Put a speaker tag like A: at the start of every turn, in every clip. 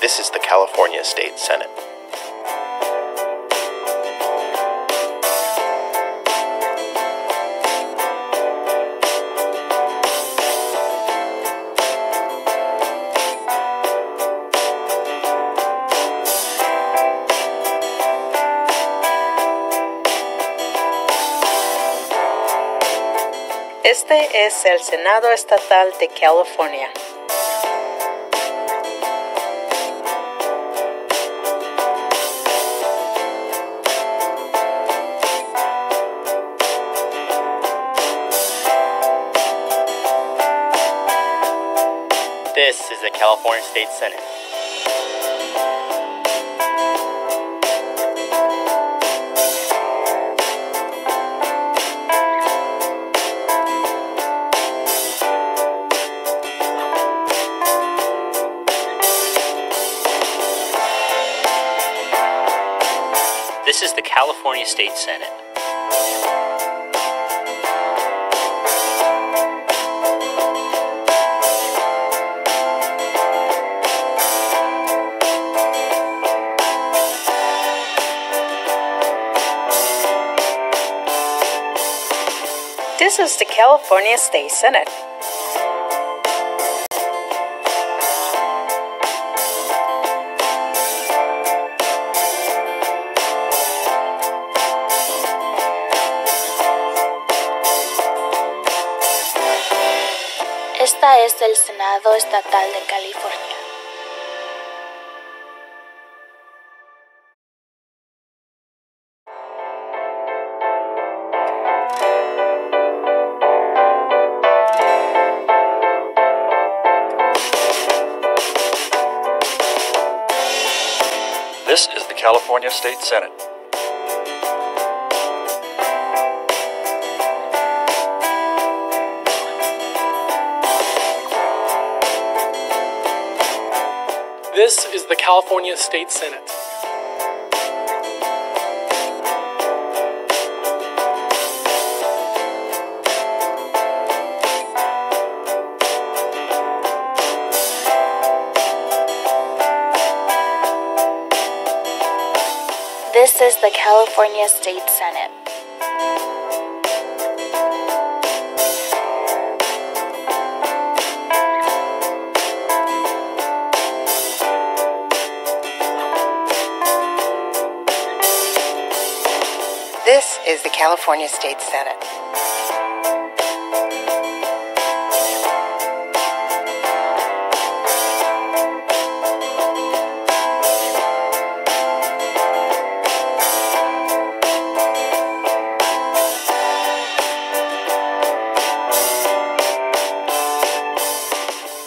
A: This is the California State Senate.
B: Este es el Senado Estatal de California.
C: This is the California State Senate. This is the California State Senate.
B: This is the California State Senate.
D: Esta es el Senado Estatal de California.
A: This is the California State Senate.
E: This is the California State Senate.
D: This is the California State Senate.
B: This is the California State Senate.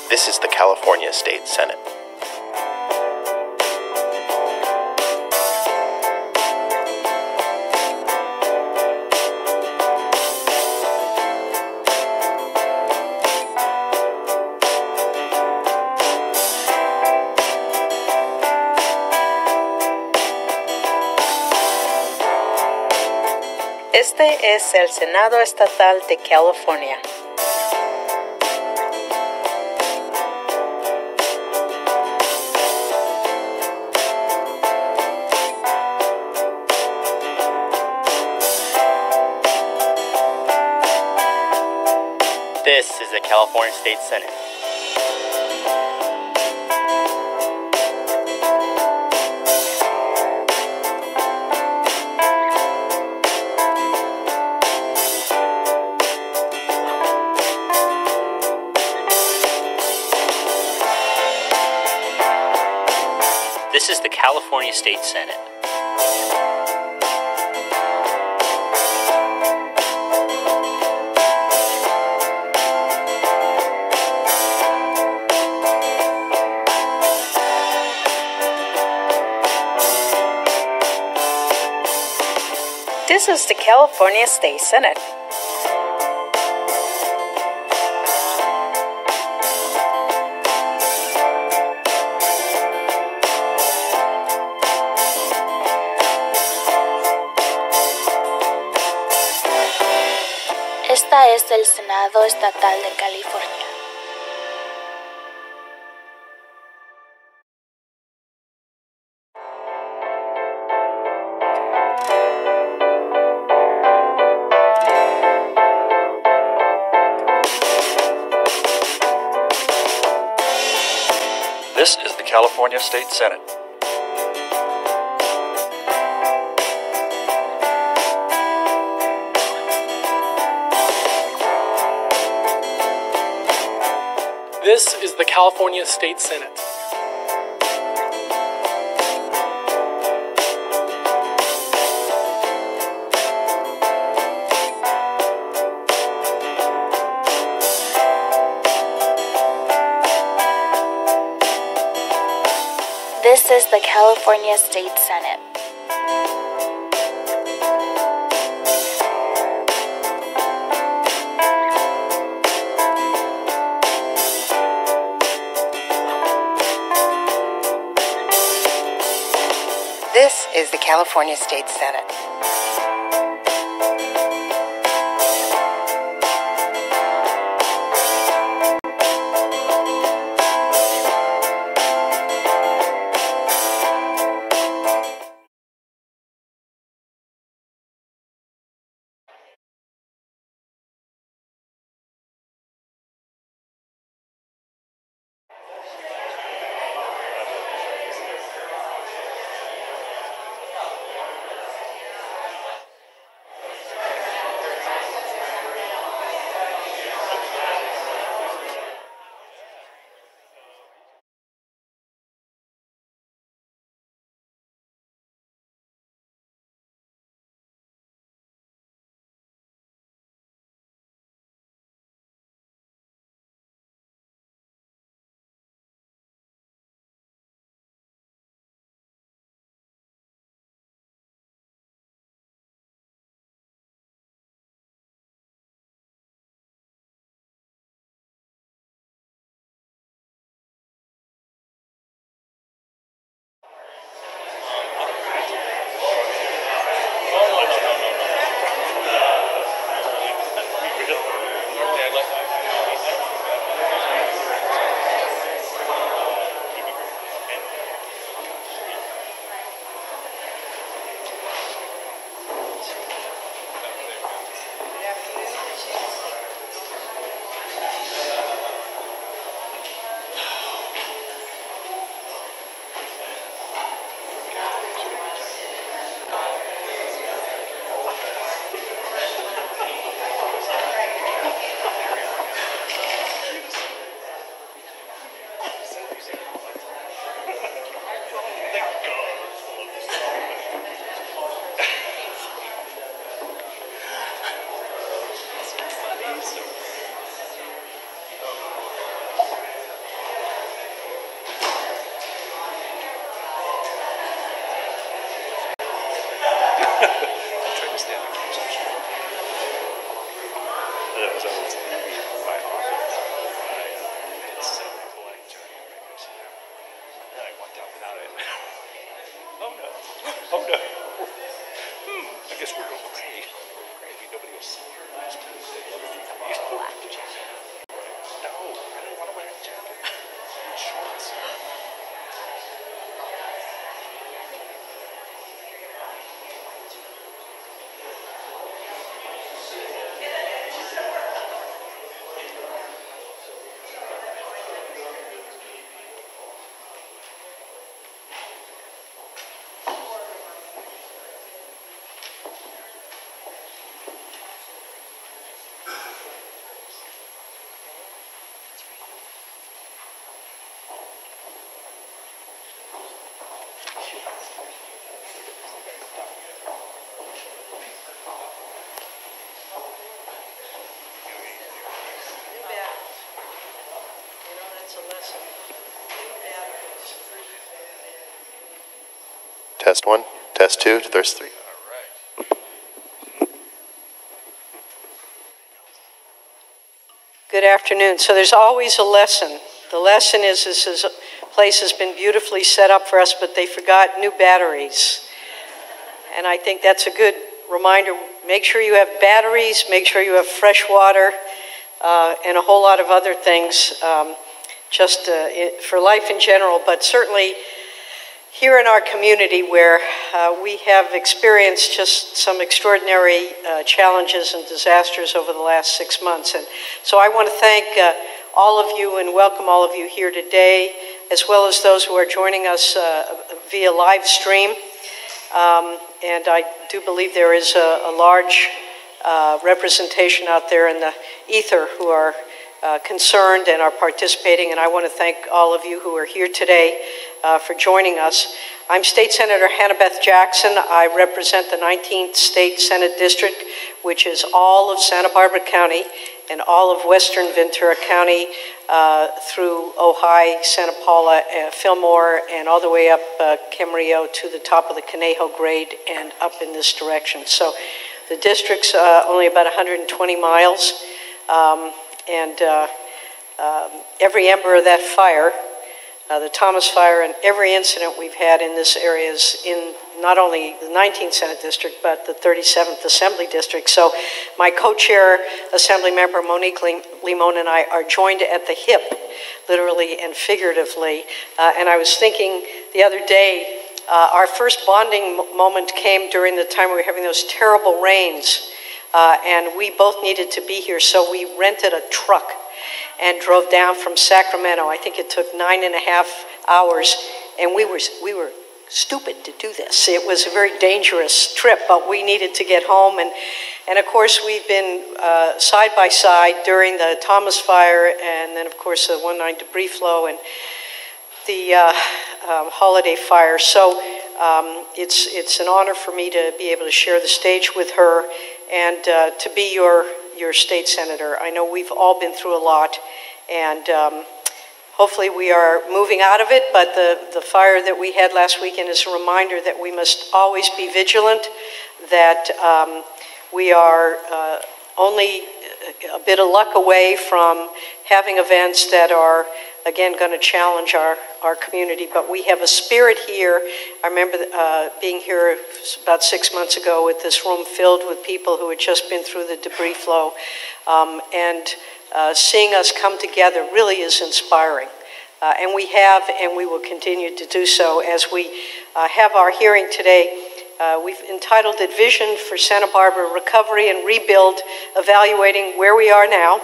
A: This is the California State Senate.
B: Este es el Senado Estatal de California.
C: This is the California State Senate. This is the California State Senate.
B: This is the California State Senate.
D: Esta es el Senado Estatal de California.
A: California State Senate.
E: This is the California State Senate.
D: This is the California State Senate.
F: This is the California State Senate.
A: Test 1, test 2, test 3.
G: Good afternoon. So there's always a lesson. The lesson is this place has been beautifully set up for us, but they forgot new batteries. And I think that's a good reminder. Make sure you have batteries, make sure you have fresh water, and a whole lot of other things for life in general, but certainly here in our community where we have experienced just some extraordinary challenges and disasters over the last 6 months. And so I want to thank all of you and welcome all of you here today. as well as those who are joining us via live stream. And I do believe there is a large representation out there in the ether who are concerned and are participating, and I want to thank all of you who are here today for joining us. I'm State Senator Hannah-Beth Jackson. I represent the 19th State Senate District, which is all of Santa Barbara County and all of western Ventura County through Ojai, Santa Paula, Fillmore, and all the way up Camarillo to the top of the Conejo Grade and up in this direction. So the district's only about 120 miles, and every ember of that fire, the Thomas Fire, and every incident we've had in this area is in not only the 19th Senate District, but the 37th Assembly District. So my co-chair, Assembly Member Monique Limon, and I are joined at the hip, literally and figuratively. And I was thinking the other day, our first bonding moment came during the time we were having those terrible rains, and we both needed to be here, so we rented a truck and drove down from Sacramento. I think it took 9.5 hours, and we were stupid to do this. It was a very dangerous trip, but we needed to get home, and of course we've been side by side during the Thomas Fire, and then of course the 1/9 debris flow and the holiday fire. So it's an honor for me to be able to share the stage with her and to be your state senator. I know we've all been through a lot, and hopefully we are moving out of it, but the fire that we had last weekend is a reminder that we must always be vigilant, that we are only a bit of luck away from having events that are, again, going to challenge our community, but we have a spirit here. I remember being here about 6 months ago with this room filled with people who had just been through the debris flow, and seeing us come together really is inspiring. And we have, and we will continue to do so as we have our hearing today. We've entitled it Vision for Santa Barbara Recovery and Rebuild, Evaluating Where We Are Now,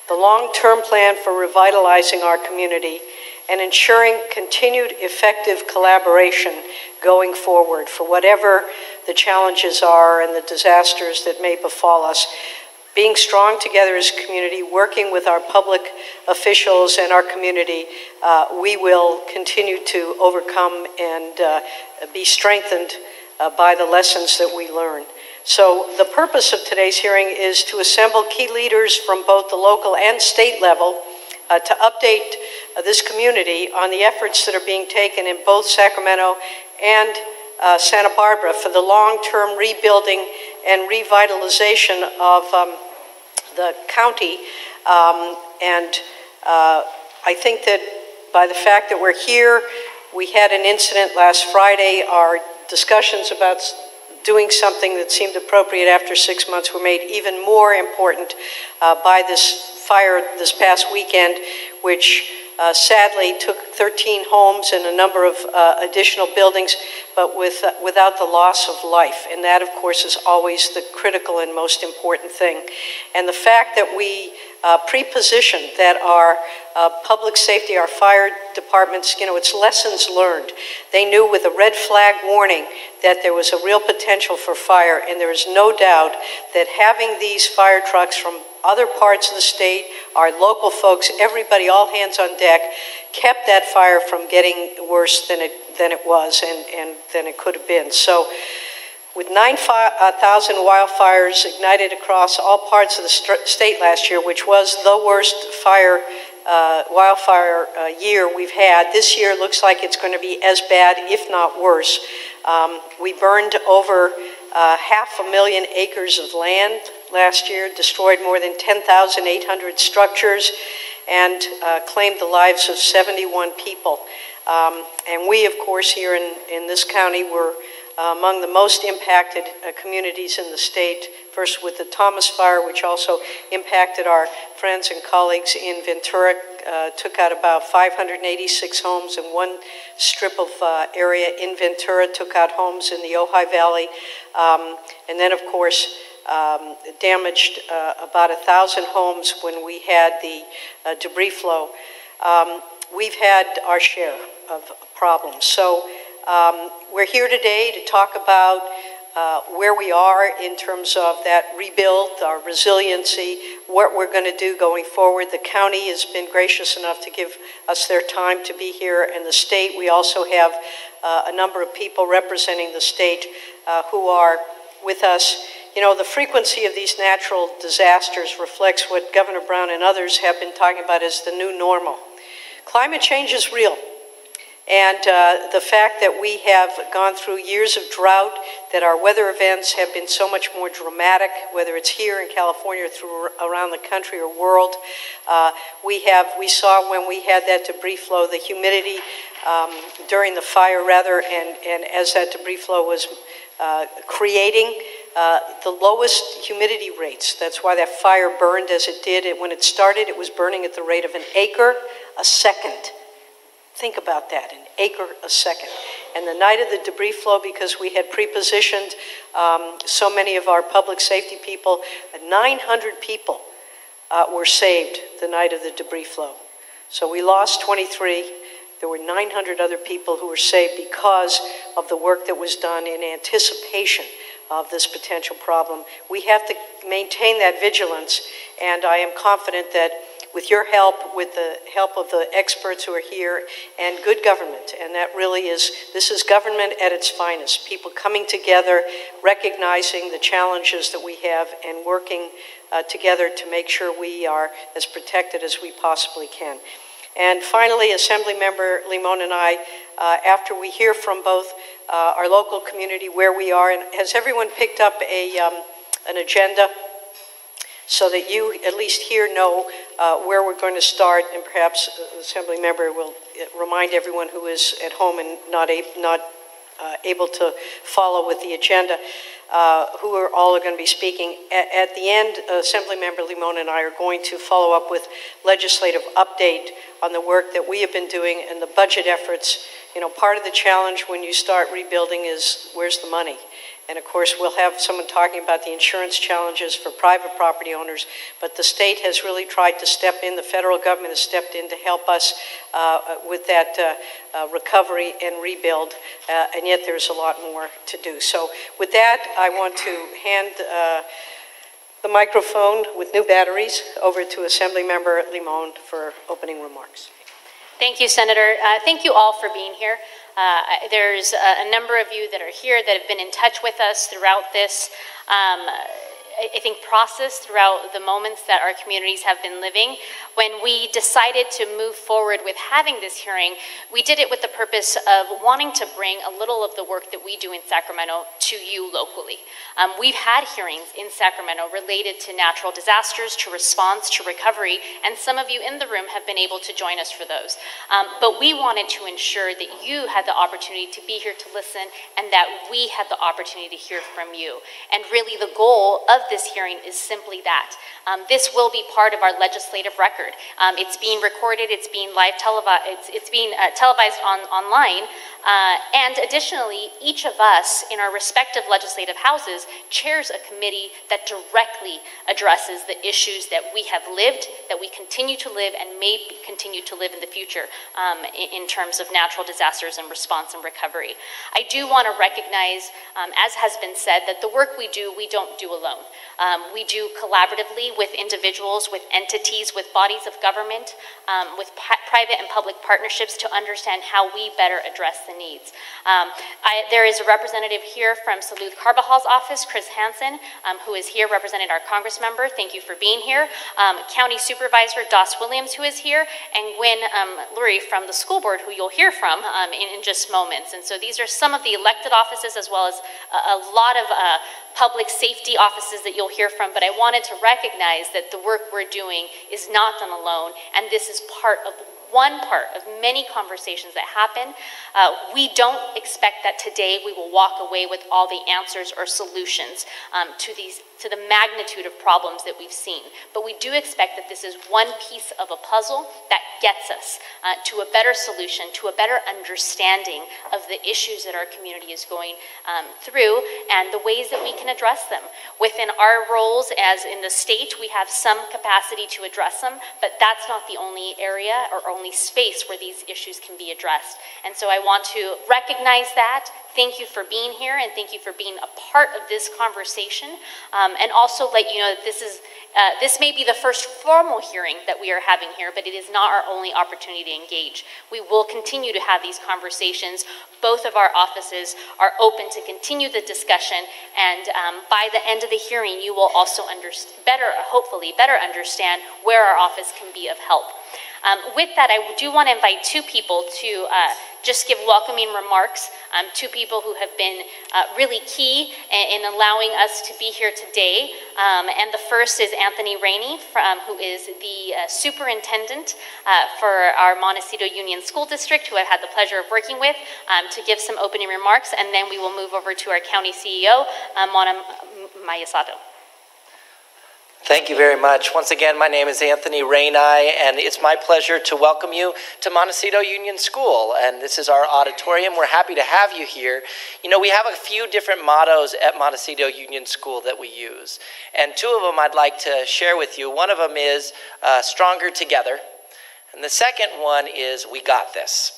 G: the long-term plan for revitalizing our community, and ensuring continued effective collaboration going forward for whatever the challenges are and the disasters that may befall us. Being strong together as a community, working with our public officials and our community, we will continue to overcome and be strengthened by the lessons that we learn. So the purpose of today's hearing is to assemble key leaders from both the local and state level to update this community on the efforts that are being taken in both Sacramento and Santa Barbara for the long-term rebuilding and revitalization of the county. And I think that by the fact that we're here, we had an incident last Friday. Our discussions about doing something that seemed appropriate after 6 months were made even more important by this fire this past weekend, which sadly took 13 homes and a number of additional buildings, but without the loss of life. And that, of course, is always the critical and most important thing. And the fact that we pre-positioned that our public safety, our fire departments, it's lessons learned. They knew with a red flag warning that there was a real potential for fire, and there is no doubt that having these fire trucks from other parts of the state, our local folks, everybody, all hands on deck, kept that fire from getting worse than it was and than it could have been. So with 9,000 wildfires ignited across all parts of the state last year, which was the worst wildfire year we've had, this year looks like it's going to be as bad, if not worse. We burned over 500,000 acres of land last year, destroyed more than 10,800 structures, and claimed the lives of 71 people. And we, of course, here in this county were among the most impacted communities in the state, first with the Thomas Fire, which also impacted our friends and colleagues in Ventura, took out about 586 homes in one strip of area in Ventura, took out homes in the Ojai Valley, and then, of course, damaged about 1,000 homes when we had the debris flow. we've had our share of problems. So we're here today to talk about where we are in terms of that rebuild, our resiliency, what we're going to do going forward. The county has been gracious enough to give us their time to be here, and the state. We also have a number of people representing the state who are with us. You know, the frequency of these natural disasters reflects what Governor Brown and others have been talking about as the new normal. Climate change is real. And the fact that we have gone through years of drought, that our weather events have been so much more dramatic, whether it's here in California or through around the country or world. We saw when we had that debris flow, the humidity during the fire and as that debris flow was creating the lowest humidity rates. That's why that fire burned as it did. When it started, it was burning at the rate of an acre a second. Think about that, an acre a second. And the night of the debris flow, because we had pre-positioned so many of our public safety people, 900 people were saved the night of the debris flow. So we lost 23. There were 900 other people who were saved because of the work that was done in anticipation of this potential problem. We have to maintain that vigilance, and I am confident that with your help, with the help of the experts who are here, and good government, and that really is, this is government at its finest, people coming together, recognizing the challenges that we have, and working together to make sure we are as protected as we possibly can. And finally, Assemblymember Limon and I, after we hear from both our local community where we are, and has everyone picked up an agenda so that you at least here know where we're going to start, and perhaps the Assemblymember will remind everyone who is at home and not able to follow with the agenda, who are all going to be speaking. At the end, Assemblymember Limon and I are going to follow up with legislative update on the work that we have been doing and the budget efforts. You know, part of the challenge when you start rebuilding is where's the money? And of course, we'll have someone talking about the insurance challenges for private property owners, but the state has really tried to step in, the federal government has stepped in to help us with that recovery and rebuild, and yet there's a lot more to do. So with that, I want to hand the microphone with new batteries over to Assemblymember Limon for opening remarks.
H: Thank you, Senator. Thank you all for being here. There's a number of you that are here that have been in touch with us throughout this, I think, process, throughout the moments that our communities have been living. When we decided to move forward with having this hearing, we did it with the purpose of wanting to bring a little of the work that we do in Sacramento to you locally. We've had hearings in Sacramento related to natural disasters, to response, to recovery, and some of you in the room have been able to join us for those. But we wanted to ensure that you had the opportunity to be here to listen, and that we had the opportunity to hear from you. And really the goal of this hearing is simply that. This will be part of our legislative record. It's being recorded, it's being live televised, it's being televised online, and additionally, each of us in our respective legislative houses chairs a committee that directly addresses the issues that we have lived, that we continue to live, and may continue to live in the future in terms of natural disasters and response and recovery. I do want to recognize, as has been said, that the work we don't do alone. We do collaboratively with individuals, with entities, with bodies of government, with private and public partnerships to understand how we better address the needs. There is a representative here from Salud Carvajal's office, Chris Hansen, who is here representing our Congress member. Thank you for being here. County Supervisor Doss Williams, who is here, and Gwen Lurie from the school board, who you'll hear from in just moments. And so these are some of the elected offices, as well as a lot of public safety offices that you'll hear from, but I wanted to recognize that the work we're doing is not done alone, and this is one part of many conversations that happen. We don't expect that today we will walk away with all the answers or solutions to the magnitude of problems that we've seen. But we do expect that this is one piece of a puzzle that gets us to a better solution, to a better understanding of the issues that our community is going through, and the ways that we can address them. Within our roles as in the state, we have some capacity to address them, but that's not the only area or only space where these issues can be addressed. And so I want to recognize that. Thank you for being here, and thank you for being a part of this conversation, and also let you know that this may be the first formal hearing that we are having here, but it is not our only opportunity to engage. We will continue to have these conversations. Both of our offices are open to continue the discussion, and by the end of the hearing, you will also hopefully better understand where our office can be of help. With that, I do want to invite two people to just give welcoming remarks, two people who have been really key in allowing us to be here today. And the first is Anthony Rainey, who is the superintendent for our Montecito Union School District, who I've had the pleasure of working with, to give some opening remarks, and then we will move over to our county CEO, Miyasato.
I: Thank you very much. Once again, my name is Anthony Rainey, and it's my pleasure to welcome you to Montecito Union School. And this is our auditorium. We're happy to have you here. You know, we have a few different mottos at Montecito Union School that we use. And two of them I'd like to share with you. One of them is Stronger Together. And the second one is We Got This.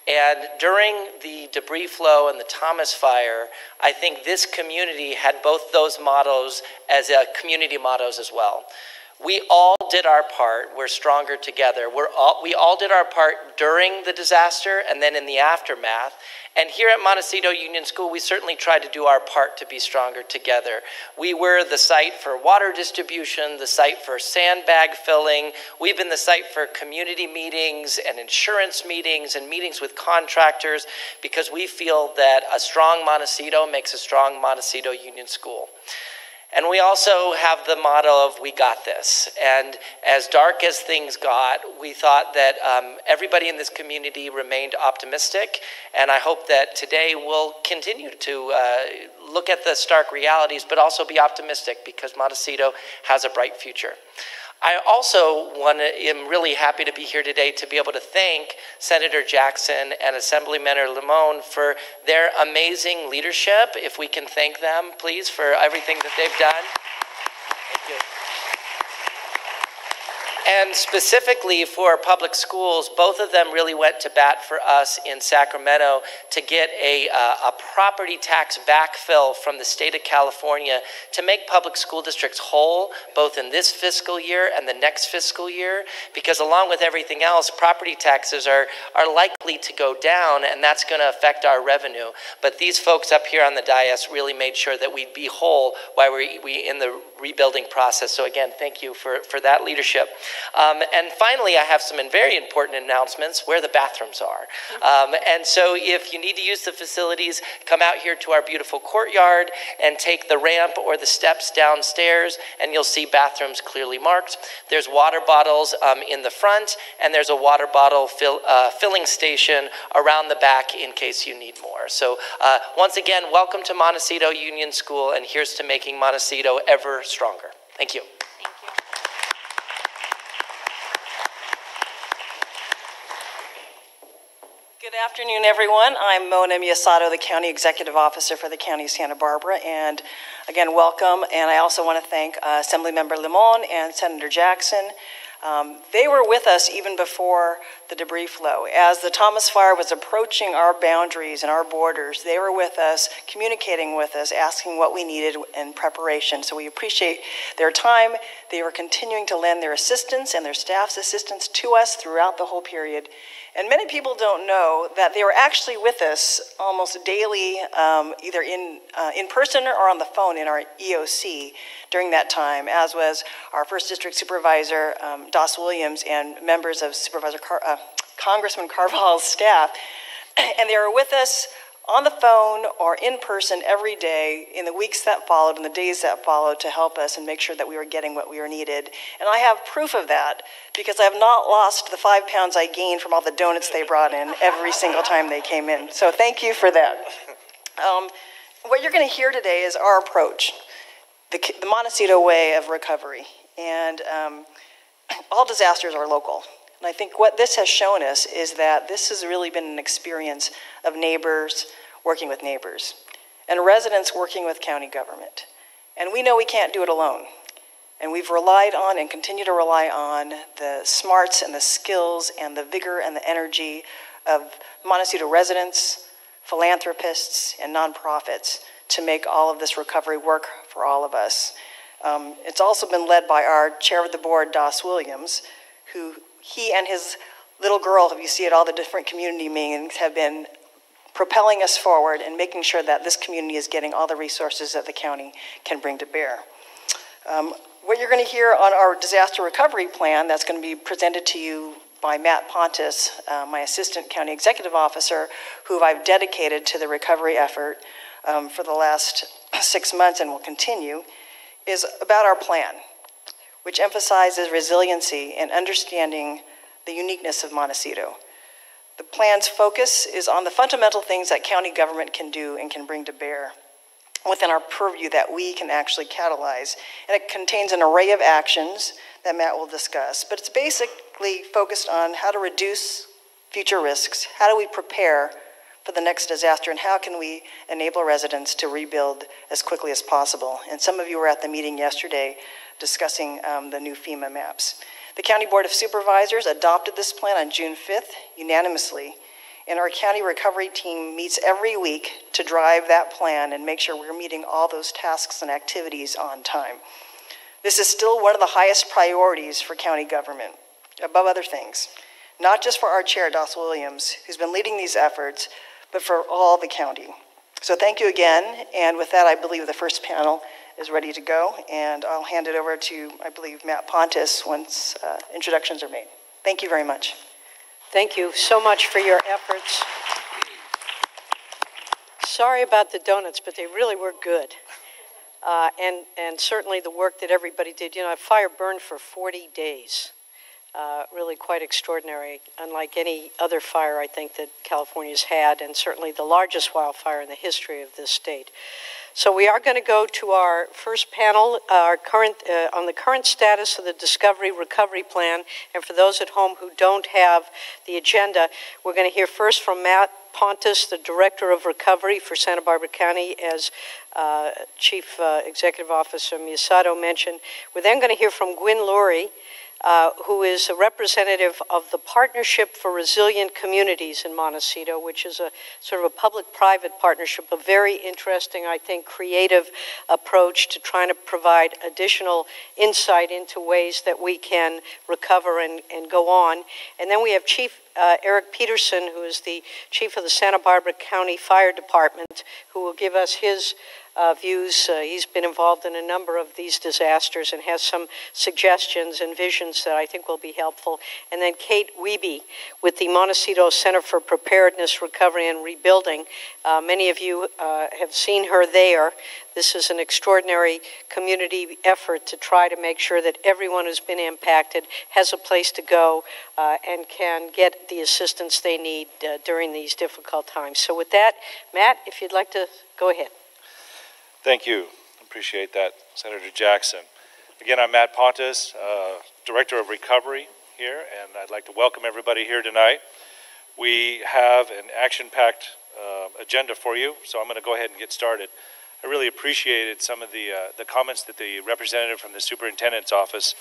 I: And during the debris flow and the Thomas fire, I think this community had both those mottos as community mottos as well. We all did our part. We're stronger together. We all did our part during the disaster and then in the aftermath. And here at Montecito Union School, we certainly tried to do our part to be stronger together. We were the site for water distribution, the site for sandbag filling. We've been the site for community meetings and insurance meetings and meetings with contractors, because we feel that a strong Montecito makes a strong Montecito Union School. And we also have the motto of We Got This. And as dark as things got, we thought that everybody in this community remained optimistic. And I hope that today we'll continue to look at the stark realities, but also be optimistic, because Montecito has a bright future. I also am really happy to be here today to be able to thank Senator Jackson and Assemblymember Lamoureux for their amazing leadership. If we can thank them, please, for everything that they've done. Thank you. And specifically for public schools, both of them really went to bat for us in Sacramento to get a property tax backfill from the state of California to make public school districts whole, both in this fiscal year and the next fiscal year, because along with everything else, property taxes are likely to go down, and that's going to affect our revenue. But these folks up here on the dais really made sure that we'd be whole while we in the rebuilding process. So again, thank you for that leadership. And finally, I have some very important announcements where the bathrooms are. And so if you need to use the facilities, come out here to our beautiful courtyard and take the ramp or the steps downstairs, and you'll see bathrooms clearly marked. There's water bottles in the front, and there's a water bottle filling station around the back in case you need more. So once again, welcome to Montecito Union School, and here's to making Montecito ever stronger. Thank you.
J: Good afternoon, everyone. I'm Mona Miyasato, the County Executive Officer for the County of Santa Barbara, and again, welcome. And I also want to thank Assemblymember Lamoureux and Senator Jackson. They were with us even before the debris flow. As the Thomas fire was approaching our boundaries and our borders, they were with us, communicating with us, asking what we needed in preparation. So we appreciate their time. They were continuing to lend their assistance and their staff's assistance to us throughout the whole period. And many people don't know that they were actually with us almost daily, either in person or on the phone in our EOC during that time, as was our first district supervisor, Doss Williams, and members of Congressman Carvalho's staff. And they were with us on the phone or in person every day in the weeks that followed and the days that followed to help us and make sure that we were getting what we were needed. And I have proof of that because I have not lost the 5 pounds I gained from all the donuts they brought in every single time they came in. So thank you for that. What you're going to hear today is our approach, the Montecito way of recovery. And all disasters are local. And I think what this has shown us is that this has really been an experience of neighbors working with neighbors. and residents working with county government. And we know we can't do it alone. And we've relied on and continue to rely on the smarts and the skills and the vigor and the energy of Montecito residents, philanthropists, and nonprofits to make all of this recovery work for all of us. It's also been led by our chair of the board, Das Williams, who he and his little girl, who you see at all the different community meetings, have been propelling us forward and making sure that this community is getting all the resources that the county can bring to bear. What you're going to hear on our disaster recovery plan that's going to be presented to you by Matt Pontes, my assistant county executive officer, who I've dedicated to the recovery effort for the last 6 months and will continue, is about our plan, which emphasizes resiliency and understanding the uniqueness of Montecito. The plan's focus is on the fundamental things that county government can do and can bring to bear within our purview that we can actually catalyze. And it contains an array of actions that Matt will discuss, but it's basically focused on how to reduce future risks, how do we prepare for the next disaster, and how can we enable residents to rebuild as quickly as possible. And some of you were at the meeting yesterday discussing the new FEMA maps. The County Board of Supervisors adopted this plan on June 5th unanimously, and our county recovery team meets every week to drive that plan and make sure we're meeting all those tasks and activities on time. This is still one of the highest priorities for county government, above other things, not just for our chair, Das Williams, who's been leading these efforts, but for all the county. So thank you again, and with that, I believe the first panel is ready to go, and I'll hand it over to, I believe, Matt Pontes once introductions are made. Thank you very much.
G: Thank you so much for your efforts. Sorry about the donuts, but they really were good. And certainly the work that everybody did. You know, a fire burned for 40 days. Really quite extraordinary, unlike any other fire I think that California's had, and certainly the largest wildfire in the history of this state. So we are going to go to our first panel, on the current status of the Discovery Recovery Plan. And for those at home who don't have the agenda, we're going to hear first from Matt Pontes, the Director of Recovery for Santa Barbara County, as Chief Executive Officer Miyasato mentioned. We're then going to hear from Gwyn Lurie, who is a representative of the Partnership for Resilient Communities in Montecito, which is a sort of a public-private partnership, a very interesting, I think, creative approach to trying to provide additional insight into ways that we can recover and go on. And then we have Chief Eric Peterson, who is the Chief of the Santa Barbara County Fire Department, who will give us his views. He's been involved in a number of these disasters and has some suggestions and visions that I think will be helpful. And then Kate Wiebe with the Montecito Center for Preparedness, Recovery, and Rebuilding. Many of you have seen her there. This is an extraordinary community effort to try to make sure that everyone who's been impacted has a place to go and can get the assistance they need during these difficult times. So with that, Matt, if you'd like to go ahead.
K: Thank you. Appreciate that, Senator Jackson. Again, I'm Matt Pontes, Director of Recovery here, and I'd like to welcome everybody here tonight. We have an action-packed agenda for you, so I'm going to go ahead and get started. I really appreciated some of the comments that the representative from the superintendent's office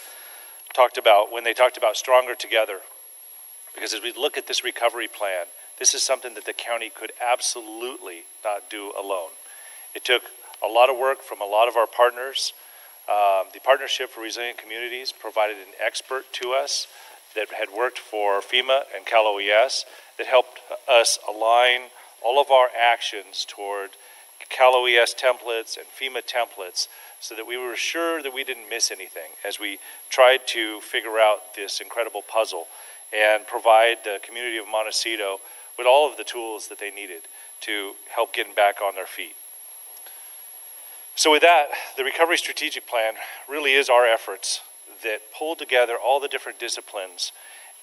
K: talked about when they talked about Stronger Together. Because as we look at this recovery plan, this is something that the county could absolutely not do alone. It took a lot of work from a lot of our partners. The Partnership for Resilient Communities provided an expert to us that had worked for FEMA and Cal OES that helped us align all of our actions toward Cal OES templates and FEMA templates so that we were sure that we didn't miss anything as we tried to figure out this incredible puzzle and provide the community of Montecito with all of the tools that they needed to help get back on their feet. So with that, the Recovery Strategic Plan really is our efforts that pull together all the different disciplines,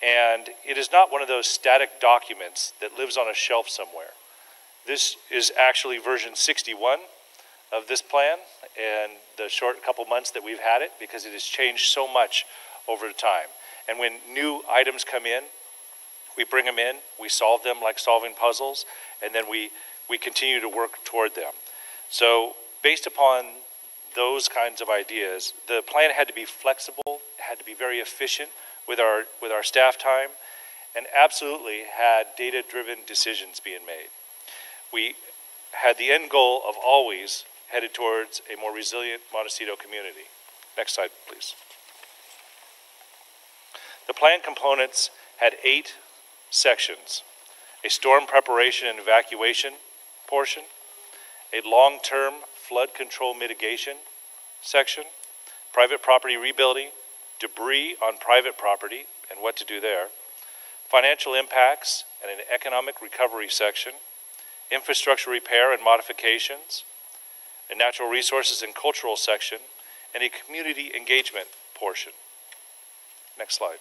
K: and it is not one of those static documents that lives on a shelf somewhere. This is actually version 61 of this plan and the short couple months that we've had it, because it has changed so much over time. And when new items come in, we bring them in, we solve them like solving puzzles, and then we continue to work toward them. So based upon those kinds of ideas, the plan had to be flexible, had to be very efficient with our staff time, and absolutely had data-driven decisions being made. We had the end goal of always headed towards a more resilient Montecito community. Next slide, please. The plan components had 8 sections: a storm preparation and evacuation portion, a long-term flood control mitigation section, private property rebuilding, debris on private property and what to do there, financial impacts and an economic recovery section, infrastructure repair and modifications, a natural resources and cultural section, and a community engagement portion. Next slide.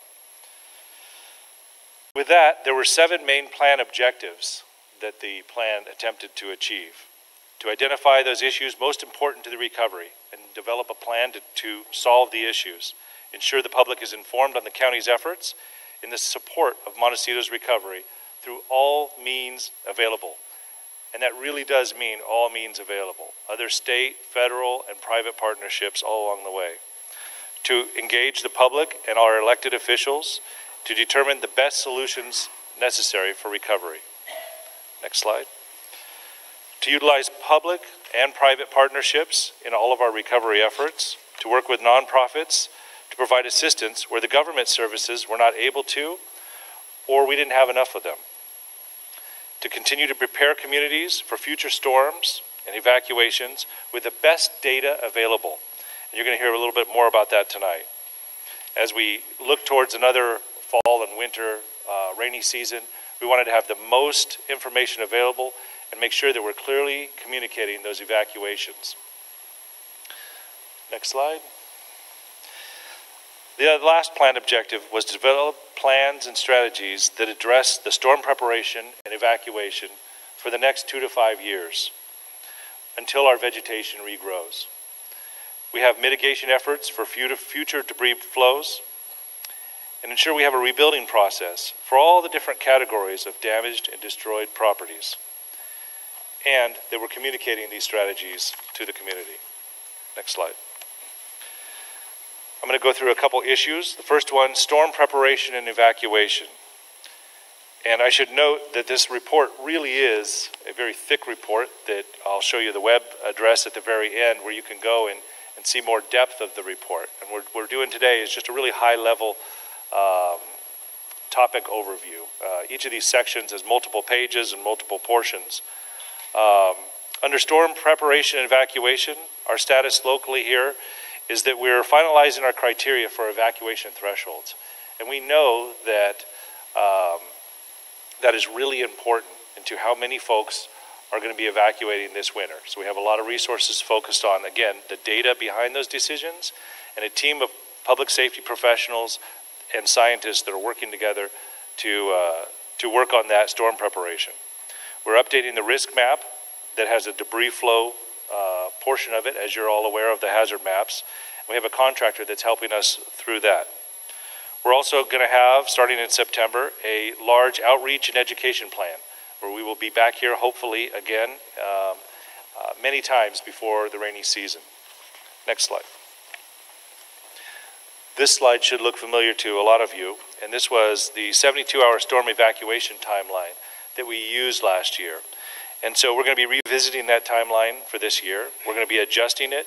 K: With that, there were 7 main plan objectives that the plan attempted to achieve: to identify those issues most important to the recovery and develop a plan to solve the issues, ensure the public is informed on the county's efforts in the support of Montecito's recovery through all means available. And that really does mean all means available: other state, federal, and private partnerships all along the way. To engage the public and our elected officials to determine the best solutions necessary for recovery. Next slide. To utilize public and private partnerships in all of our recovery efforts, to work with nonprofits to provide assistance where the government services were not able to, or we didn't have enough of them. To continue to prepare communities for future storms and evacuations with the best data available. And you're going to hear a little bit more about that tonight. As we look towards another fall and winter rainy season, we wanted to have the most information available and make sure that we're clearly communicating those evacuations. Next slide. The last plan objective was to develop plans and strategies that address the storm preparation and evacuation for the next 2 to 5 years until our vegetation regrows. We have mitigation efforts for future debris flows and ensure we have a rebuilding process for all the different categories of damaged and destroyed properties, and that we're communicating these strategies to the community. Next slide. I'm going to go through a couple issues. The first one, storm preparation and evacuation. And I should note that this report really is a very thick report that I'll show you the web address at the very end where you can go and see more depth of the report. And what we're doing today is just a really high-level topic overview. Each of these sections has multiple pages and multiple portions. Under storm preparation and evacuation, our status locally here is that we're finalizing our criteria for evacuation thresholds. And we know that that is really important into how many folks are going to be evacuating this winter. So we have a lot of resources focused on, again, the data behind those decisions and a team of public safety professionals and scientists that are working together to work on that storm preparation. We're updating the risk map that has a debris flow portion of it, as you're all aware of the hazard maps. We have a contractor that's helping us through that. We're also going to have, starting in September, a large outreach and education plan where we will be back here hopefully again many times before the rainy season. Next slide. This slide should look familiar to a lot of you, and this was the 72-hour storm evacuation timeline that we used last year. And so we're going to be revisiting that timeline for this year. We're going to be adjusting it.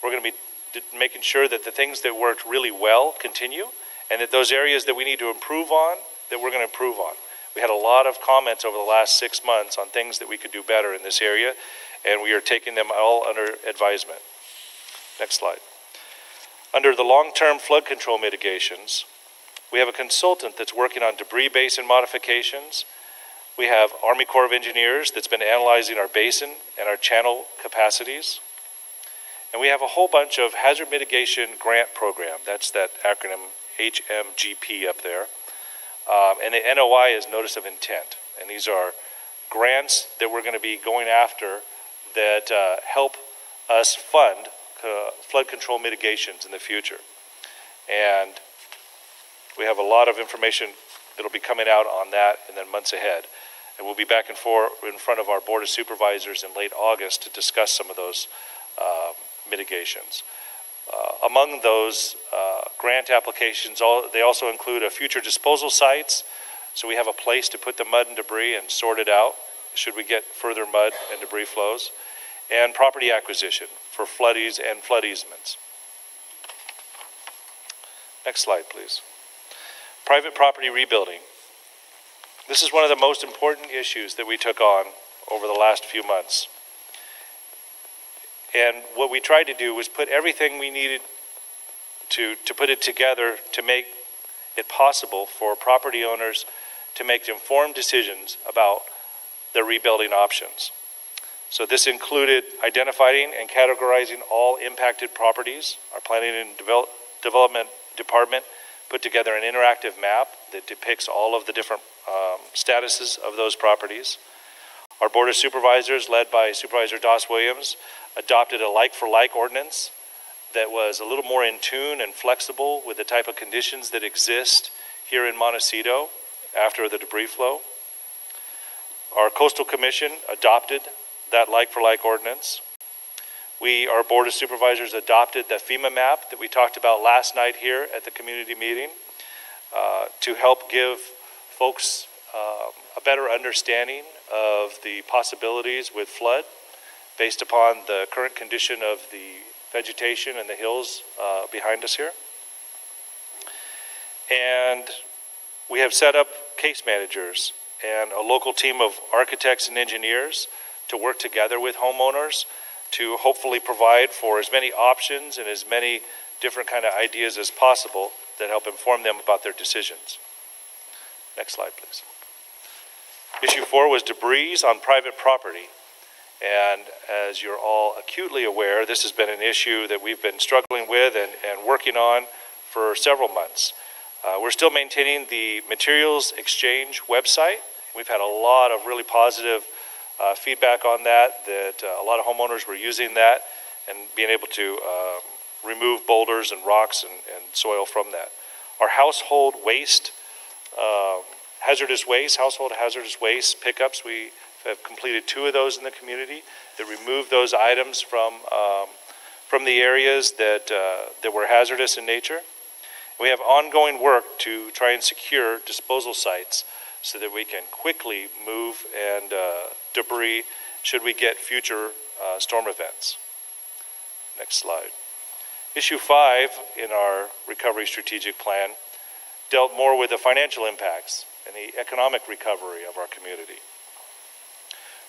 K: We're going to be making sure that the things that worked really well continue, and that those areas that we need to improve on, that we're going to improve on. We had a lot of comments over the last 6 months on things that we could do better in this area, and we are taking them all under advisement. Next slide. Under the long-term flood control mitigations, we have a consultant that's working on debris basin modifications. We have Army Corps of Engineers that's been analyzing our basin and our channel capacities. And we have a whole bunch of hazard mitigation grant program. That's that acronym HMGP up there. And the NOI is Notice of Intent. And these are grants that we're going to be going after that help us fund flood control mitigations in the future. And we have a lot of information that'll be coming out on that in the months ahead. And we'll be back in front of our Board of Supervisors in late August to discuss some of those mitigations. Among those grant applications, they also include a future disposal sites, so we have a place to put the mud and debris and sort it out should we get further mud and debris flows, and property acquisition for floodies and flood easements. Next slide, please. Private property rebuilding. This is one of the most important issues that we took on over the last few months. And what we tried to do was put everything we needed to put it together to make it possible for property owners to make informed decisions about their rebuilding options. So this included identifying and categorizing all impacted properties. Our Planning and Development Department put together an interactive map that depicts all of the different statuses of those properties. Our Board of Supervisors, led by Supervisor Doss Williams, adopted a like-for-like ordinance that was a little more in tune and flexible with the type of conditions that exist here in Montecito after the debris flow. Our Coastal Commission adopted that like-for-like ordinance. Our Board of Supervisors adopted the FEMA map that we talked about last night here at the community meeting to help give folks a better understanding of the possibilities with flood based upon the current condition of the vegetation and the hills behind us here. And we have set up case managers and a local team of architects and engineers to work together with homeowners to hopefully provide for as many options and as many different kind of ideas as possible that help inform them about their decisions. Next slide, please. Issue 4 was debris on private property. And as you're all acutely aware, this has been an issue that we've been struggling with and working on for several months. We're still maintaining the materials exchange website. We've had a lot of really positive feedback on that, a lot of homeowners were using that and being able to remove boulders and rocks and soil from that. Our household waste, household hazardous waste pickups, we have completed 2 of those in the community that remove those items from the areas that were hazardous in nature. We have ongoing work to try and secure disposal sites so that we can quickly move and debris should we get future storm events. Next slide. Issue 5 in our recovery strategic plan dealt more with the financial impacts and the economic recovery of our community.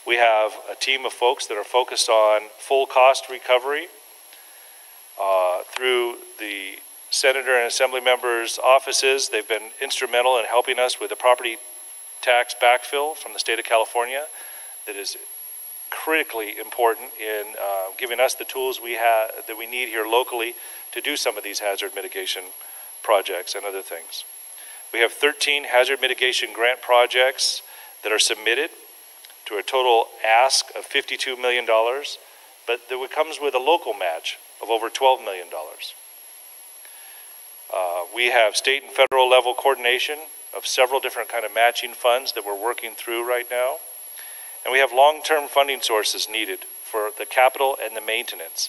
K: We have a team of folks that are focused on full cost recovery through the Senator and Assembly members' offices. They've been instrumental in helping us with the property tax backfill from the state of California that is critically important in giving us the tools that we need here locally to do some of these hazard mitigation projects and other things. We have 13 hazard mitigation grant projects that are submitted to a total ask of $52 million, but that comes with a local match of over $12 million. We have state and federal level coordination of several different kind of matching funds that we're working through right now. And we have long-term funding sources needed for the capital and the maintenance.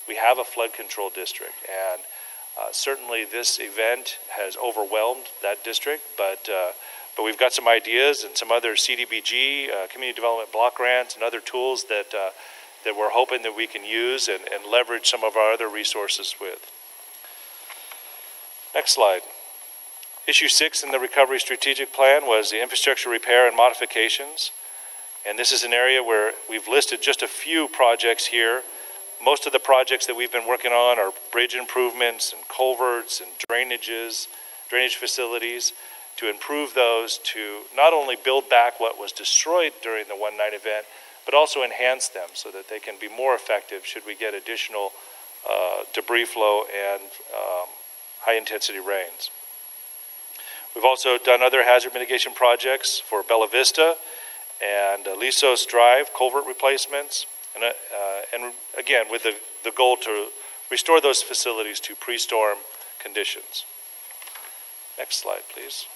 K: We have a flood control district, and certainly this event has overwhelmed that district, but we've got some ideas and some other CDBG, community development block grants, and other tools that we're hoping that we can use and leverage some of our other resources with. Next slide. Issue 6 in the recovery strategic plan was the infrastructure repair and modifications. And this is an area where we've listed just a few projects here. Most of the projects that we've been working on are bridge improvements and culverts and drainage facilities to improve those to not only build back what was destroyed during the one-night event, but also enhance them so that they can be more effective should we get additional debris flow and high-intensity rains. We've also done other hazard mitigation projects for Bella Vista and Lisos Drive culvert replacements, and again with the goal to restore those facilities to pre-storm conditions. Next slide, please.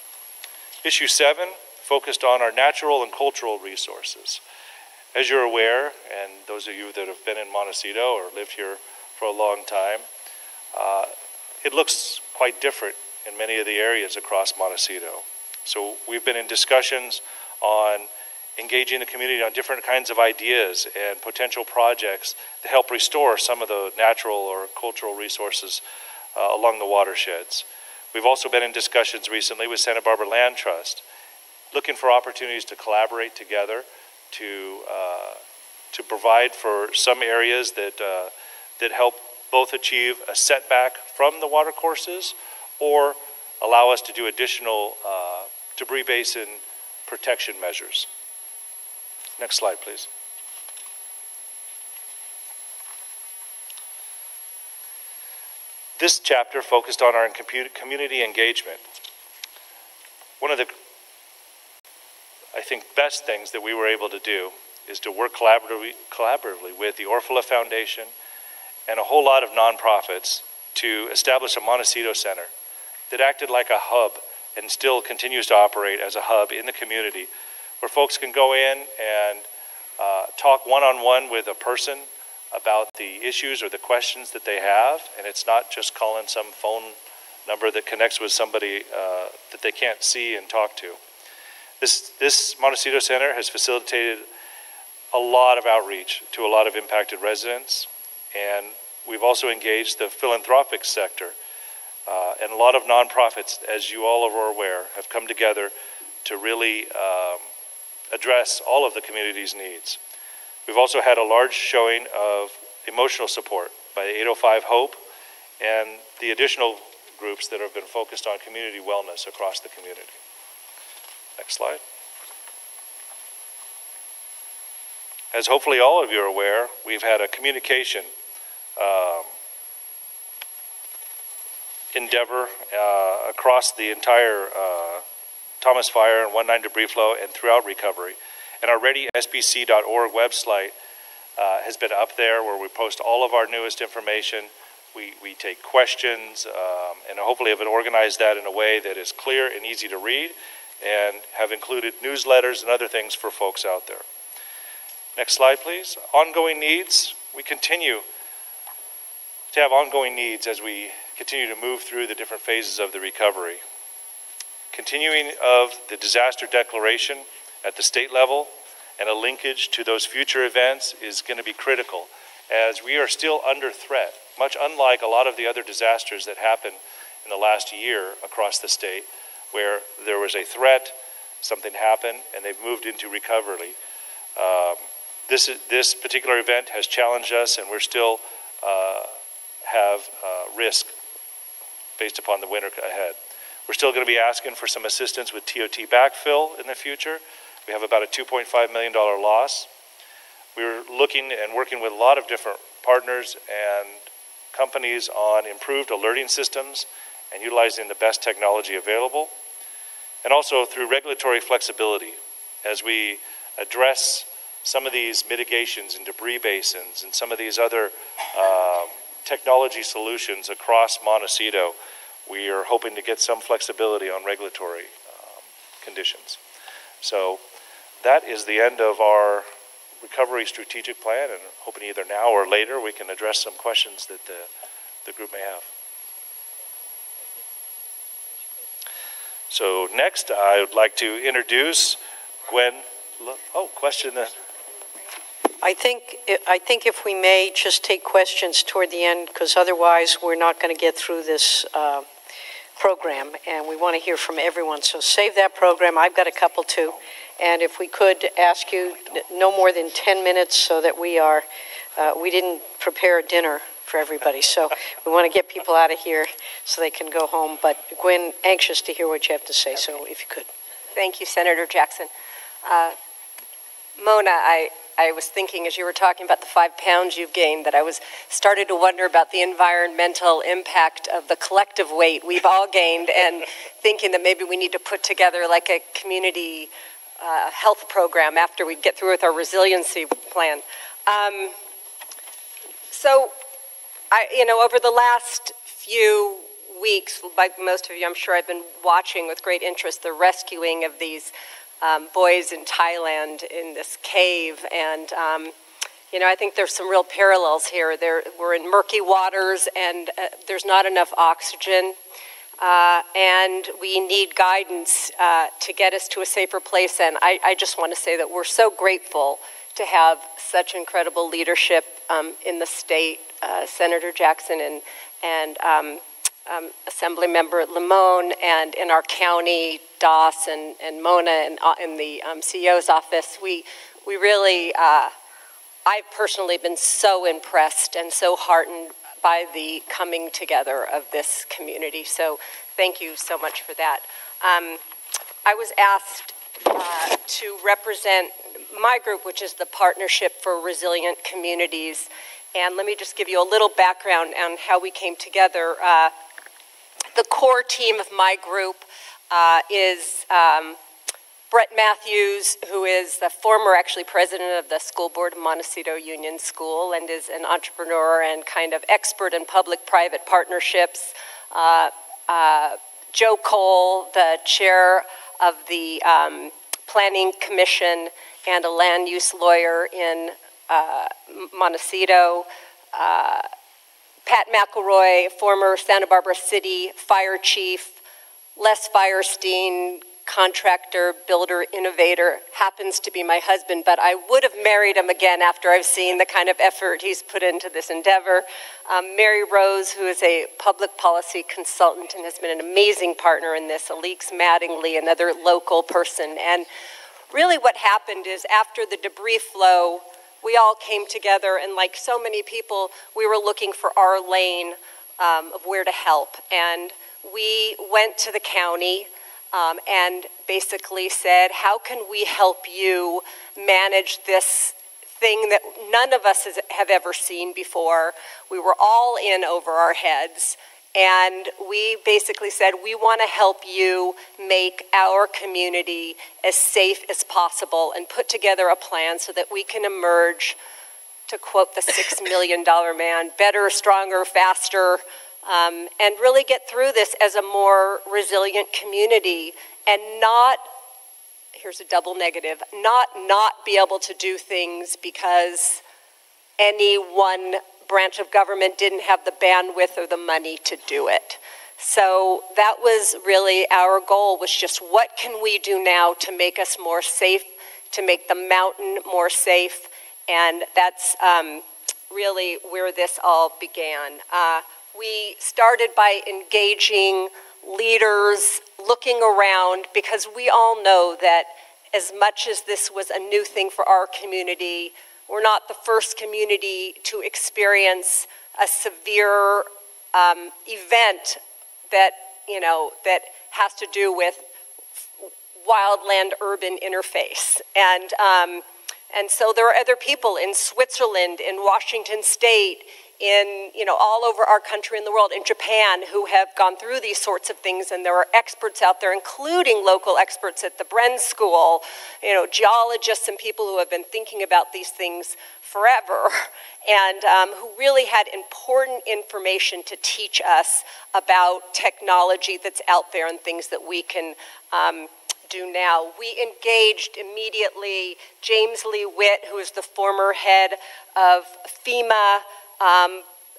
K: Issue 7 focused on our natural and cultural resources. As you're aware, and those of you that have been in Montecito or lived here for a long time, it looks quite different in many of the areas across Montecito. So we've been in discussions on engaging the community on different kinds of ideas and potential projects to help restore some of the natural or cultural resources along the watersheds. We've also been in discussions recently with Santa Barbara Land Trust, looking for opportunities to collaborate together to provide for some areas that help both achieve a setback from the watercourses or allow us to do additional debris basin protection measures. Next slide, please. This chapter focused on our community engagement. One of the, I think, best things that we were able to do is to work collaboratively with the Orfalea Foundation and a whole lot of nonprofits to establish a Montecito Center that acted like a hub and still continues to operate as a hub in the community where folks can go in and talk one-on-one with a person about the issues or the questions that they have, and it's not just calling some phone number that connects with somebody that they can't see and talk to. This Montecito Center has facilitated a lot of outreach to a lot of impacted residents, and we've also engaged the philanthropic sector, and a lot of nonprofits, as you all are aware, have come together to really address all of the community's needs. We've also had a large showing of emotional support by 805 Hope and the additional groups that have been focused on community wellness across the community. Next slide. As hopefully all of you are aware, we've had a communication endeavor across the entire Thomas Fire and 19 debris flow and throughout recovery. And our readysbc.org website has been up there where we post all of our newest information. We take questions and hopefully have organized that in a way that is clear and easy to read and have included newsletters and other things for folks out there. Next slide, please. Ongoing needs. We continue to have ongoing needs as we continue to move through the different phases of the recovery. Continuing of the disaster declaration at the state level and a linkage to those future events is going to be critical as we are still under threat, much unlike a lot of the other disasters that happened in the last year across the state where there was a threat, something happened, and they've moved into recovery. This particular event has challenged us, and we're still have risk based upon the winter ahead. We're still going to be asking for some assistance with TOT backfill in the future. We have about a $2.5 million loss. We're looking and working with a lot of different partners and companies on improved alerting systems and utilizing the best technology available. And also through regulatory flexibility as we address some of these mitigations in debris basins and some of these other technology solutions across Montecito. We are hoping to get some flexibility on regulatory conditions. So that is the end of our recovery strategic plan, and hoping either now or later we can address some questions that the group may have. So next I would like to introduce Gwen. Oh, question.
G: I think if we may just take questions toward the end, because otherwise we're not going to get through this program, and we want to hear from everyone. So save that program. I've got a couple too. And if we could ask you no more than 10 minutes so that we didn't prepare a dinner for everybody. So we want to get people out of here so they can go home. But Gwen, anxious to hear what you have to say, so if you could.
F: Thank you, Senator Jackson. Mona, I was thinking as you were talking about the 5 pounds you've gained that I was started to wonder about the environmental impact of the collective weight we've all gained, and thinking that maybe we need to put together like a community health program after we get through with our resiliency plan. So, over the last few weeks, like most of you, I'm sure I've been watching with great interest the rescuing of these boys in Thailand in this cave. And, you know, I think there's some real parallels here. We're in murky waters, and there's not enough oxygen. And we need guidance to get us to a safer place. And I just want to say that we're so grateful to have such incredible leadership in the state, Senator Jackson and Assembly Member Limon, and in our county, Das and Mona, and in the CEO's office. We really, I've personally been so impressed and so heartened by the coming together of this community. So thank you so much for that. I was asked to represent my group, which is the Partnership for Resilient Communities. And let me just give you a little background on how we came together. The core team of my group is Brett Matthews, who is the former actually president of the school board of Montecito Union School and is an entrepreneur and kind of expert in public-private partnerships. Joe Cole, the chair of the Planning Commission and a land use lawyer in Montecito. Pat McElroy, former Santa Barbara City fire chief. Les Firestein, contractor, builder, innovator, happens to be my husband, but I would have married him again after I've seen the kind of effort he's put into this endeavor. Mary Rose, who is a public policy consultant and has been an amazing partner in this. Alix Mattingly, another local person. And really what happened is after the debris flow, we all came together, and like so many people, we were looking for our lane of where to help. And we went to the county and basically said, how can we help you manage this thing that none of us have ever seen before? We were all in over our heads. And we basically said, we want to help you make our community as safe as possible and put together a plan so that we can emerge, to quote the $6 million man, better, stronger, faster, and really get through this as a more resilient community and not, here's a double negative, not be able to do things because any one branch of government didn't have the bandwidth or the money to do it. So that was really our goal, was just what can we do now to make us more safe, to make the mountain more safe, and that's really where this all began. We started by engaging leaders, looking around, because we all know that as much as this was a new thing for our community, we're not the first community to experience a severe event that, you know, that has to do with wildland-urban interface. And so there are other people in Switzerland, in Washington State, in, you know, all over our country and the world, in Japan, who have gone through these sorts of things, and there are experts out there, including local experts at the Bren School, you know, geologists and people who have been thinking about these things forever, and who really had important information to teach us about technology that's out there and things that we can do now. We engaged immediately James Lee Witt, who is the former head of FEMA,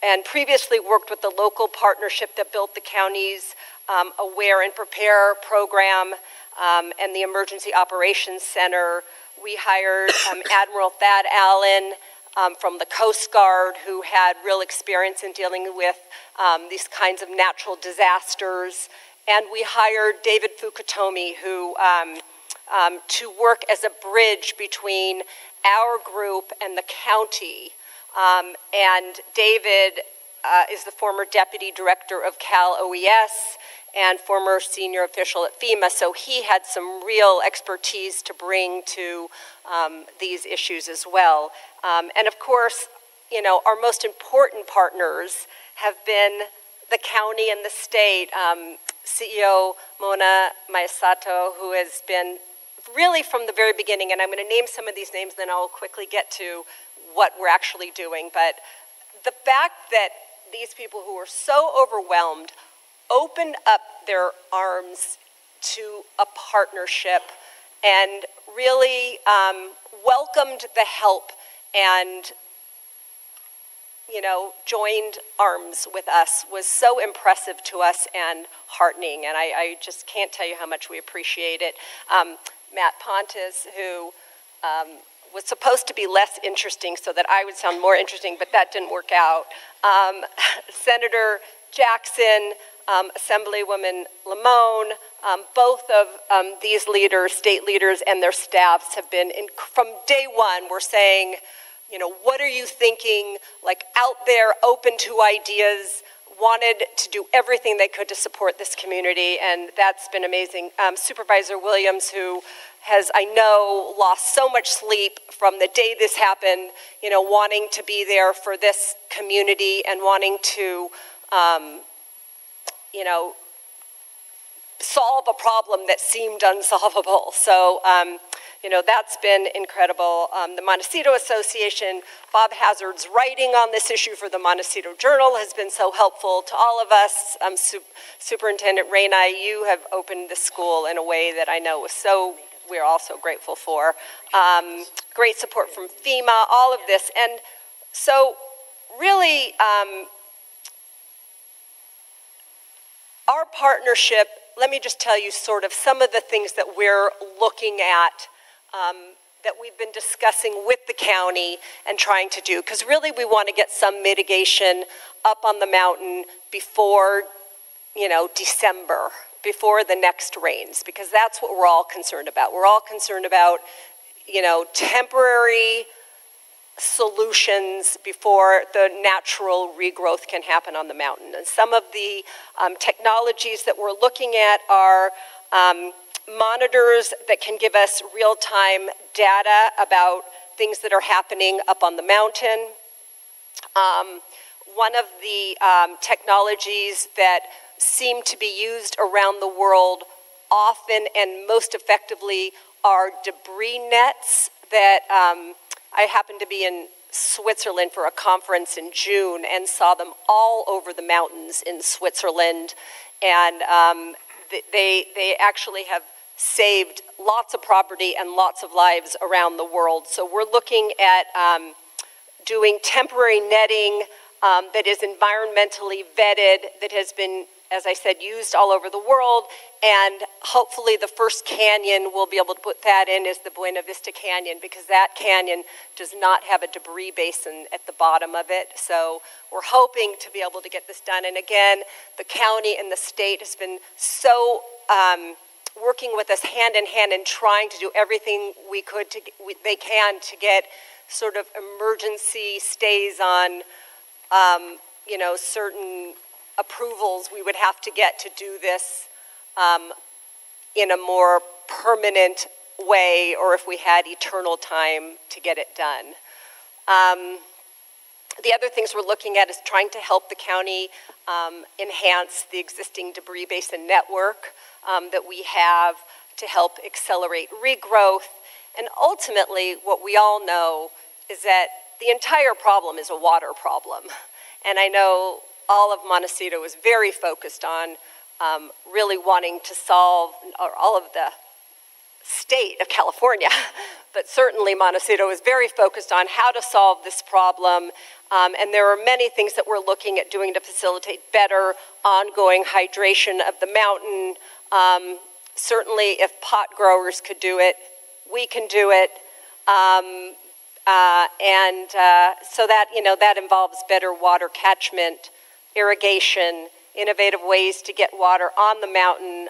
F: and previously worked with the local partnership that built the county's Aware and Prepare program and the Emergency Operations Center. We hired Admiral Thad Allen from the Coast Guard, who had real experience in dealing with these kinds of natural disasters. And we hired David Fukutomi, who to work as a bridge between our group and the county. And David is the former deputy director of Cal OES and former senior official at FEMA, so he had some real expertise to bring to these issues as well. And of course, you know, our most important partners have been the county and the state. CEO Mona Miyasato, who has been really from the very beginning, and I'm going to name some of these names, then I'll quickly get to what we're actually doing. But the fact that these people who were so overwhelmed opened up their arms to a partnership and really welcomed the help and joined arms with us was so impressive to us and heartening, and I just can't tell you how much we appreciate it. Matt Pontes, who was supposed to be less interesting so that I would sound more interesting, but that didn't work out. Senator Jackson, Assemblywoman Lamone, both of these leaders, state leaders, and their staffs have been, from day one, we're saying, what are you thinking, like out there, open to ideas, wanted to do everything they could to support this community, and that's been amazing. Supervisor Williams, who has, I know, lost so much sleep from the day this happened, wanting to be there for this community and wanting to, solve a problem that seemed unsolvable. So, that's been incredible. The Montecito Association, Bob Hazard's writing on this issue for the Montecito Journal has been so helpful to all of us. Superintendent Rainey, you have opened the school in a way that I know we're also grateful for. Great support from FEMA, all of this. And so really, our partnership, let me just tell you sort of some of the things that we're looking at that we've been discussing with the county and trying to do, because really we want to get some mitigation up on the mountain before, December, before the next rains, because that's what we're all concerned about. We're all concerned about, temporary solutions before the natural regrowth can happen on the mountain. And some of the technologies that we're looking at are monitors that can give us real-time data about things that are happening up on the mountain. One of the technologies that seem to be used around the world often and most effectively are debris nets that I happened to be in Switzerland for a conference in June and saw them all over the mountains in Switzerland, and they actually have saved lots of property and lots of lives around the world. So we're looking at doing temporary netting that is environmentally vetted, that has been, as I said, used all over the world, and hopefully the first canyon we'll be able to put that in is the Buena Vista Canyon, because that canyon does not have a debris basin at the bottom of it. So we're hoping to be able to get this done. And again, the county and the state has been so working with us hand in hand and trying to do everything they can to get sort of emergency stays on, certain approvals we would have to get to do this in a more permanent way, or if we had eternal time to get it done. The other things we're looking at is trying to help the county enhance the existing debris basin network that we have to help accelerate regrowth. And ultimately, what we all know is that the entire problem is a water problem. And I know all of Montecito is very focused on really wanting to solve, or all of the state of California, but certainly Montecito is very focused on how to solve this problem. And there are many things that we're looking at doing to facilitate better ongoing hydration of the mountain. Certainly if pot growers could do it, we can do it. So that, that involves better water catchment, irrigation, innovative ways to get water on the mountain,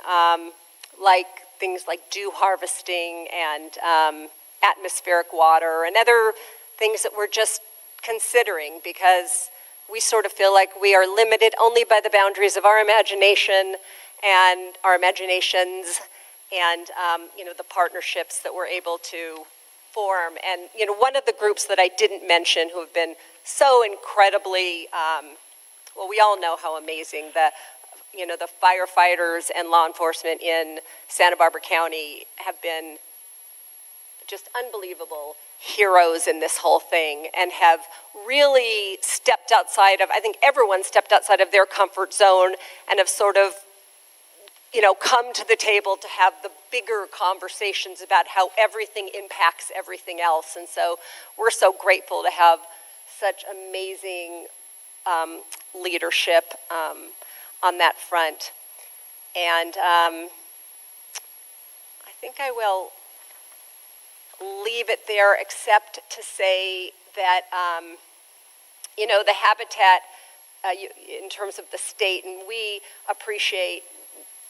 F: like things like dew harvesting and atmospheric water and other things that we're just considering, because we sort of feel like we are limited only by the boundaries of our imagination and our imaginations and the partnerships that we're able to form. And one of the groups that I didn't mention who have been so incredibly, well, we all know how amazing the firefighters and law enforcement in Santa Barbara County have been, just unbelievable heroes in this whole thing, and have really stepped outside of, I think everyone stepped outside of their comfort zone and have sort of come to the table to have the bigger conversations about how everything impacts everything else. And so we're so grateful to have such amazing leadership on that front. And I think I will leave it there, except to say that, the habitat, in terms of the state, and we appreciate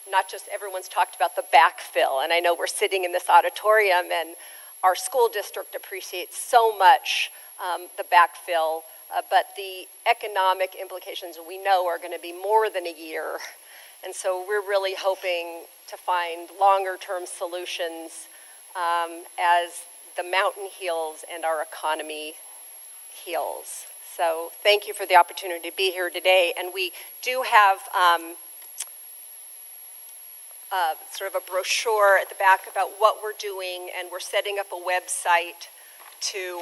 F: not just everyone's talked about the backfill, and I know we're sitting in this auditorium and our school district appreciates so much the backfill, but the economic implications we know are going to be more than a year. And so we're really hoping to find longer-term solutions as the mountain heals and our economy heals. So thank you for the opportunity to be here today. And we do have sort of a brochure at the back about what we're doing, and we're setting up a website to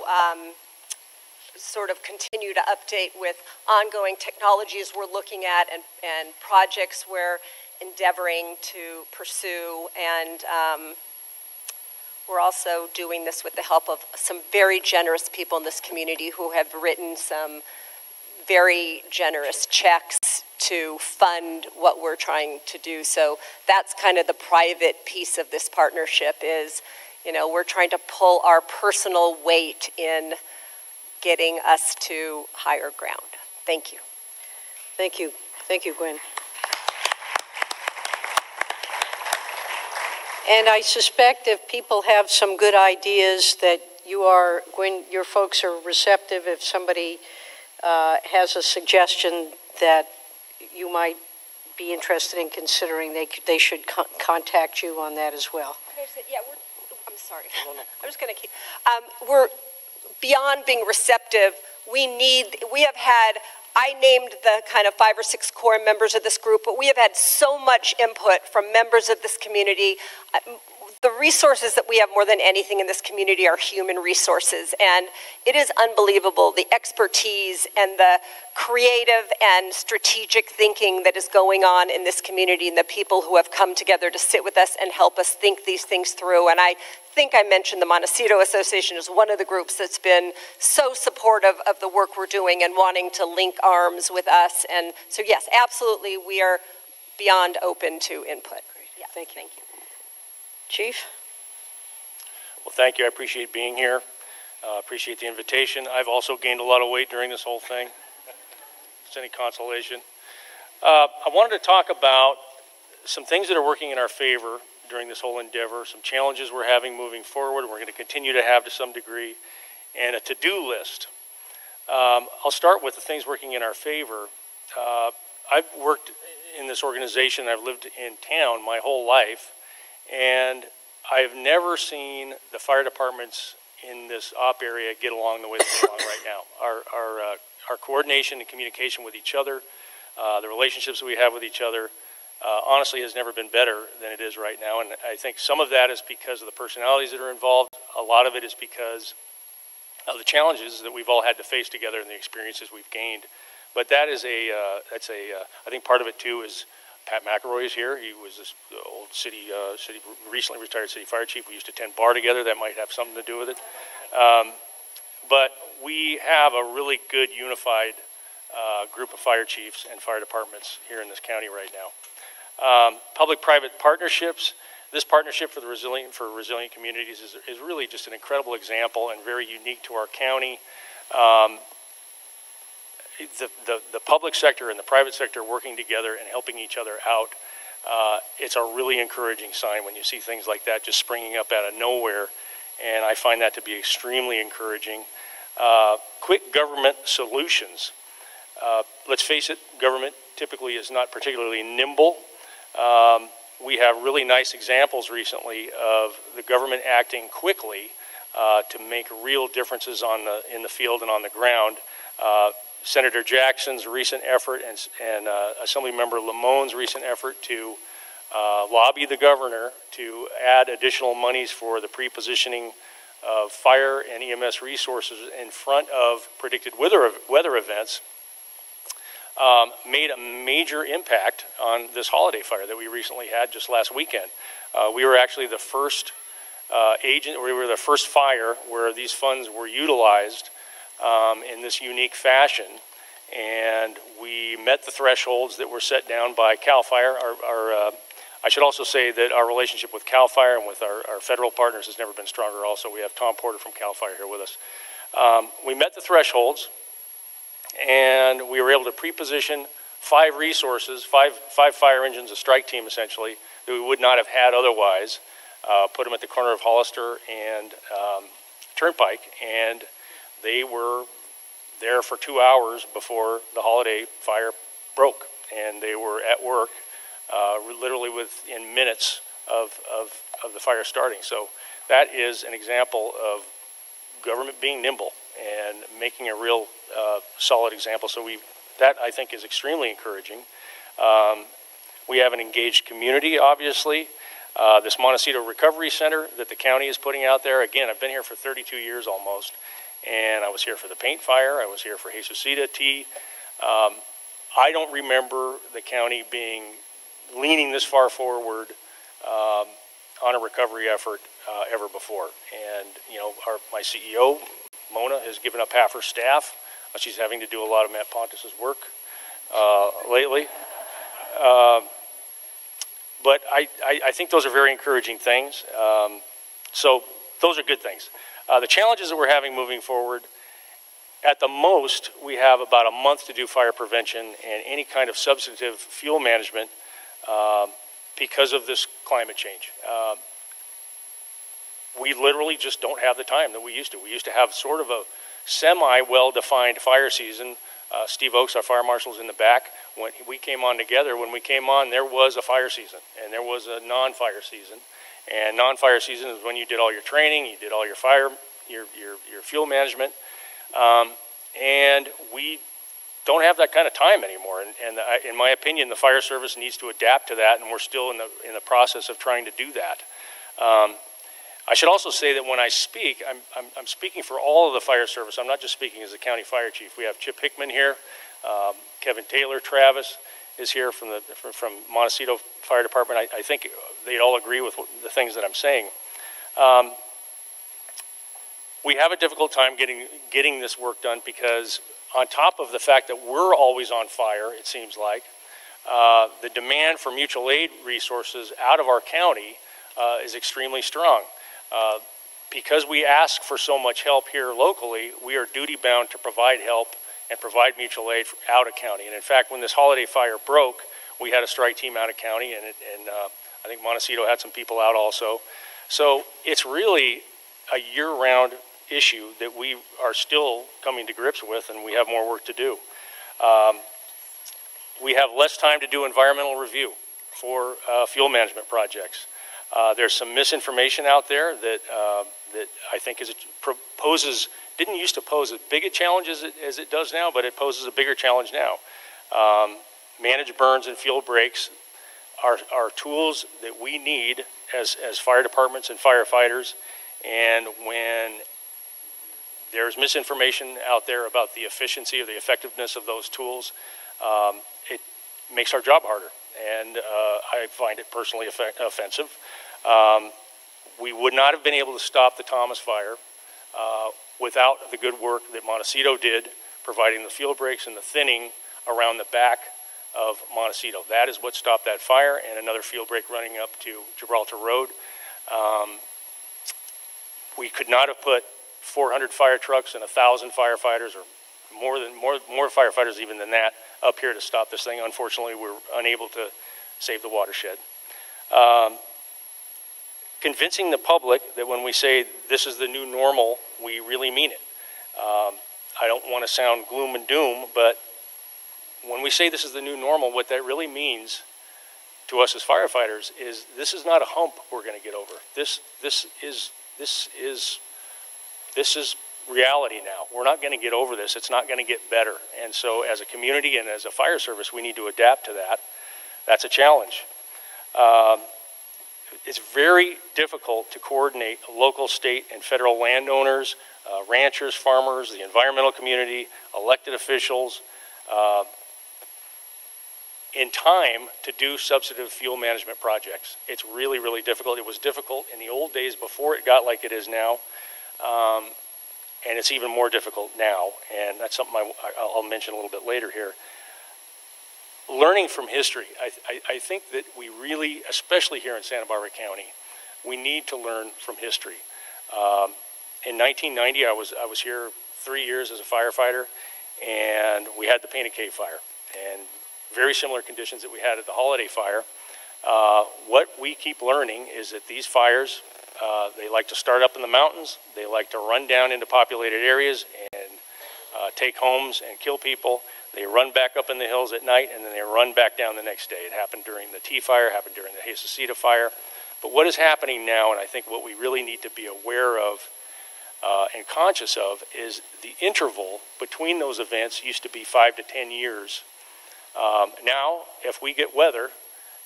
F: sort of continue to update with ongoing technologies we're looking at and projects we're endeavoring to pursue. And we're also doing this with the help of some very generous people in this community who have written some very generous checks to fund what we're trying to do. So that's kind of the private piece of this partnership is, we're trying to pull our personal weight in getting us to higher ground. Thank you.
G: Thank you. Thank you, Gwen. And I suspect if people have some good ideas that Gwen, your folks are receptive. If somebody has a suggestion that you might be interested in considering, they should contact you on that as well.
F: Yeah, I'm sorry. I'm just going to keep. We're beyond being receptive. I named the kind of 5 or 6 core members of this group, but we have had so much input from members of this community. The resources that we have more than anything in this community are human resources, and it is unbelievable the expertise and the creative and strategic thinking that is going on in this community and the people who have come together to sit with us and help us think these things through. And I think I mentioned the Montecito Association is one of the groups that's been so supportive of the work we're doing and wanting to link arms with us. And so yes, absolutely, we are beyond open to input. Yeah,
G: thank you.
F: Thank you.
G: Chief?
L: Well, thank you. I appreciate being here. Appreciate the invitation. I've also gained a lot of weight during this whole thing. If it's any consolation. I wanted to talk about some things that are working in our favor during this whole endeavor, some challenges we're having moving forward, we're going to continue to have to some degree, and a to-do list. I'll start with the things working in our favor. I've worked in this organization, I've lived in town my whole life, and I've never seen the fire departments in this op area get along the way they get along right now. Our coordination and communication with each other, the relationships that we have with each other, honestly has never been better than it is right now. And I think some of that is because of the personalities that are involved. A lot of it is because of the challenges that we've all had to face together and the experiences we've gained. But that is I think part of it too is Pat McElroy is here. He was this old recently retired city fire chief. We used to attend bar together. That might have something to do with it. But we have a really good unified group of fire chiefs and fire departments here in this county right now. Public-private partnerships. This partnership for resilient communities is really just an incredible example and very unique to our county. The public sector and the private sector working together and helping each other out, it's a really encouraging sign when you see things like that just springing up out of nowhere, and I find that to be extremely encouraging. Quick government solutions. Let's face it, government typically is not particularly nimble. We have really nice examples recently of the government acting quickly to make real differences in the field and on the ground. Senator Jackson's recent effort and Assemblymember Lamoureux's recent effort to lobby the governor to add additional monies for the pre-positioning of fire and EMS resources in front of predicted weather events made a major impact on this holiday fire that we recently had just last weekend. We were actually the first we were the first fire where these funds were utilized in this unique fashion, and we met the thresholds that were set down by CAL FIRE. I should also say that our relationship with CAL FIRE and with our federal partners has never been stronger also. We have Tom Porter from CAL FIRE here with us. We met the thresholds, and we were able to pre-position 5 resources, five fire engines, a strike team essentially, that we would not have had otherwise, put them at the corner of Hollister and Turnpike, and they were there for 2 hours before the holiday fire broke, and they were at work literally within minutes of the fire starting. So that is an example of government being nimble and making a real solid example. So that I think is extremely encouraging. We have an engaged community, obviously. This Montecito Recovery Center that the county is putting out there. Again, I've been here for 32 years almost, and I was here for the paint fire. I was here for Jesusita T. I don't remember the county leaning this far forward on a recovery effort ever before. And you know, my CEO, Mona, has given up half her staff. She's having to do a lot of Matt Pontes' work lately. But I think those are very encouraging things. So those are good things. The challenges that we're having moving forward, at the most, we have about a month to do fire prevention and any kind of substantive fuel management because of this climate change. We literally just don't have the time that we used to. We used to have sort of a semi-well-defined fire season. Steve Oakes, our fire marshal's in the back. When we came on together, there was a fire season, and there was a non-fire season. And non-fire season is when you did all your training, you did all your fire, your fuel management, and we don't have that kind of time anymore. And in my opinion, the fire service needs to adapt to that, and we're still in the process of trying to do that. I should also say that when I speak, I'm speaking for all of the fire service. I'm not just speaking as the county fire chief. We have Chip Hickman here, Kevin Taylor, Travis is here from Montecito Fire Department. I think they'd all agree with the things that I'm saying. We have a difficult time getting this work done because on top of the fact that we're always on fire, it seems like, the demand for mutual aid resources out of our county is extremely strong. Because we ask for so much help here locally, we are duty bound to provide help and provide mutual aid out of county. And in fact, when this holiday fire broke, we had a strike team out of county, and I think Montecito had some people out also. So it's really a year-round issue that we are still coming to grips with, and we have more work to do. We have less time to do environmental review for fuel management projects. There's some misinformation out there that I think didn't used to pose as big a challenge as it does now, but it poses a bigger challenge now. Managed burns and fuel breaks are tools that we need as fire departments and firefighters, and when there's misinformation out there about the efficiency or the effectiveness of those tools, it makes our job harder, and I find it personally offensive. We would not have been able to stop the Thomas fire without the good work that Montecito did, providing the fuel breaks and the thinning around the back of Montecito. That is what stopped that fire, and another fuel break running up to Gibraltar Road. We could not have put 400 fire trucks and 1,000 firefighters, or more firefighters even than that, up here to stop this thing. Unfortunately, we're unable to save the watershed. Convincing the public that when we say this is the new normal, we really mean it. I don't want to sound gloom and doom, but when we say this is the new normal, what that really means to us as firefighters is this is not a hump we're going to get over. This is reality now. We're not going to get over this. It's not going to get better. And so as a community and as a fire service, we need to adapt to that. That's a challenge. It's very difficult to coordinate local, state, and federal landowners, ranchers, farmers, the environmental community, elected officials, in time to do substantive fuel management projects. It's really, really difficult. It was difficult in the old days before it got like it is now, and it's even more difficult now, and that's something I'll mention a little bit later here. Learning from history, I think that we really, especially here in Santa Barbara County, we need to learn from history. In 1990, I was here 3 years as a firefighter, and we had the Painted Cave fire, and very similar conditions that we had at the Holiday Fire. What we keep learning is that these fires, they like to start up in the mountains, they like to run down into populated areas and take homes and kill people. They run back up in the hills at night, and then they run back down the next day. It happened during the Tea Fire, happened during the Miyasato fire. But what is happening now, and I think what we really need to be aware of and conscious of, is the interval between those events used to be 5 to 10 years. Now, if we get weather,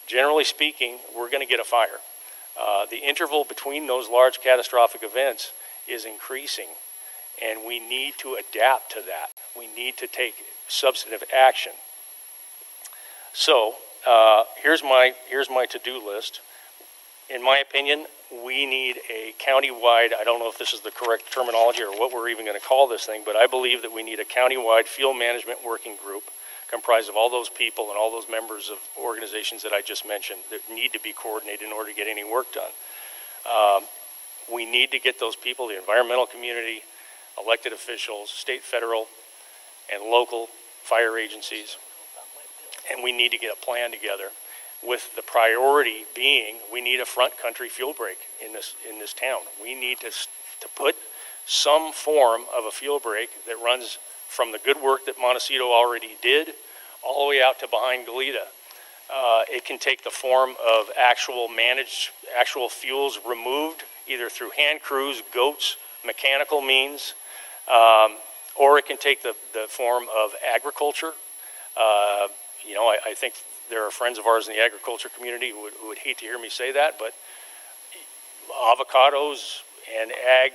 L: generally speaking, we're going to get a fire. The interval between those large catastrophic events is increasing, and we need to adapt to that. We need to take substantive action. So here's my to-do list. In my opinion, we need a county-wide, I don't know if this is the correct terminology or what we're even going to call this thing, but I believe that we need a county-wide fuel management working group comprised of all those people and all those members of organizations that I just mentioned that need to be coordinated in order to get any work done. We need to get those people, the environmental community, elected officials, state, federal, and local fire agencies, and we need to get a plan together, with the priority being we need a front country fuel break in this town. We need to put some form of a fuel break that runs from the good work that Montecito already did all the way out to behind Goleta. It can take the form of actual fuels removed either through hand crews, goats, mechanical means, or it can take the form of agriculture. You know, I think there are friends of ours in the agriculture community who would hate to hear me say that, but avocados and ag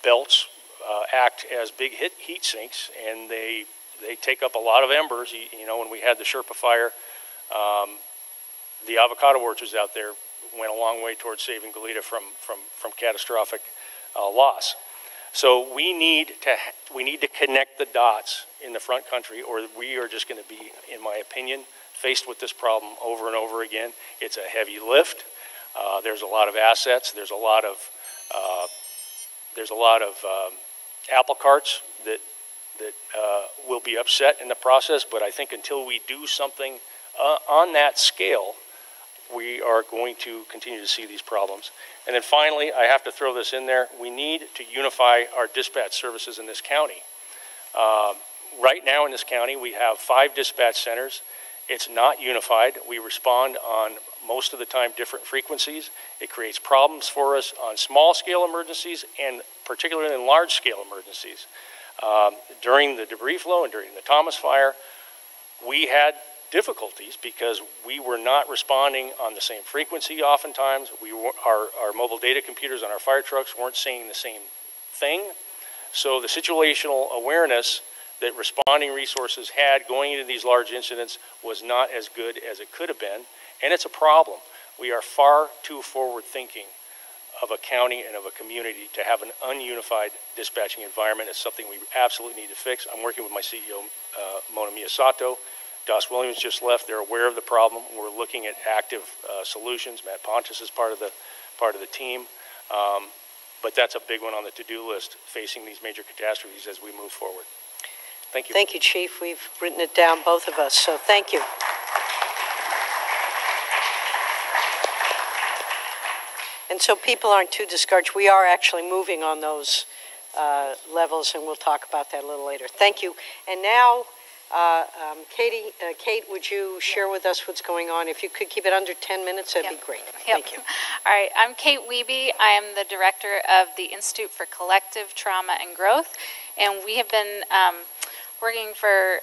L: belts act as big heat sinks, and they take up a lot of embers. You know, when we had the Sherpa fire, the avocado orchards out there went a long way towards saving Goleta from catastrophic loss. So we need to connect the dots in the front country, or we are just going to be, in my opinion, faced with this problem over and over again. It's a heavy lift. There's a lot of assets. There's a lot of apple carts that will be upset in the process. But I think until we do something on that scale, we are going to continue to see these problems. And then finally, I have to throw this in there. We need to unify our dispatch services in this county. Right now in this county, we have 5 dispatch centers. It's not unified. We respond on, most of the time, different frequencies. It creates problems for us on small-scale emergencies and particularly in large-scale emergencies. During the debris flow and during the Thomas fire, we had difficulties because we were not responding on the same frequency oftentimes. Our mobile data computers on our fire trucks weren't saying the same thing. So the situational awareness that responding resources had going into these large incidents was not as good as it could have been, and it's a problem. We are far too forward-thinking of a county and of a community to have an ununified dispatching environment. It's something we absolutely need to fix. I'm working with my CEO, Mona Miyasato. Dos Williams just left. They're aware of the problem. We're looking at active solutions. Matt Pontes is part of the team. But that's a big one on the to-do list, facing these major catastrophes as we move forward. Thank you.
G: Thank you, Chief. We've written it down, both of us, so thank you. And so people aren't too discouraged. We are actually moving on those levels, and we'll talk about that a little later. Thank you. And now, Kate, would you share with us what's going on? If you could keep it under 10 minutes, that'd be great. Thank you.
M: All right, I'm Kate Wiebe. I am the director of the Institute for Collective Trauma and Growth, and we have been working for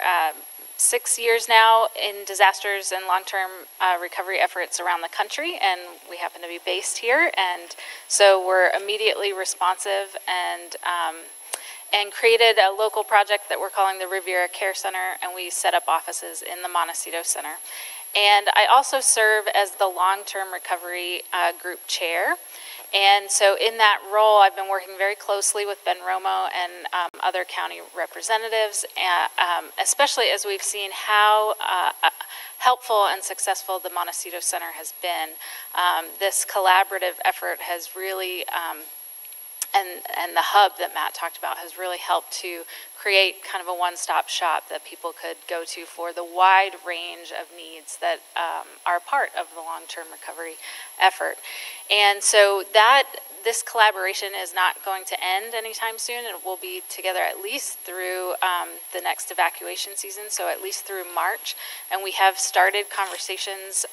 M: 6 years now in disasters and long-term recovery efforts around the country, and we happen to be based here, and so we're immediately responsive and created a local project that we're calling the Riviera Care Center, and we set up offices in the Montecito Center. And I also serve as the long-term recovery group chair. And so in that role, I've been working very closely with Ben Romo and other county representatives, especially as we've seen how helpful and successful the Montecito Center has been. This collaborative effort has really, and the hub that Matt talked about has really helped to create kind of a one-stop shop that people could go to for the wide range of needs that are part of the long-term recovery effort. And so this collaboration is not going to end anytime soon. It will be together at least through the next evacuation season, so at least through March. And we have started conversations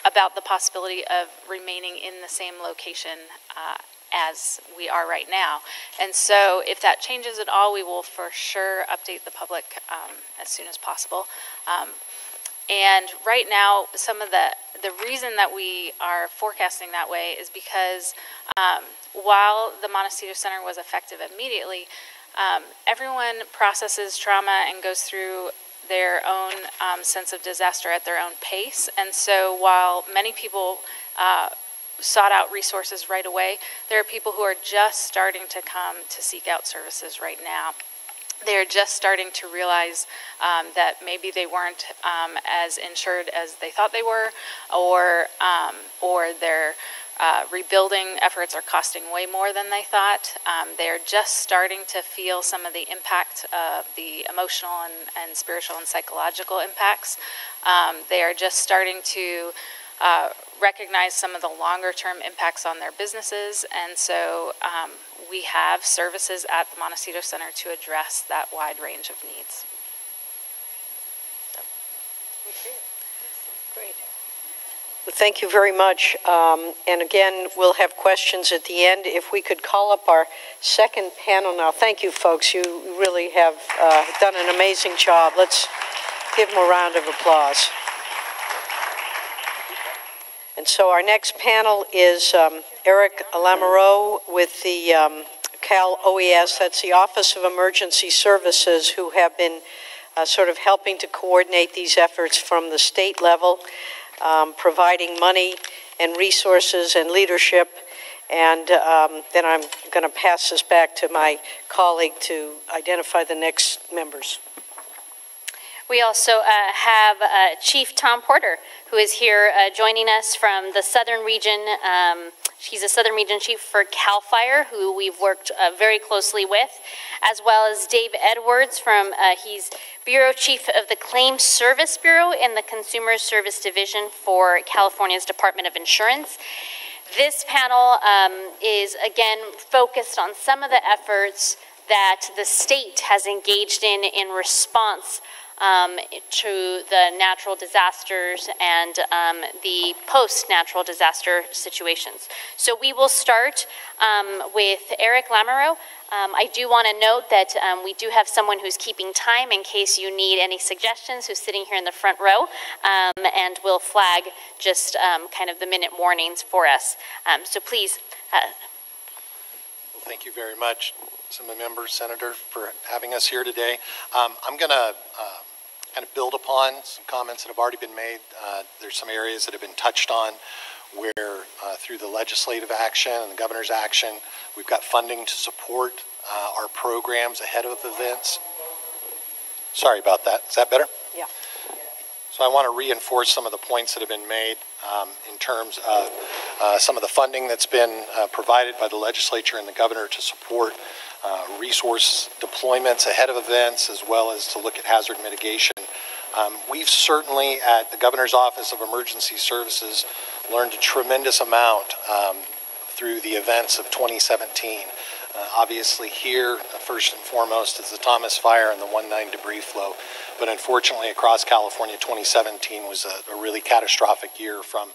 M: about the possibility of remaining in the same location as we are right now. And so if that changes at all, we will for sure update the public as soon as possible. And right now, some of the reason that we are forecasting that way is because while the Montecito Center was effective immediately, everyone processes trauma and goes through their own sense of disaster at their own pace. And so while many people sought out resources right away, there are people who are just starting to come to seek out services right now. They're just starting to realize that maybe they weren't as insured as they thought they were, or their rebuilding efforts are costing way more than they thought. They're just starting to feel some of the impact of the emotional and spiritual and psychological impacts. They are just starting to recognize some of the longer-term impacts on their businesses, and so we have services at the Montecito Center to address that wide range of needs.
G: Great. Well, thank you very much. And again, we'll have questions at the end. If we could call up our second panel now. Thank you, folks. You really have done an amazing job. Let's give them a round of applause. And so our next panel is Eric Lamoureux with the Cal OES, that's the Office of Emergency Services, who have been sort of helping to coordinate these efforts from the state level, providing money and resources and leadership. And then I'm going to pass this back to my colleague to identify the next members.
H: We also have Chief Tom Porter, who is here joining us from the Southern Region. He's a Southern Region Chief for CAL FIRE, who we've worked very closely with, as well as Dave Edwards he's Bureau Chief of the Claims Service Bureau in the Consumer Service Division for California's Department of Insurance. This panel is, again, focused on some of the efforts that the state has engaged in response to the natural disasters and the post-natural disaster situations. So we will start with Eric Lamoureux. I do want to note that we do have someone who's keeping time in case you need any suggestions, who's sitting here in the front row, and will flag just kind of the minute warnings for us. So please.
A: Well, thank you very much, some of the members, Senator, for having us here today. I'm going to kind of build upon some comments that have already been made. There's some areas that have been touched on where through the legislative action and the governor's action, we've got funding to support our programs ahead of events. Sorry about that. Is that better?
G: Yeah.
A: So I want to reinforce some of the points that have been made in terms of some of the funding that's been provided by the legislature and the governor to support resource deployments ahead of events, as well as to look at hazard mitigation. We've certainly, at the Governor's Office of Emergency Services, learned a tremendous amount through the events of 2017. Obviously here, first and foremost, is the Thomas Fire and the 1/9 debris flow. But unfortunately, across California, 2017 was a really catastrophic year, from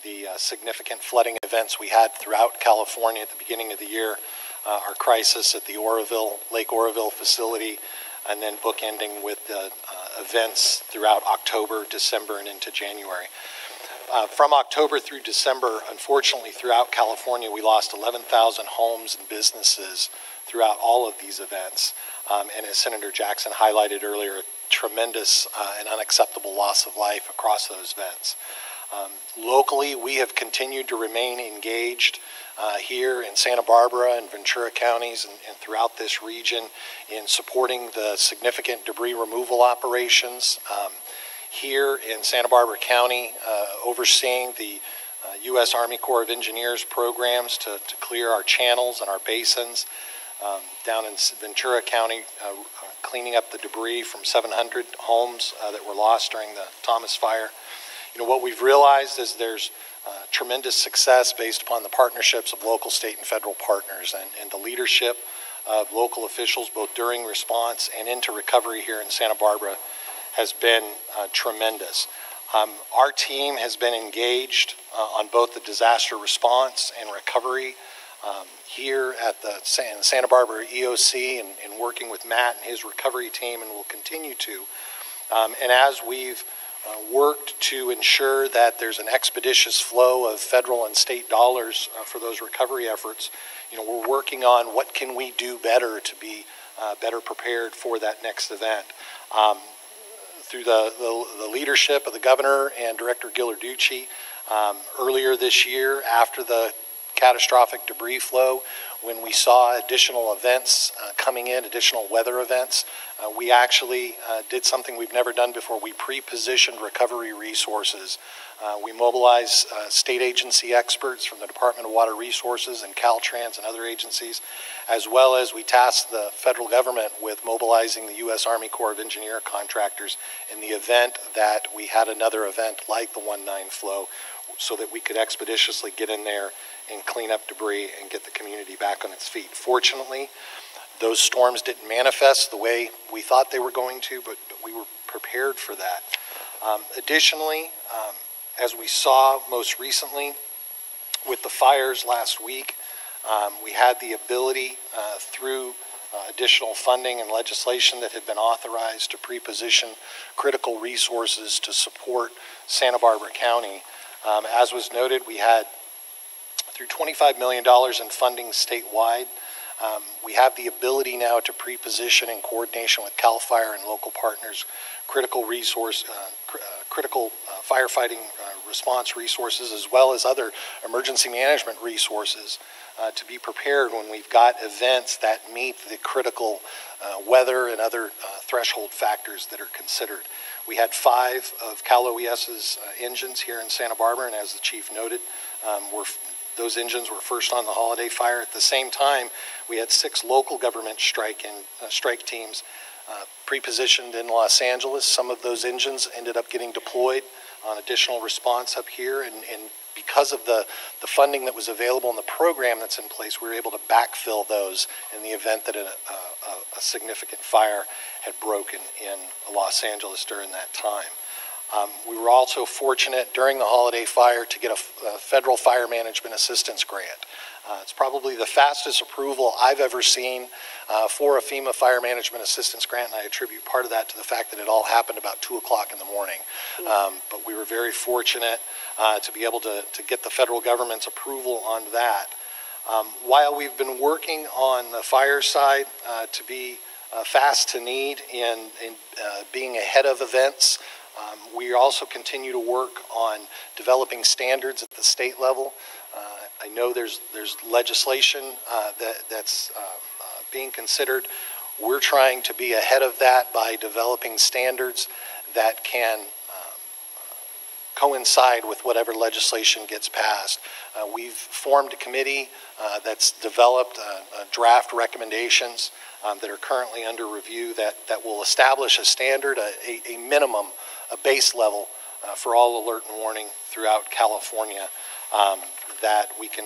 A: the significant flooding events we had throughout California at the beginning of the year, our crisis at the Lake Oroville facility, and then bookending with the events throughout October, December, and into January. From October through December, unfortunately, throughout California, we lost 11,000 homes and businesses throughout all of these events. And as Senator Jackson highlighted earlier, a tremendous and unacceptable loss of life across those vents. Locally, we have continued to remain engaged here in Santa Barbara and Ventura counties and throughout this region in supporting the significant debris removal operations. Here in Santa Barbara County, overseeing the U.S. Army Corps of Engineers programs to clear our channels and our basins. Down in Ventura County, cleaning up the debris from 700 homes that were lost during the Thomas Fire. You know, what we've realized is there's tremendous success based upon the partnerships of local, state, and federal partners and the leadership of local officials both during response and into recovery here in Santa Barbara has been tremendous. Our team has been engaged on both the disaster response and recovery here at the Santa Barbara EOC and working with Matt and his recovery team, and will continue to. And as we've worked to ensure that there's an expeditious flow of federal and state dollars for those recovery efforts, you know, we're working on what can we do better to be better prepared for that next event. Through the leadership of the governor and Director Ghilarducci, earlier this year, after the catastrophic debris flow, when we saw additional events coming in, additional weather events, we actually did something we've never done before. We pre-positioned recovery resources. We mobilized state agency experts from the Department of Water Resources and Caltrans and other agencies, as well as we tasked the federal government with mobilizing the U.S. Army Corps of Engineer contractors in the event that we had another event like the 1-9 flow, so that we could expeditiously get in there and clean up debris and get the community back on its feet. Fortunately, those storms didn't manifest the way we thought they were going to, but we were prepared for that. Additionally, as we saw most recently with the fires last week, we had the ability through additional funding and legislation that had been authorized to pre-position critical resources to support Santa Barbara County. As was noted, we had through $25 million in funding statewide. We have the ability now to pre-position in coordination with CAL FIRE and local partners critical firefighting response resources, as well as other emergency management resources to be prepared when we've got events that meet the critical weather and other threshold factors that are considered. We had 5 of Cal OES's engines here in Santa Barbara, and as the chief noted, those engines were first on the holiday fire. At the same time, we had 6 local government strike teams pre-positioned in Los Angeles. Some of those engines ended up getting deployed on additional response up here, and because of the funding that was available in the program that's in place, we were able to backfill those in the event that a significant fire had broken in Los Angeles during that time. We were also fortunate during the holiday fire to get a federal fire management assistance grant. It's probably the fastest approval I've ever seen for a FEMA fire management assistance grant, and I attribute part of that to the fact that it all happened about 2 o'clock in the morning. But we were very fortunate to be able to get the federal government's approval on that. While we've been working on the fire side to be fast to need in being ahead of events, we also continue to work on developing standards at the state level. I know there's legislation that's being considered. We're trying to be ahead of that by developing standards that can coincide with whatever legislation gets passed. We've formed a committee that's developed draft recommendations that are currently under review that will establish a standard, a minimum, a base level for all alert and warning throughout California that we can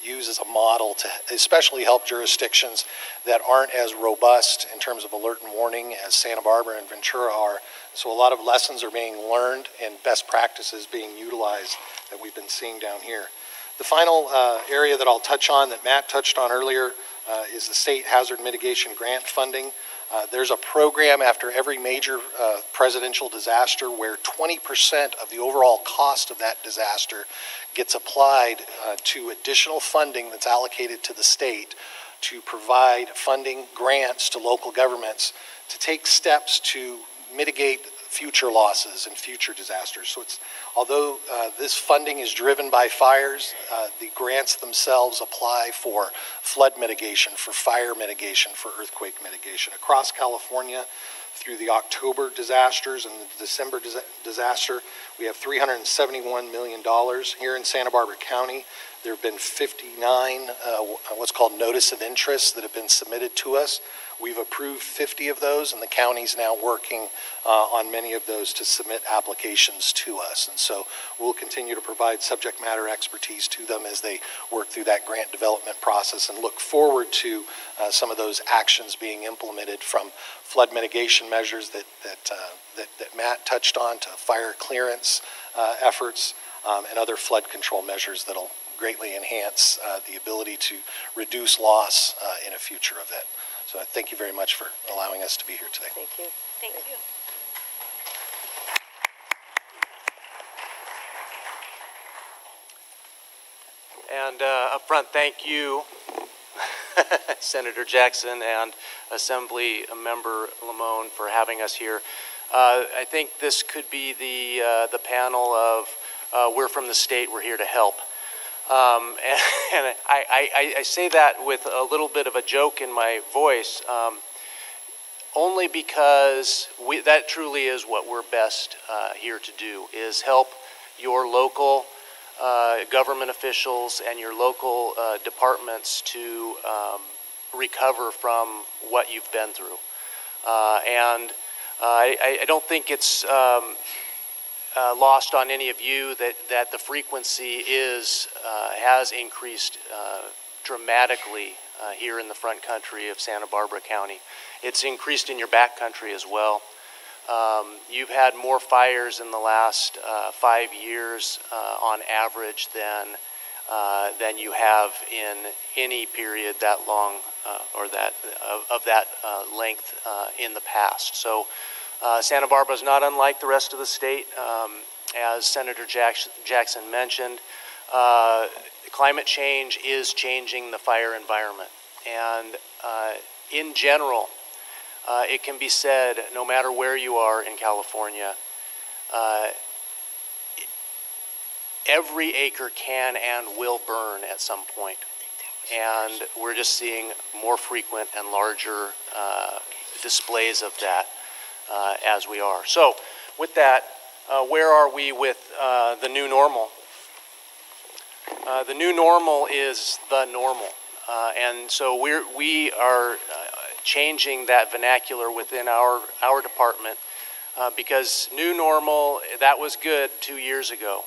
A: use as a model to especially help jurisdictions that aren't as robust in terms of alert and warning as Santa Barbara and Ventura are. So a lot of lessons are being learned and best practices being utilized that we've been seeing down here. The final area that I'll touch on that Matt touched on earlier is the state hazard mitigation grant funding. There's a program after every major presidential disaster where 20% of the overall cost of that disaster gets applied to additional funding that's allocated to the state to provide funding grants to local governments to take steps to mitigate future losses and future disasters. So although this funding is driven by fires, the grants themselves apply for flood mitigation, for fire mitigation, for earthquake mitigation. Across California, through the October disasters and the December disaster, we have $371 million. Here in Santa Barbara County, there have been 59 what's called notice of interest that have been submitted to us. We've approved 50 of those, and the county's now working on many of those to submit applications to us. And so we'll continue to provide subject matter expertise to them as they work through that grant development process, and look forward to some of those actions being implemented, from flood mitigation measures that Matt touched on, to fire clearance efforts, and other flood control measures that'll greatly enhance the ability to reduce loss in a future event. So I thank you very much for allowing us to be here today.
F: Thank you.
H: Thank you.
N: And up front, thank you, Senator Jackson and Assembly Member Lamone, for having us here. I think this could be the panel of we're from the state, we're here to help. And I say that with a little bit of a joke in my voice, only because that truly is what we're best here to do, is help your local government officials and your local departments to recover from what you've been through. And I don't think it's lost on any of you that the frequency has increased dramatically here in the front country of Santa Barbara County. It's increased in your back country as well. You've had more fires in the last 5 years on average than you have in any period that long or that of that length in the past. So Santa Barbara is not unlike the rest of the state. As Senator Jackson mentioned, climate change is changing the fire environment. And in general, it can be said, no matter where you are in California, every acre can and will burn at some point. And we're just seeing more frequent and larger displays of that as we are. So with that, where are we with the new normal? The new normal is the normal. And so we are changing that vernacular within our department because new normal, that was good 2 years ago.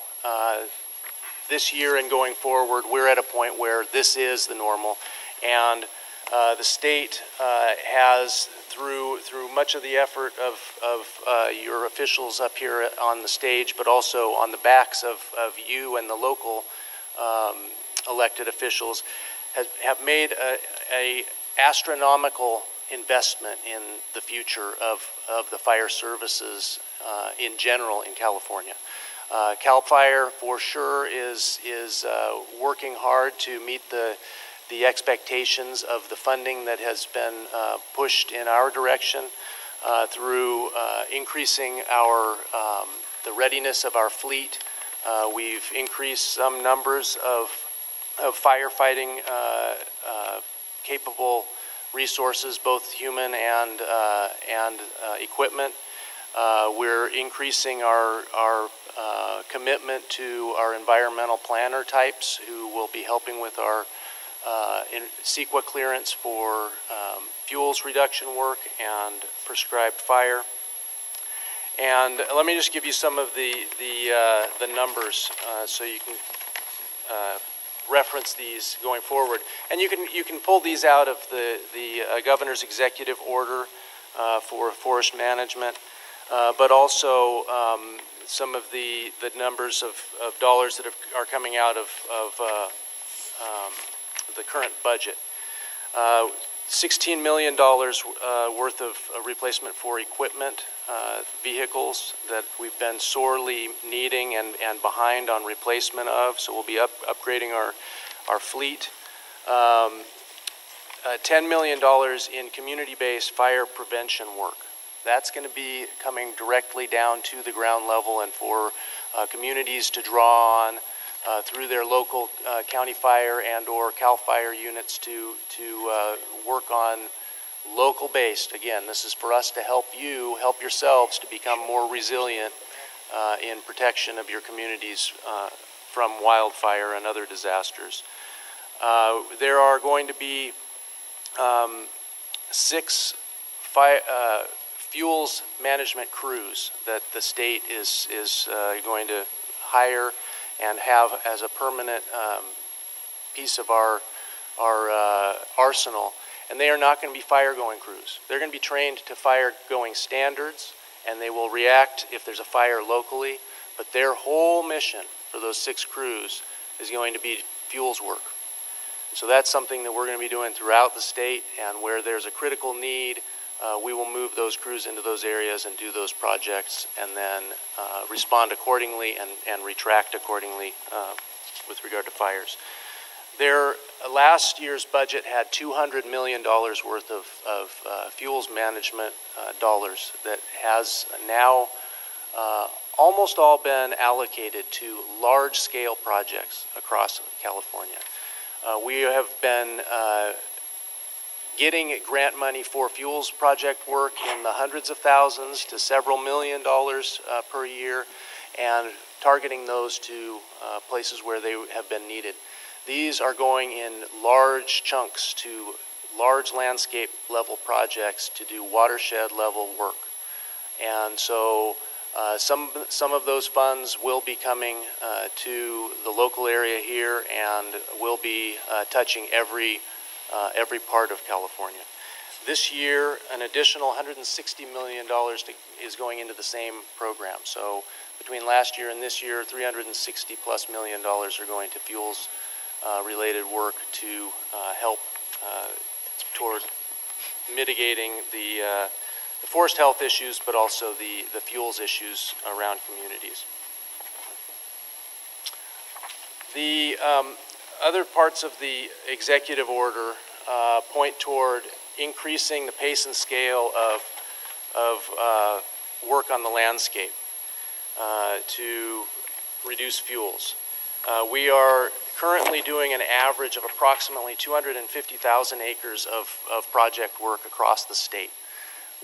N: This year and going forward, we're at a point where this is the normal. And the state has, through much of the effort of your officials up here on the stage, but also on the backs of you and the local elected officials, have made a astronomical investment in the future of the fire services in general in California. CAL FIRE for sure is working hard to meet the expectations of the funding that has been pushed in our direction through increasing the readiness of our fleet. We've increased some numbers of firefighting capable resources, both human and equipment. We're increasing our commitment to our environmental planner types who will be helping with our CEQA clearance for fuels reduction work and prescribed fire. And let me just give you some of the numbers so you can reference these going forward. And you can pull these out of the governor's executive order for forest management, but also some of the numbers of dollars that are coming out of the current budget. $16 million worth of replacement for equipment, vehicles that we've been sorely needing and behind on replacement of, so we'll be upgrading our fleet. $10 million in community-based fire prevention work. That's going to be coming directly down to the ground level and for communities to draw on through their local county fire and or CAL FIRE units to work on local-based. Again, this is for us to help you, help yourselves to become more resilient in protection of your communities from wildfire and other disasters. There are going to be 6 fuels management crews that the state is going to hire and have as a permanent piece of our arsenal. And they are not going to be fire-going crews. They're going to be trained to fire-going standards, and they will react if there's a fire locally. But their whole mission for those 6 crews is going to be fuels work. So that's something that we're going to be doing throughout the state, and where there's a critical need, we will move those crews into those areas and do those projects, and then respond accordingly and retract accordingly with regard to fires. Their last year's budget had $200 million worth of fuels management dollars that has now almost all been allocated to large-scale projects across California. We have been getting grant money for fuels project work in the hundreds of thousands to several $million per year, and targeting those to places where they have been needed. These are going in large chunks to large landscape level projects to do watershed level work. And so some of those funds will be coming to the local area here and will be touching every part of California. This year, an additional $160 million is going into the same program. So between last year and this year, $360+ million are going to fuels related work to help toward mitigating the forest health issues, but also the fuels issues around communities. The other parts of the executive order point toward increasing the pace and scale of work on the landscape to reduce fuels. We are currently doing an average of approximately 250,000 acres of project work across the state.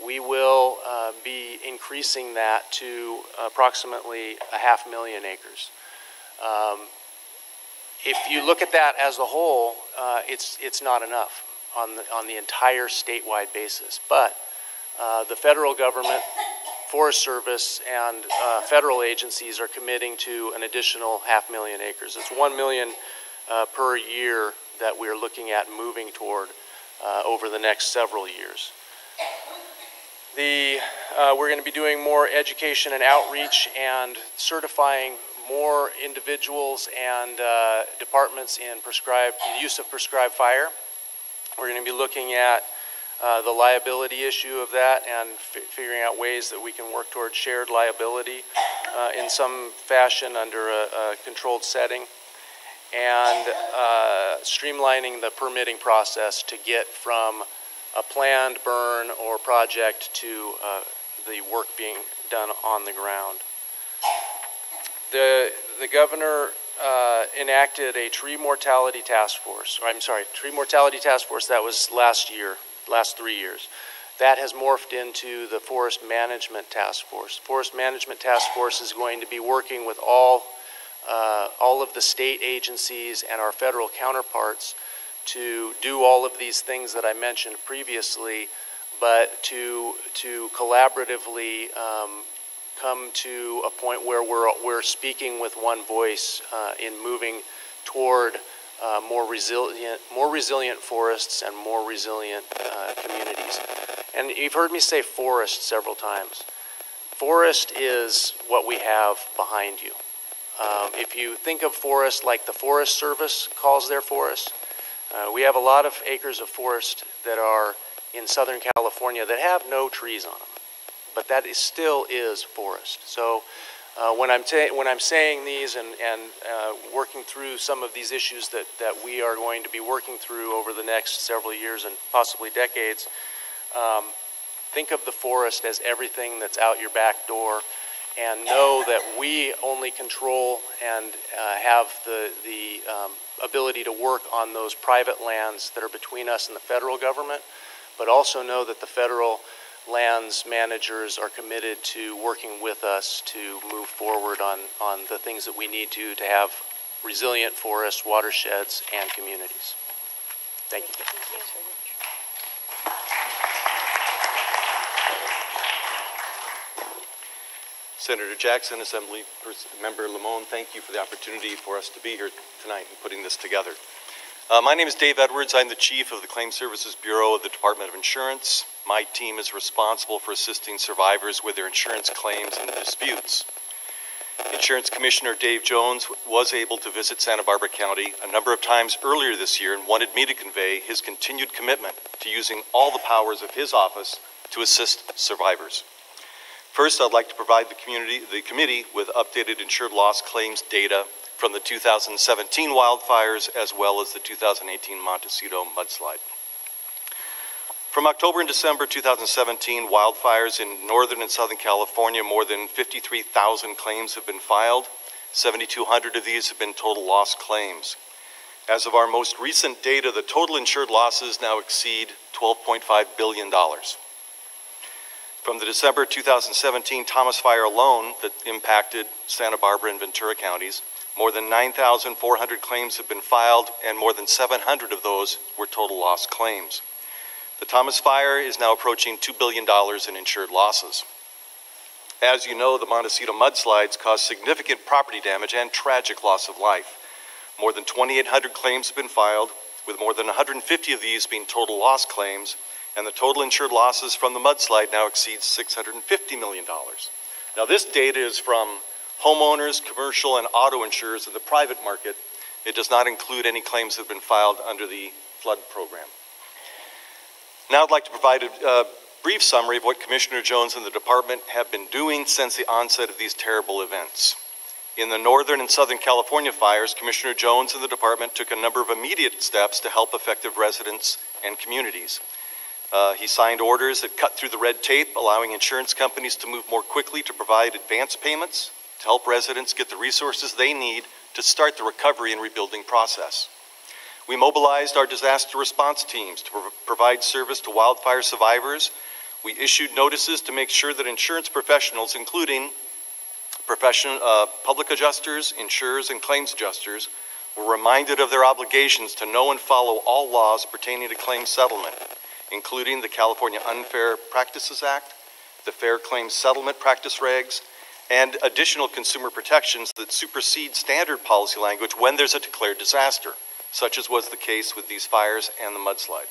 N: We will be increasing that to approximately 500,000 acres. If you look at that as a whole, it's not enough on the entire statewide basis. But the federal government, Forest Service, and federal agencies are committing to an additional 500,000 acres. It's 1 million per year that we're looking at moving toward over the next several years. We're going to be doing more education and outreach and certifying more individuals and departments in the use of prescribed fire. We're going to be looking at the liability issue of that and figuring out ways that we can work toward shared liability in some fashion under a controlled setting, and streamlining the permitting process to get from a planned burn or project to the work being done on the ground. The governor enacted a tree mortality task force. Tree mortality task force that was last 3 years. That has morphed into the Forest Management Task Force. Forest Management Task Force is going to be working with all of the state agencies and our federal counterparts to do all of these things that I mentioned previously, but to collaboratively come to a point where we're speaking with one voice in moving toward more resilient forests and more resilient communities. And you've heard me say forest several times. Forest is what we have behind you. If you think of forest like the Forest Service calls their forest, we have a lot of acres of forest that are in Southern California that have no trees on them, but that still is forest. So When I'm saying these and working through some of these issues that we are going to be working through over the next several years and possibly decades, think of the forest as everything that's out your back door, and know that we only control and have the ability to work on those private lands that are between us and the federal government, but also know that the federal lands managers are committed to working with us to move forward on the things that we need to have resilient forests, watersheds, and communities. Thank you.
O: Senator Jackson, Assembly Member Lamone, thank you for the opportunity for us to be here tonight and putting this together. My name is Dave Edwards. I'm the Chief of the Claim Services Bureau of the Department of Insurance. My team is responsible for assisting survivors with their insurance claims and disputes. Insurance Commissioner Dave Jones was able to visit Santa Barbara County a number of times earlier this year and wanted me to convey his continued commitment to using all the powers of his office to assist survivors. First, I'd like to provide the committee with updated insured loss claims data from the 2017 wildfires as well as the 2018 Montecito mudslide. From October and December 2017 wildfires in Northern and Southern California, more than 53,000 claims have been filed. 7,200 of these have been total loss claims. As of our most recent data, the total insured losses now exceed $12.5 billion. From the December 2017 Thomas Fire alone that impacted Santa Barbara and Ventura counties, more than 9,400 claims have been filed, and more than 700 of those were total loss claims. The Thomas Fire is now approaching $2 billion in insured losses. As you know, the Montecito mudslides caused significant property damage and tragic loss of life. More than 2,800 claims have been filed, with more than 150 of these being total loss claims, and the total insured losses from the mudslide now exceeds $650 million. Now, this data is from homeowners, commercial, and auto insurers in the private market. It does not include any claims that have been filed under the flood program. Now I'd like to provide a brief summary of what Commissioner Jones and the department have been doing since the onset of these terrible events. In the Northern and Southern California fires, Commissioner Jones and the department took a number of immediate steps to help affected residents and communities. He signed orders that cut through the red tape, allowing insurance companies to move more quickly to provide advance payments to help residents get the resources they need to start the recovery and rebuilding process. We mobilized our disaster response teams to provide service to wildfire survivors. We issued notices to make sure that insurance professionals, including public adjusters, insurers, and claims adjusters, were reminded of their obligations to know and follow all laws pertaining to claims settlement, including the California Unfair Practices Act, the Fair Claims Settlement Practice Regs, and additional consumer protections that supersede standard policy language when there's a declared disaster, such as was the case with these fires and the mudslide.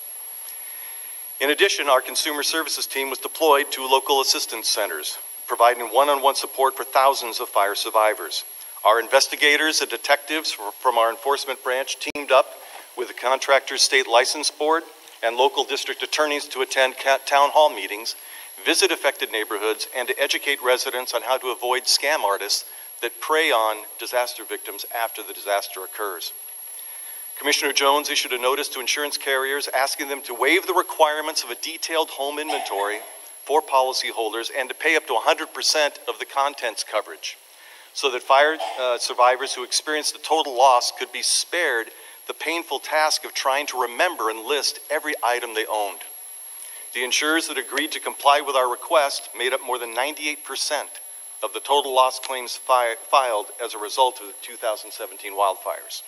O: In addition, our consumer services team was deployed to local assistance centers, providing one-on-one support for thousands of fire survivors. Our investigators and detectives from our enforcement branch teamed up with the Contractors State License Board and local district attorneys to attend town hall meetings, visit affected neighborhoods, and to educate residents on how to avoid scam artists that prey on disaster victims after the disaster occurs. Commissioner Jones issued a notice to insurance carriers asking them to waive the requirements of a detailed home inventory for policyholders and to pay up to 100% of the contents coverage, so that fire survivors who experienced a total loss could be spared the painful task of trying to remember and list every item they owned. The insurers that agreed to comply with our request made up more than 98% of the total loss claims filed as a result of the 2017 wildfires.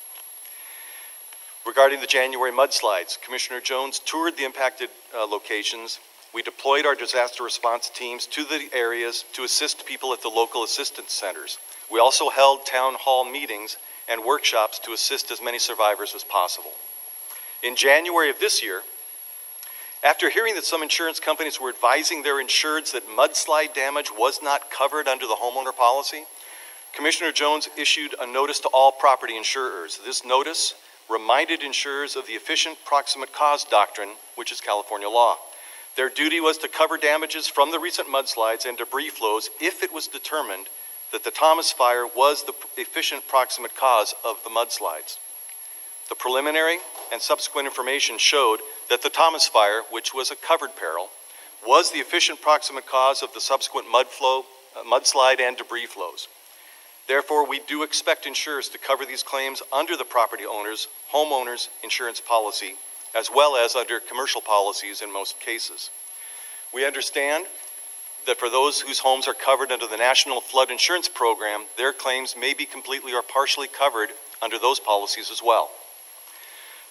O: Regarding the January mudslides, Commissioner Jones toured the impacted locations. We deployed our disaster response teams to the areas to assist people at the local assistance centers. We also held town hall meetings and workshops to assist as many survivors as possible. In January of this year, after hearing that some insurance companies were advising their insureds that mudslide damage was not covered under the homeowner policy, Commissioner Jones issued a notice to all property insurers. This notice reminded insurers of the efficient proximate cause doctrine, which is California law. Their duty was to cover damages from the recent mudslides and debris flows if it was determined that the Thomas Fire was the efficient proximate cause of the mudslides. The preliminary and subsequent information showed that the Thomas Fire, which was a covered peril, was the efficient proximate cause of the subsequent mudslide and debris flows. Therefore, we do expect insurers to cover these claims under the property owner's, homeowner's insurance policy, as well as under commercial policies in most cases. We understand that for those whose homes are covered under the National Flood Insurance Program, their claims may be completely or partially covered under those policies as well.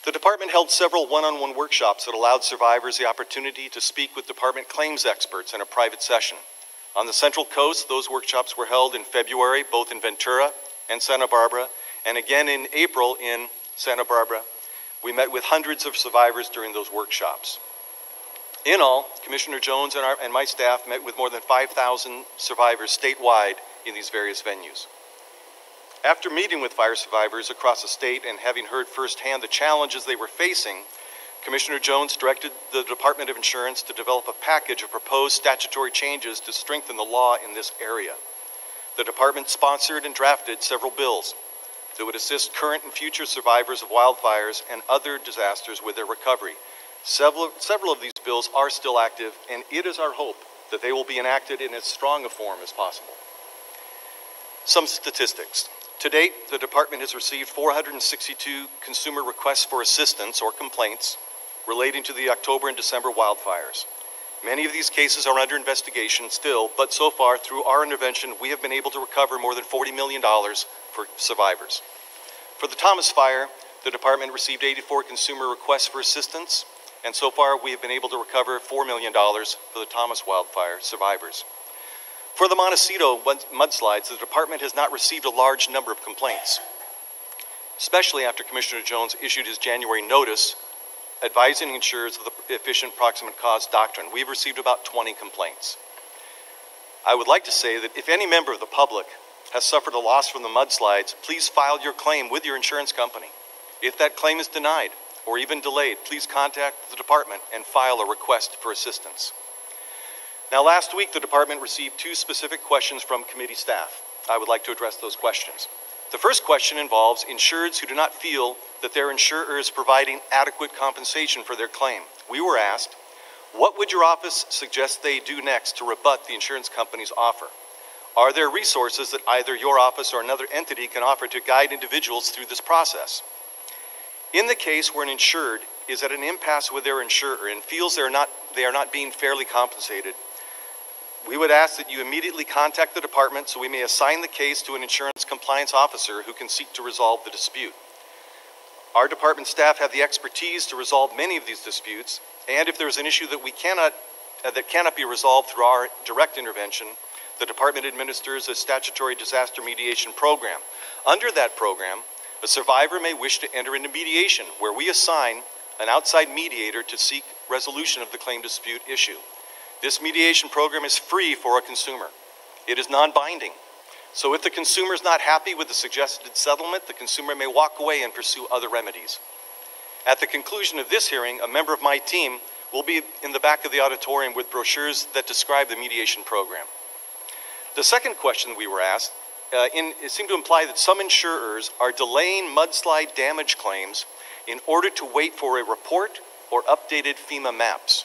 O: The department held several one-on-one workshops that allowed survivors the opportunity to speak with department claims experts in a private session. On the Central Coast, those workshops were held in February, both in Ventura and Santa Barbara, and again in April in Santa Barbara. We met with hundreds of survivors during those workshops. In all, Commissioner Jones and my staff met with more than 5,000 survivors statewide in these various venues. After meeting with fire survivors across the state and having heard firsthand the challenges they were facing, Commissioner Jones directed the Department of Insurance to develop a package of proposed statutory changes to strengthen the law in this area. The department sponsored and drafted several bills that would assist current and future survivors of wildfires and other disasters with their recovery. Several of these bills are still active, and it is our hope that they will be enacted in as strong a form as possible. Some statistics. To date, the department has received 462 consumer requests for assistance or complaints relating to the October and December wildfires. Many of these cases are under investigation still, but so far, through our intervention, we have been able to recover more than $40 million for survivors. For the Thomas Fire, the department received 84 consumer requests for assistance, and so far we have been able to recover $4 million for the Thomas wildfire survivors. For the Montecito mudslides, the department has not received a large number of complaints, especially after Commissioner Jones issued his January notice advising insurers of the efficient proximate cause doctrine. We've received about 20 complaints. I would like to say that if any member of the public has suffered a loss from the mudslides, please file your claim with your insurance company. If that claim is denied or even delayed, please contact the department and file a request for assistance. Now, last week, the department received 2 specific questions from committee staff. I would like to address those questions. The first question involves insureds who do not feel that their insurer is providing adequate compensation for their claim. We were asked, what would your office suggest they do next to rebut the insurance company's offer? Are there resources that either your office or another entity can offer to guide individuals through this process? In the case where an insured is at an impasse with their insurer and feels they are not being fairly compensated, we would ask that you immediately contact the department so we may assign the case to an insurance compliance officer who can seek to resolve the dispute. Our department staff have the expertise to resolve many of these disputes, and if there is an issue that cannot be resolved through our direct intervention, the department administers a statutory disaster mediation program. Under that program, a survivor may wish to enter into mediation, where we assign an outside mediator to seek resolution of the claim dispute issue. This mediation program is free for a consumer. It is non-binding. So if the consumer is not happy with the suggested settlement, the consumer may walk away and pursue other remedies. At the conclusion of this hearing, a member of my team will be in the back of the auditorium with brochures that describe the mediation program. The second question we were asked it seemed to imply that some insurers are delaying mudslide damage claims in order to wait for a report or updated FEMA maps.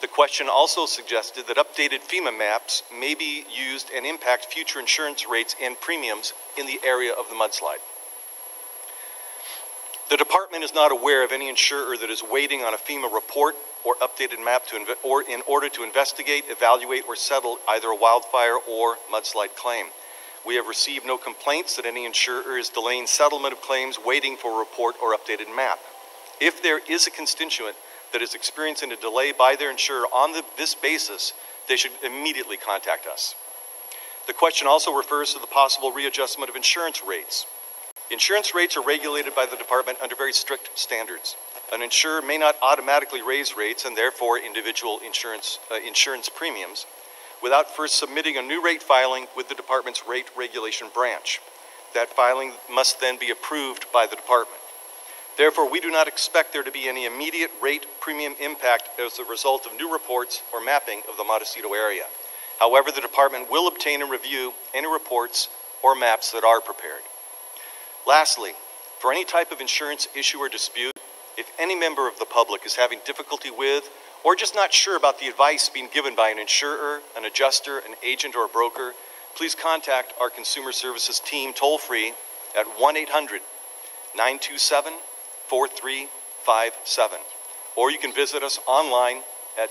O: The question also suggested that updated FEMA maps may be used and impact future insurance rates and premiums in the area of the mudslide. The department is not aware of any insurer that is waiting on a FEMA report or updated map in order to investigate, evaluate, or settle either a wildfire or mudslide claim. We have received no complaints that any insurer is delaying settlement of claims waiting for a report or updated map. If there is a constituent that is experiencing a delay by their insurer on this basis, they should immediately contact us. The question also refers to the possible readjustment of insurance rates. Insurance rates are regulated by the department under very strict standards. An insurer may not automatically raise rates and therefore individual insurance premiums without first submitting a new rate filing with the department's rate regulation branch. That filing must then be approved by the department. Therefore, we do not expect there to be any immediate rate premium impact as a result of new reports or mapping of the Montecito area. However, the department will obtain and review any reports or maps that are prepared. Lastly, for any type of insurance issue or dispute, if any member of the public is having difficulty with or just not sure about the advice being given by an insurer, an adjuster, an agent, or a broker, please contact our Consumer Services team toll-free at 1-800-927-4357. Or you can visit us online at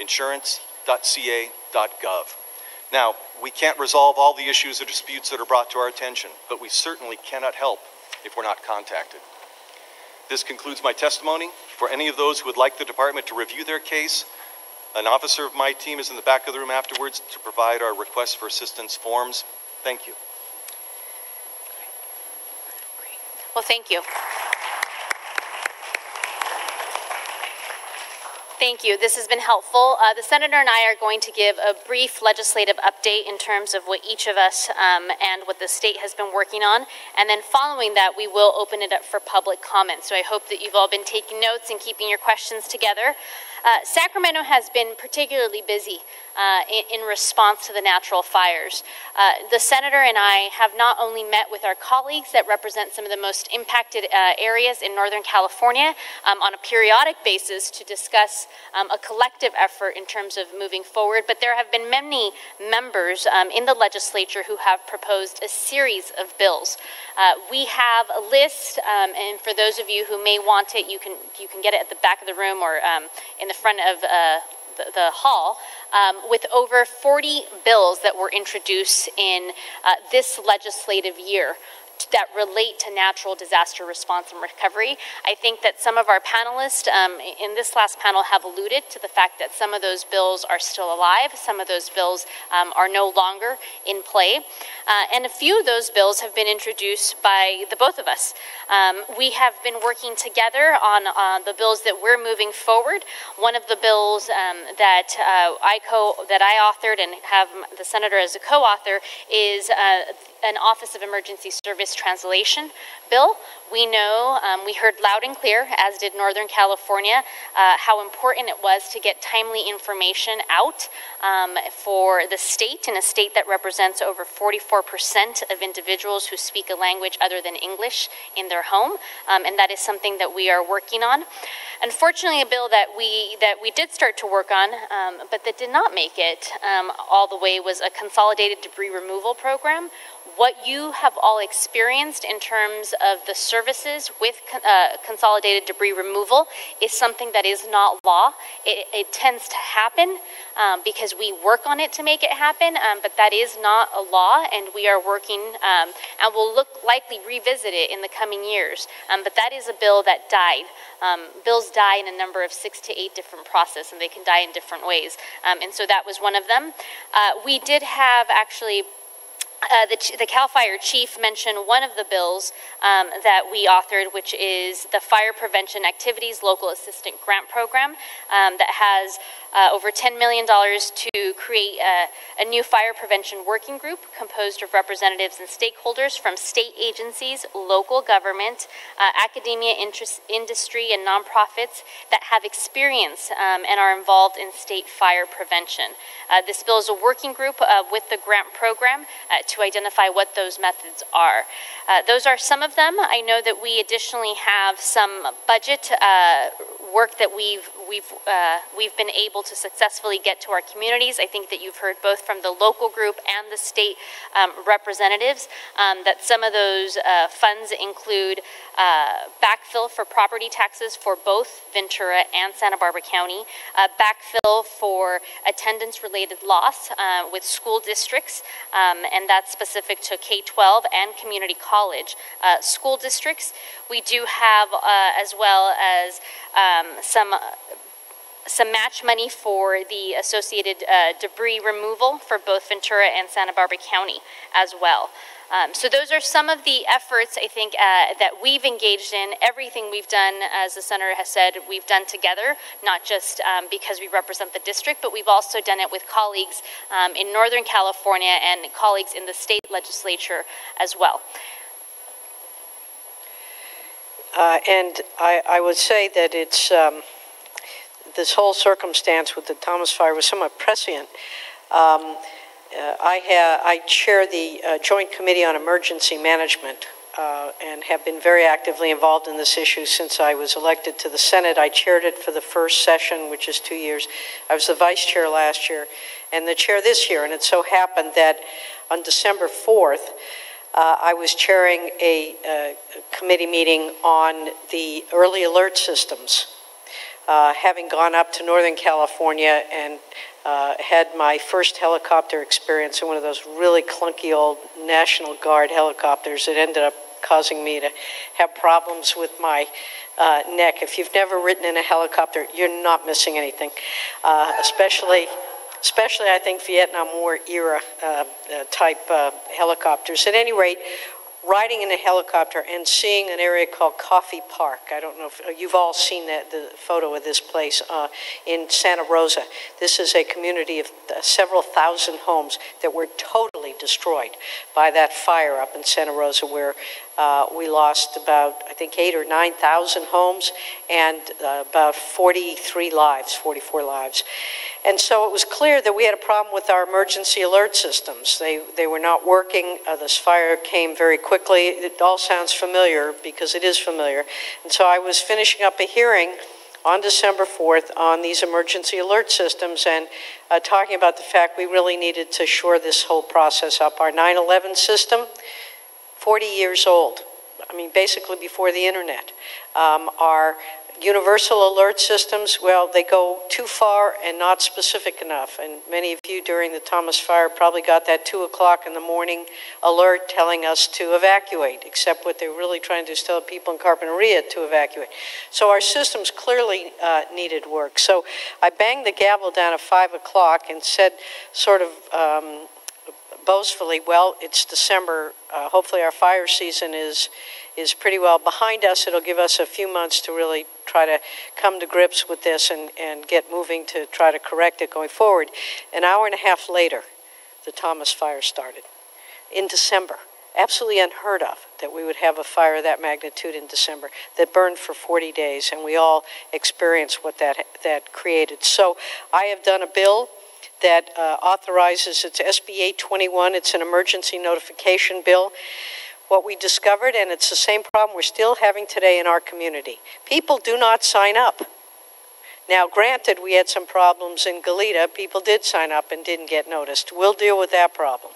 O: insurance.ca.gov. Now, we can't resolve all the issues or disputes that are brought to our attention, but we certainly cannot help if we're not contacted. This concludes my testimony. For any of those who would like the department to review their case, an officer of my team is in the back of the room afterwards to provide our request for assistance forms. Thank you.
H: Well, thank you. Thank you. This has been helpful. The Senator and I are going to give a brief legislative update in terms of what each of us and what the state has been working on. And then following that, we will open it up for public comment. So I hope that you've all been taking notes and keeping your questions together. Sacramento has been particularly busy in response to the natural fires. The Senator and I have not only met with our colleagues that represent some of the most impacted areas in Northern California on a periodic basis to discuss a collective effort in terms of moving forward, but there have been many members in the legislature who have proposed a series of bills. We have a list, and for those of you who may want it, you can get it at the back of the room or in the front of the hall, with over 40 bills that were introduced in this legislative year that relate to natural disaster response and recovery. I think that some of our panelists in this last panel have alluded to the fact that some of those bills are still alive, some of those bills are no longer in play, and a few of those bills have been introduced by the both of us. We have been working together on the bills that we're moving forward. One of the bills that I authored and have the Senator as a co-author is an Office of Emergency Service Translation bill. We know, we heard loud and clear, as did Northern California, how important it was to get timely information out for the state, in a state that represents over 44% of individuals who speak a language other than English in their home, and that is something that we are working on. Unfortunately, a bill that we did start to work on, but that did not make it all the way, was a consolidated debris removal program. What you have all experienced in terms of the services with consolidated debris removal is something that is not law. It tends to happen because we work on it to make it happen, but that is not a law, and we are working and will likely revisit it in the coming years. But that is a bill that died. Bills die in a number of 6 to 8 different processes, and they can die in different ways. And so that was one of them. We did have actually the CAL FIRE chief mentioned one of the bills that we authored, which is the Fire Prevention Activities Local Assistant Grant Program that has over $10 million to create a new fire prevention working group composed of representatives and stakeholders from state agencies, local government, academia, industry, and nonprofits that have experience and are involved in state fire prevention. This bill is a working group with the grant program to identify what those methods are. Those are some of them. I know that we additionally have some budget work that we've been able to successfully get to our communities. I think that you've heard both from the local group and the state representatives that some of those funds include backfill for property taxes for both Ventura and Santa Barbara County, backfill for attendance-related loss with school districts, and that's specific to K-12 and community college school districts. We do have, as well as some match money for the associated debris removal for both Ventura and Santa Barbara County as well. So those are some of the efforts, I think, that we've engaged in. Everything we've done, as the Senator has said, we've done together, not just because we represent the district, but we've also done it with colleagues in Northern California and colleagues in the state legislature as well.
G: And I would say that it's this whole circumstance with the Thomas Fire was somewhat prescient. I chair the Joint Committee on Emergency Management and have been very actively involved in this issue since I was elected to the Senate. I chaired it for the first session, which is 2 years. I was the vice chair last year and the chair this year, and it so happened that on December 4th, I was chairing a committee meeting on the early alert systems. Having gone up to Northern California and had my first helicopter experience in one of those really clunky old National Guard helicopters that ended up causing me to have problems with my neck. If you've never ridden in a helicopter, you're not missing anything, especially I think Vietnam War era type helicopters. At any rate, riding in a helicopter and seeing an area called Coffee Park. I don't know if you've all seen the photo of this place in Santa Rosa. This is a community of several thousand homes that were totally destroyed by that fire up in Santa Rosa, where we lost about, I think, 8,000 or 9,000 homes and about 44 lives. And so it was clear that we had a problem with our emergency alert systems. They were not working. This fire came very quickly. It all sounds familiar because it is familiar. And so I was finishing up a hearing on December 4th on these emergency alert systems and talking about the fact we really needed to shore this whole process up. Our 9/11 system, 40 years old. I mean, basically before the internet. Our universal alert systems, well, they go too far and not specific enough. And many of you during the Thomas Fire probably got that 2 o'clock in the morning alert telling us to evacuate, except what they're really trying to do is tell people in Carpinteria to evacuate. So our systems clearly needed work. So I banged the gavel down at 5 o'clock and said sort of boastfully, well, it's December. Hopefully our fire season is pretty well behind us. It'll give us a few months to really try to come to grips with this and get moving to try to correct it going forward. An hour and a half later, the Thomas Fire started in December. Absolutely unheard of that we would have a fire of that magnitude in December that burned for 40 days, and we all experienced what that created. So I have done a bill that authorizes, it's SB 821, it's an emergency notification bill. What we discovered, and it's the same problem we're still having today in our community, people do not sign up. Now, granted, we had some problems in Goleta. People did sign up and didn't get noticed. We'll deal with that problem.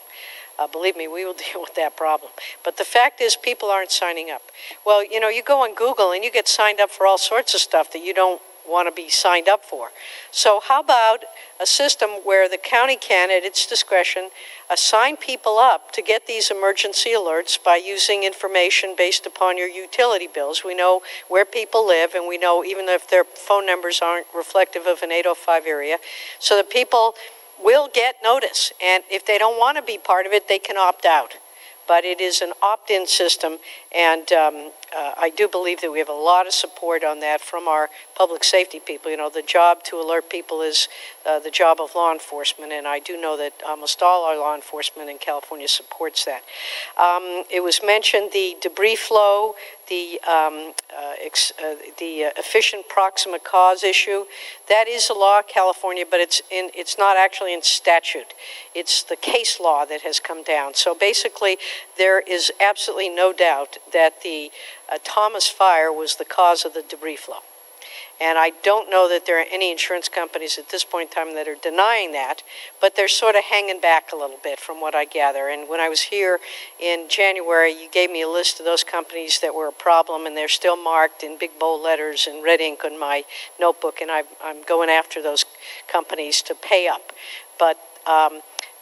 G: Believe me, we will deal with that problem. But the fact is, people aren't signing up. Well, you know, you go on Google and you get signed up for all sorts of stuff that you don't want to be signed up for. So how about a system where the county can, at its discretion, assign people up to get these emergency alerts by using information based upon your utility bills. We know where people live, and we know even if their phone numbers aren't reflective of an 805 area, so that people will get notice. And if they don't want to be part of it, they can opt out. But it is an opt-in system, and I do believe that we have a lot of support on that from our public safety people. You know, the job to alert people is the job of law enforcement, and I do know that almost all our law enforcement in California supports that. It was mentioned the debris flow, the efficient proximate cause issue. That is a law in California, but it's not actually in statute. It's the case law that has come down. So basically, there is absolutely no doubt that the Thomas Fire was the cause of the debris flow. And I don't know that there are any insurance companies at this point in time that are denying that, but they're sort of hanging back a little bit from what I gather. And when I was here in January, you gave me a list of those companies that were a problem, and they're still marked in big bold letters and red ink on my notebook, and I'm going after those companies to pay up. But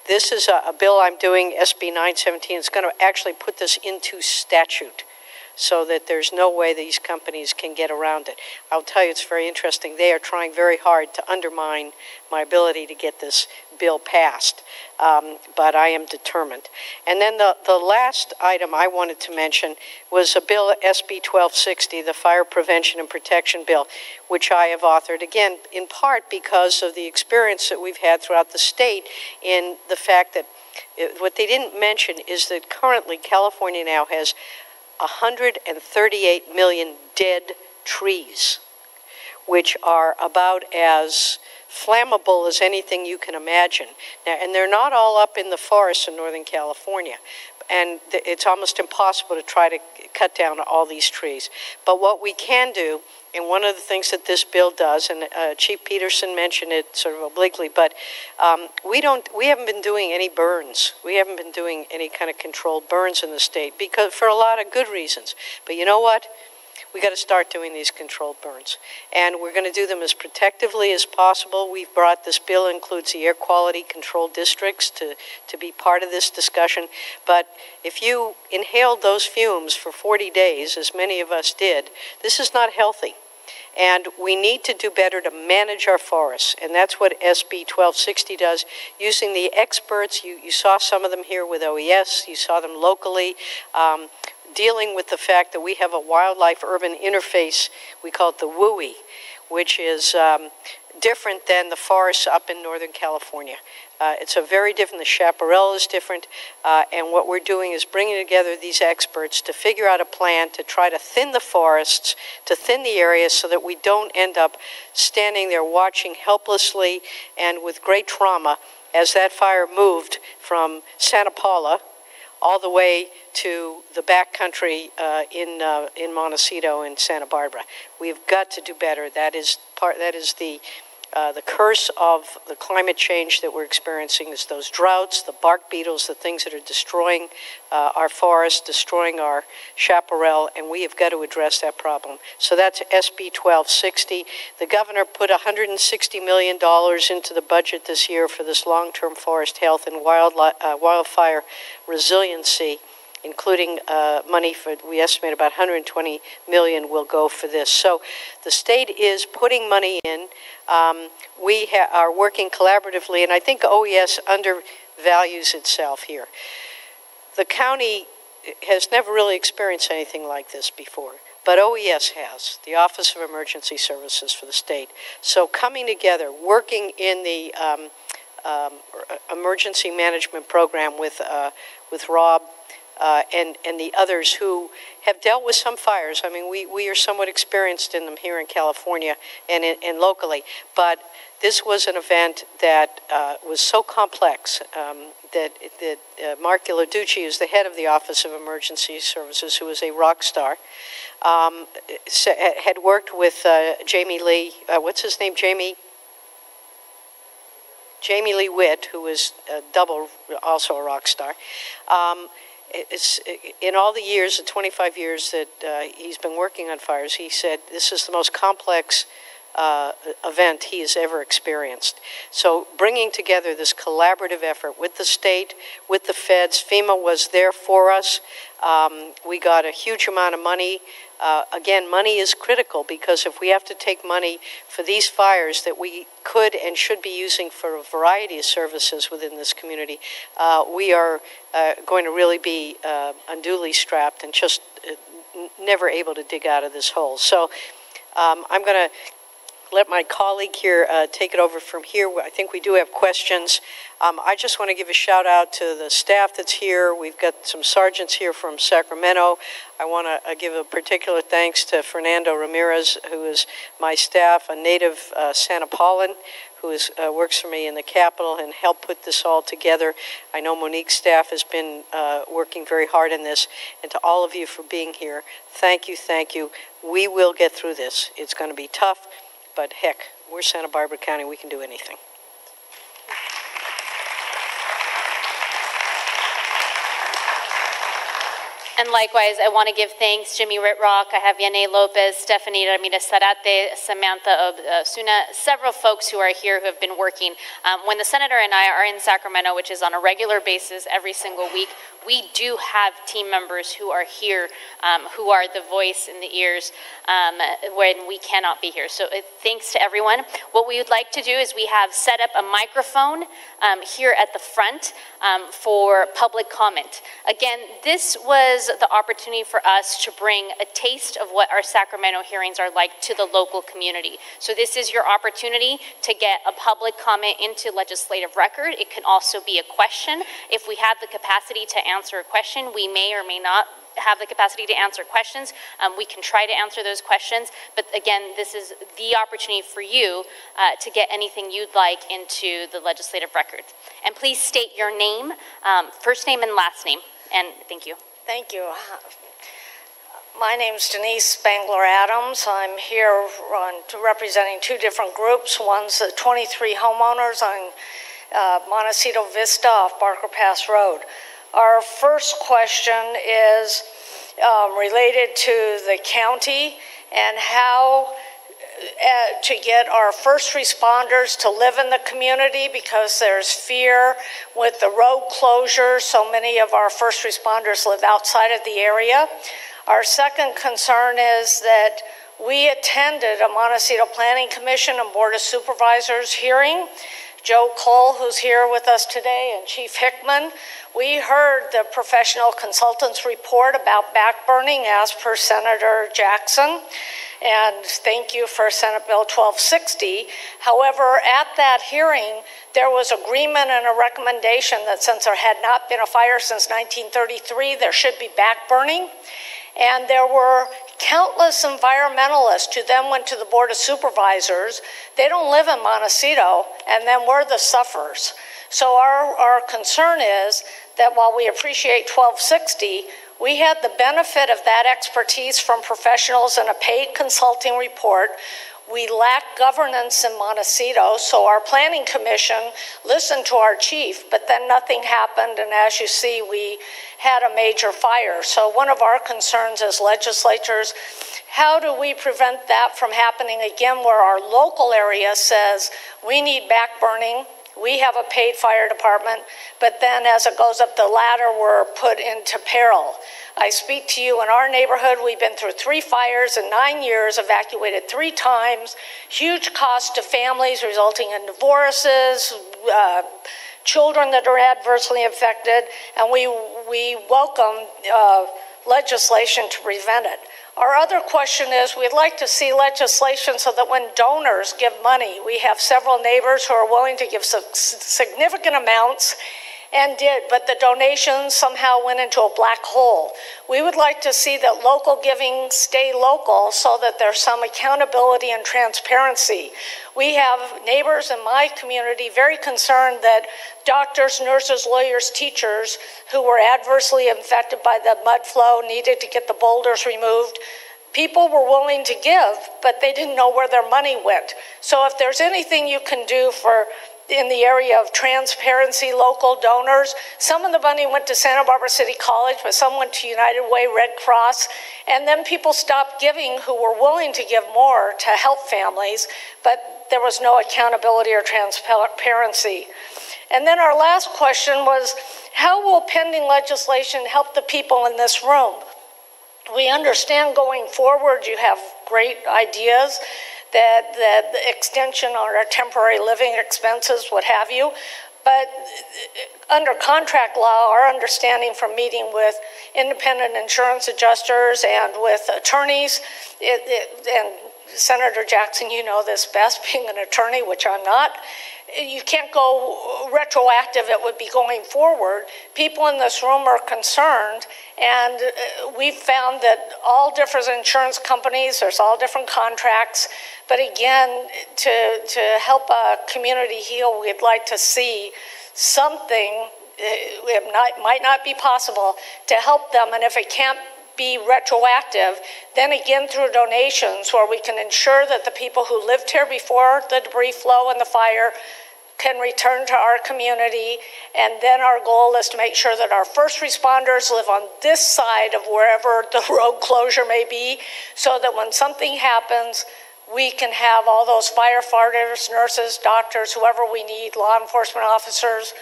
G: this is a bill I'm doing, SB 917. It's going to actually put this into statute, so that there's no way these companies can get around it. I'll tell you, it's very interesting. They are trying very hard to undermine my ability to get this bill passed, but I am determined. And then the last item I wanted to mention was a bill, SB 1260, the Fire Prevention and Protection Bill, which I have authored, again, in part because of the experience that we've had throughout the state in the fact that what they didn't mention is that currently California now has 138 million dead trees, which are about as flammable as anything you can imagine. Now, and they're not all up in the forests in Northern California. And it's almost impossible to try to cut down all these trees. But what we can do, and one of the things that this bill does, and Chief Peterson mentioned it sort of obliquely, but we haven't been doing any burns. We haven't been doing any kind of controlled burns in the state because for a lot of good reasons. But you know what? We got to start doing these controlled burns. And we're going to do them as protectively as possible. We've brought this bill includes the air quality control districts to be part of this discussion. But if you inhaled those fumes for 40 days, as many of us did, this is not healthy. And we need to do better to manage our forests. And that's what SB 1260 does, using the experts. You saw some of them here with OES. You saw them locally. Dealing with the fact that we have a wildlife-urban interface, we call it the WUI, which is different than the forests up in Northern California. It's a very different, the chaparral is different, and what we're doing is bringing together these experts to figure out a plan to try to thin the forests, to thin the areas so that we don't end up standing there watching helplessly and with great trauma as that fire moved from Santa Paula all the way to the backcountry in Montecito and Santa Barbara. We've got to do better. That is the curse of the climate change that we're experiencing is those droughts, the bark beetles, the things that are destroying our forests, destroying our chaparral, and we have got to address that problem. So that's SB 1260. The governor put $160 million into the budget this year for this long-term forest health and wildfire resiliency, including money for, we estimate about $120 million will go for this. So the state is putting money in. We are working collaboratively, and I think OES undervalues itself here. The county has never really experienced anything like this before, but OES has, the Office of Emergency Services for the state. So coming together, working in the emergency management program with Rob, and the others who have dealt with some fires. I mean, we are somewhat experienced in them here in California and locally, but this was an event that was so complex that Mark Ghilarducci, who's the head of the Office of Emergency Services, who is a rock star, had worked with Jamie Lee, what's his name, Jamie Lee Witt, who is also a rock star. It's, in all the years, the 25 years that he's been working on fires, he said this is the most complex event he has ever experienced. So bringing together this collaborative effort with the state, with the feds, FEMA was there for us. We got a huge amount of money. Again, money is critical because if we have to take money for these fires that we could and should be using for a variety of services within this community, we are going to really be unduly strapped and just never able to dig out of this hole. So I'm going to let my colleague here take it over from here. I think we do have questions. I just want to give a shout out to the staff that's here. We've got some sergeants here from Sacramento. I want to give a particular thanks to Fernando Ramirez, who is my staff, a native Santa Paulan, who works for me in the Capitol and helped put this all together. I know Monique's staff has been working very hard in this. And to all of you for being here, thank you, thank you. We will get through this. It's going to be tough. But heck, we're Santa Barbara County, we can do anything.
H: And likewise, I want to give thanks, Jimmy Ritrock, I have Yanné Lopez, Stephanie Ramirez Sarate, Samantha Osuna, several folks who are here who have been working. When the Senator and I are in Sacramento, which is on a regular basis every single week, we do have team members who are here, who are the voice in the ears when we cannot be here. So thanks to everyone. What we would like to do is we have set up a microphone here at the front for public comment. Again, this was the opportunity for us to bring a taste of what our Sacramento hearings are like to the local community. So this is your opportunity to get a public comment into legislative record. It can also be a question. If we have the capacity to answer a question, we may or may not have the capacity to answer questions, we can try to answer those questions. But again, this is the opportunity for you to get anything you'd like into the legislative record. And please state your name, first name and last name. And thank you.
P: Thank you. My name is Denise Spangler-Adams. I'm here representing two different groups. One's the 23 homeowners on Montecito Vista off Barker Pass Road. Our first question is related to the county and how to get our first responders to live in the community, because there's fear with the road closure. So many of our first responders live outside of the area. Our second concern is that we attended a Montecito Planning Commission and Board of Supervisors hearing. Joe Cole, who's here with us today, and Chief Hickman. We heard the professional consultants report about backburning as per Senator Jackson. And thank you for Senate Bill 1260. However, at that hearing, there was agreement and a recommendation that since there had not been a fire since 1933, there should be backburning. And there were countless environmentalists who then went to the Board of Supervisors. They don't live in Montecito, and then we're the sufferers. So our concern is that while we appreciate 1260, we had the benefit of that expertise from professionals in a paid consulting report. We lack governance in Montecito, so our planning commission listened to our chief, but then nothing happened, and as you see, we had a major fire. So one of our concerns as legislators, how do we prevent that from happening again, where our local area says we need backburning, we have a paid fire department, but then as it goes up the ladder, we're put into peril. I speak to you in our neighborhood. We've been through 3 fires in 9 years, evacuated 3 times, huge cost to families resulting in divorces, children that are adversely affected, and we welcome legislation to prevent it. Our other question is we'd like to see legislation so that when donors give money, we have several neighbors who are willing to give significant amounts and did, but the donations somehow went into a black hole. We would like to see that local giving stay local so that there's some accountability and transparency. We have neighbors in my community very concerned that doctors, nurses, lawyers, teachers who were adversely affected by the mud flow needed to get the boulders removed. People were willing to give, but they didn't know where their money went. So if there's anything you can do in the area of transparency, local donors. Some of the money went to Santa Barbara City College, but some went to United Way, Red Cross, and then people stopped giving who were willing to give more to help families, but there was no accountability or transparency. And then our last question was, how will pending legislation help the people in this room? We understand going forward you have great ideas, that the extension on our temporary living expenses, what have you. But under contract law, our understanding from meeting with independent insurance adjusters and with attorneys, and Senator Jackson, you know this best, being an attorney, which I'm not, you can't go retroactive, it would be going forward. People in this room are concerned, and we've found that all different insurance companies, there's all different contracts, but again, to help a community heal, we'd like to see something, it might not be possible, to help them, and if it can't be retroactive, then again through donations where we can ensure that the people who lived here before the debris flow and the fire can return to our community. And then our goal is to make sure that our first responders live on this side of wherever the road closure may be, so that when something happens, we can have all those firefighters, nurses, doctors, whoever we need, law enforcement officers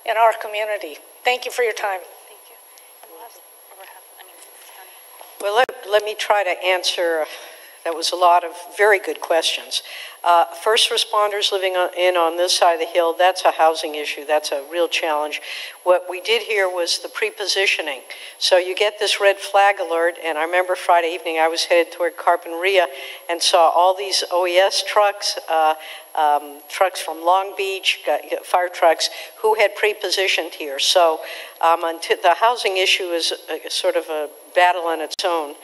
P: in our community. Thank you for your time.
G: Well, let me try to answer That was a lot of very good questions. First responders living on this side of the hill, that's a housing issue. That's a real challenge. What we did here was the pre-positioning. So you get this red flag alert, and I remember Friday evening I was headed toward Carpinteria and saw all these OES trucks, trucks from Long Beach, fire trucks, who had pre-positioned here. So the housing issue is sort of a battle on its own.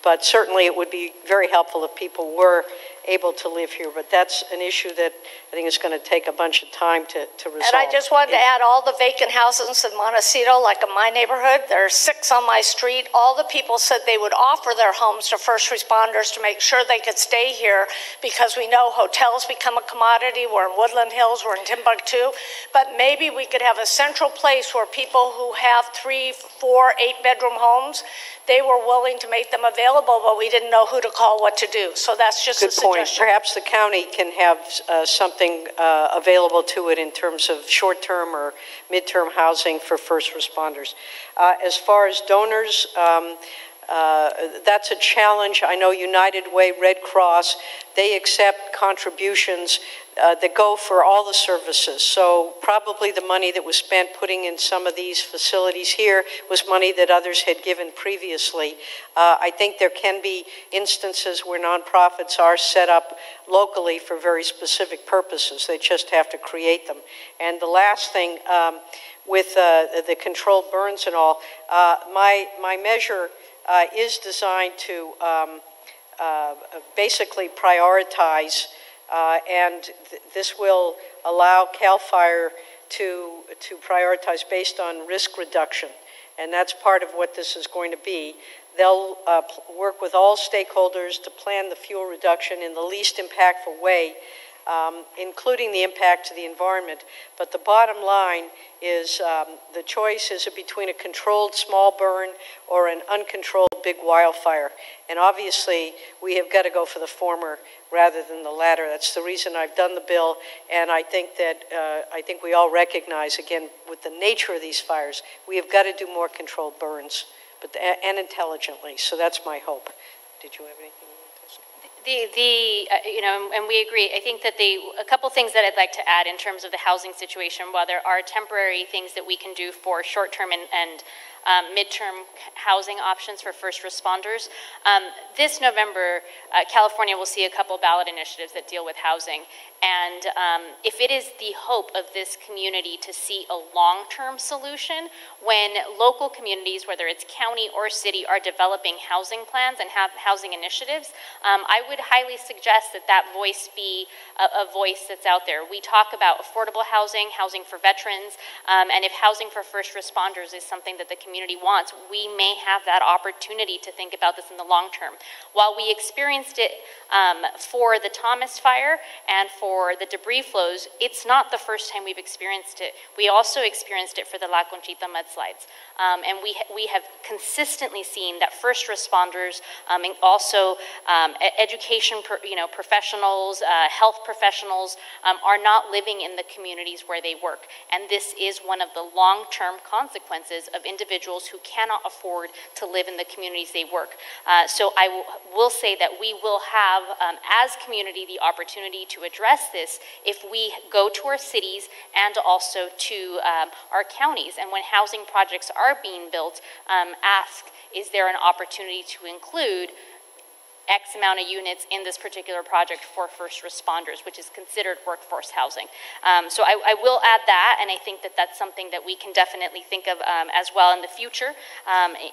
G: But certainly it would be very helpful if people were able to live here. But that's an issue that I think is going to take a bunch of time to resolve.
P: And I just wanted to add all the vacant houses in Montecito, like in my neighborhood, there are 6 on my street. All the people said they would offer their homes to first responders to make sure they could stay here, because we know hotels become a commodity. We're in Woodland Hills, we're in Timbuktu. But maybe we could have a central place where people who have 3, 4, 8-bedroom homes, they were willing to make them available, but we didn't know who to call, what to do. So that's just a suggestion.
G: Perhaps the county can have something available to it in terms of short-term or mid-term housing for first responders. As far as donors, that's a challenge. I know United Way, Red Cross, they accept contributions that go for all the services. So probably the money that was spent putting in some of these facilities here was money that others had given previously. I think there can be instances where nonprofits are set up locally for very specific purposes. They just have to create them. And the last thing, with the controlled burns and all, my measure is designed to basically prioritize, and this will allow CAL FIRE to prioritize based on risk reduction. And that's part of what this is going to be. They'll work with all stakeholders to plan the fuel reduction in the least impactful way, including the impact to the environment. But the bottom line is the choice is between a controlled small burn or an uncontrolled big wildfire. And obviously, we have got to go for the former rather than the latter. That's the reason I've done the bill. And I think that we all recognize, again, with the nature of these fires, we have got to do more controlled burns, and intelligently. So that's my hope. Did you have anything?
H: You know, and we agree. I think that a couple things that I'd like to add in terms of the housing situation, while there are temporary things that we can do for short-term and midterm housing options for first responders. This November, California will see a couple ballot initiatives that deal with housing. And if it is the hope of this community to see a long-term solution, when local communities, whether it's county or city, are developing housing plans and have housing initiatives, I would highly suggest that that voice be a voice that's out there. We talk about affordable housing, housing for veterans, and if housing for first responders is something that the community wants, we may have that opportunity to think about this in the long term. While we experienced it for the Thomas fire and for the debris flows, it's not the first time we've experienced it. We also experienced it for the La Conchita mudslides. And we have consistently seen that first responders and also education professionals, health professionals are not living in the communities where they work. And this is one of the long-term consequences of individuals who cannot afford to live in the communities they work. So I will say that we will have, as community, the opportunity to address this if we go to our cities and also to our counties. And when housing projects are being built, ask, is there an opportunity to include X amount of units in this particular project for first responders, which is considered workforce housing. So I will add that, and I think that that's something that we can definitely think of as well in the future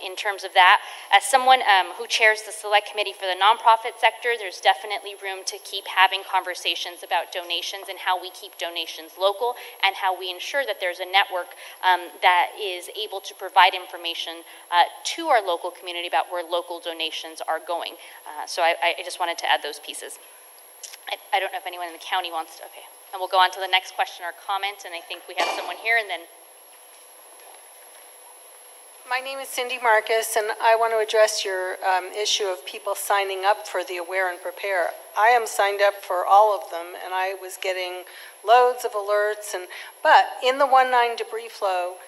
H: in terms of that. As someone who chairs the select committee for the nonprofit sector, there's definitely room to keep having conversations about donations and how we keep donations local and how we ensure that there's a network that is able to provide information to our local community about where local donations are going. So I just wanted to add those pieces. I don't know if anyone in the county wants to, okay. And we'll go on to the next question or comment, and I think we have someone here, and then.
Q: My name is Cindy Marcus, and I want to address your issue of people signing up for the Aware and Prepare. I am signed up for all of them, and I was getting loads of alerts, but in the 1-9 debris flow,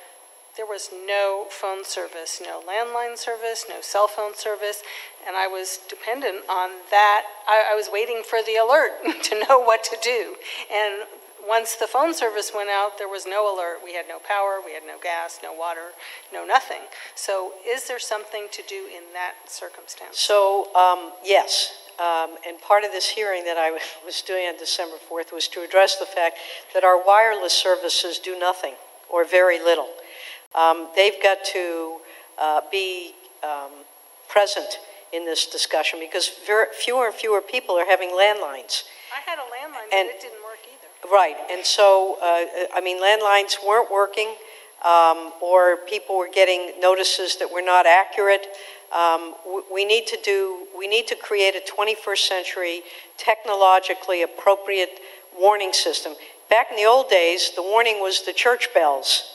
Q: there was no phone service, no landline service, no cell phone service, and I was dependent on that. I was waiting for the alert to know what to do. And once the phone service went out, there was no alert. We had no power, we had no gas, no water, no nothing. So is there something to do in that circumstance?
G: So, yes. And part of this hearing that I was doing on December 4th was to address the fact that our wireless services do nothing or very little. They've got to be present in this discussion because fewer and fewer people are having landlines.
Q: I had a landline, but it didn't work either.
G: Right, and so, I mean, landlines weren't working, or people were getting notices that were not accurate. We need to create a 21st century technologically appropriate warning system. Back in the old days, the warning was the church bells.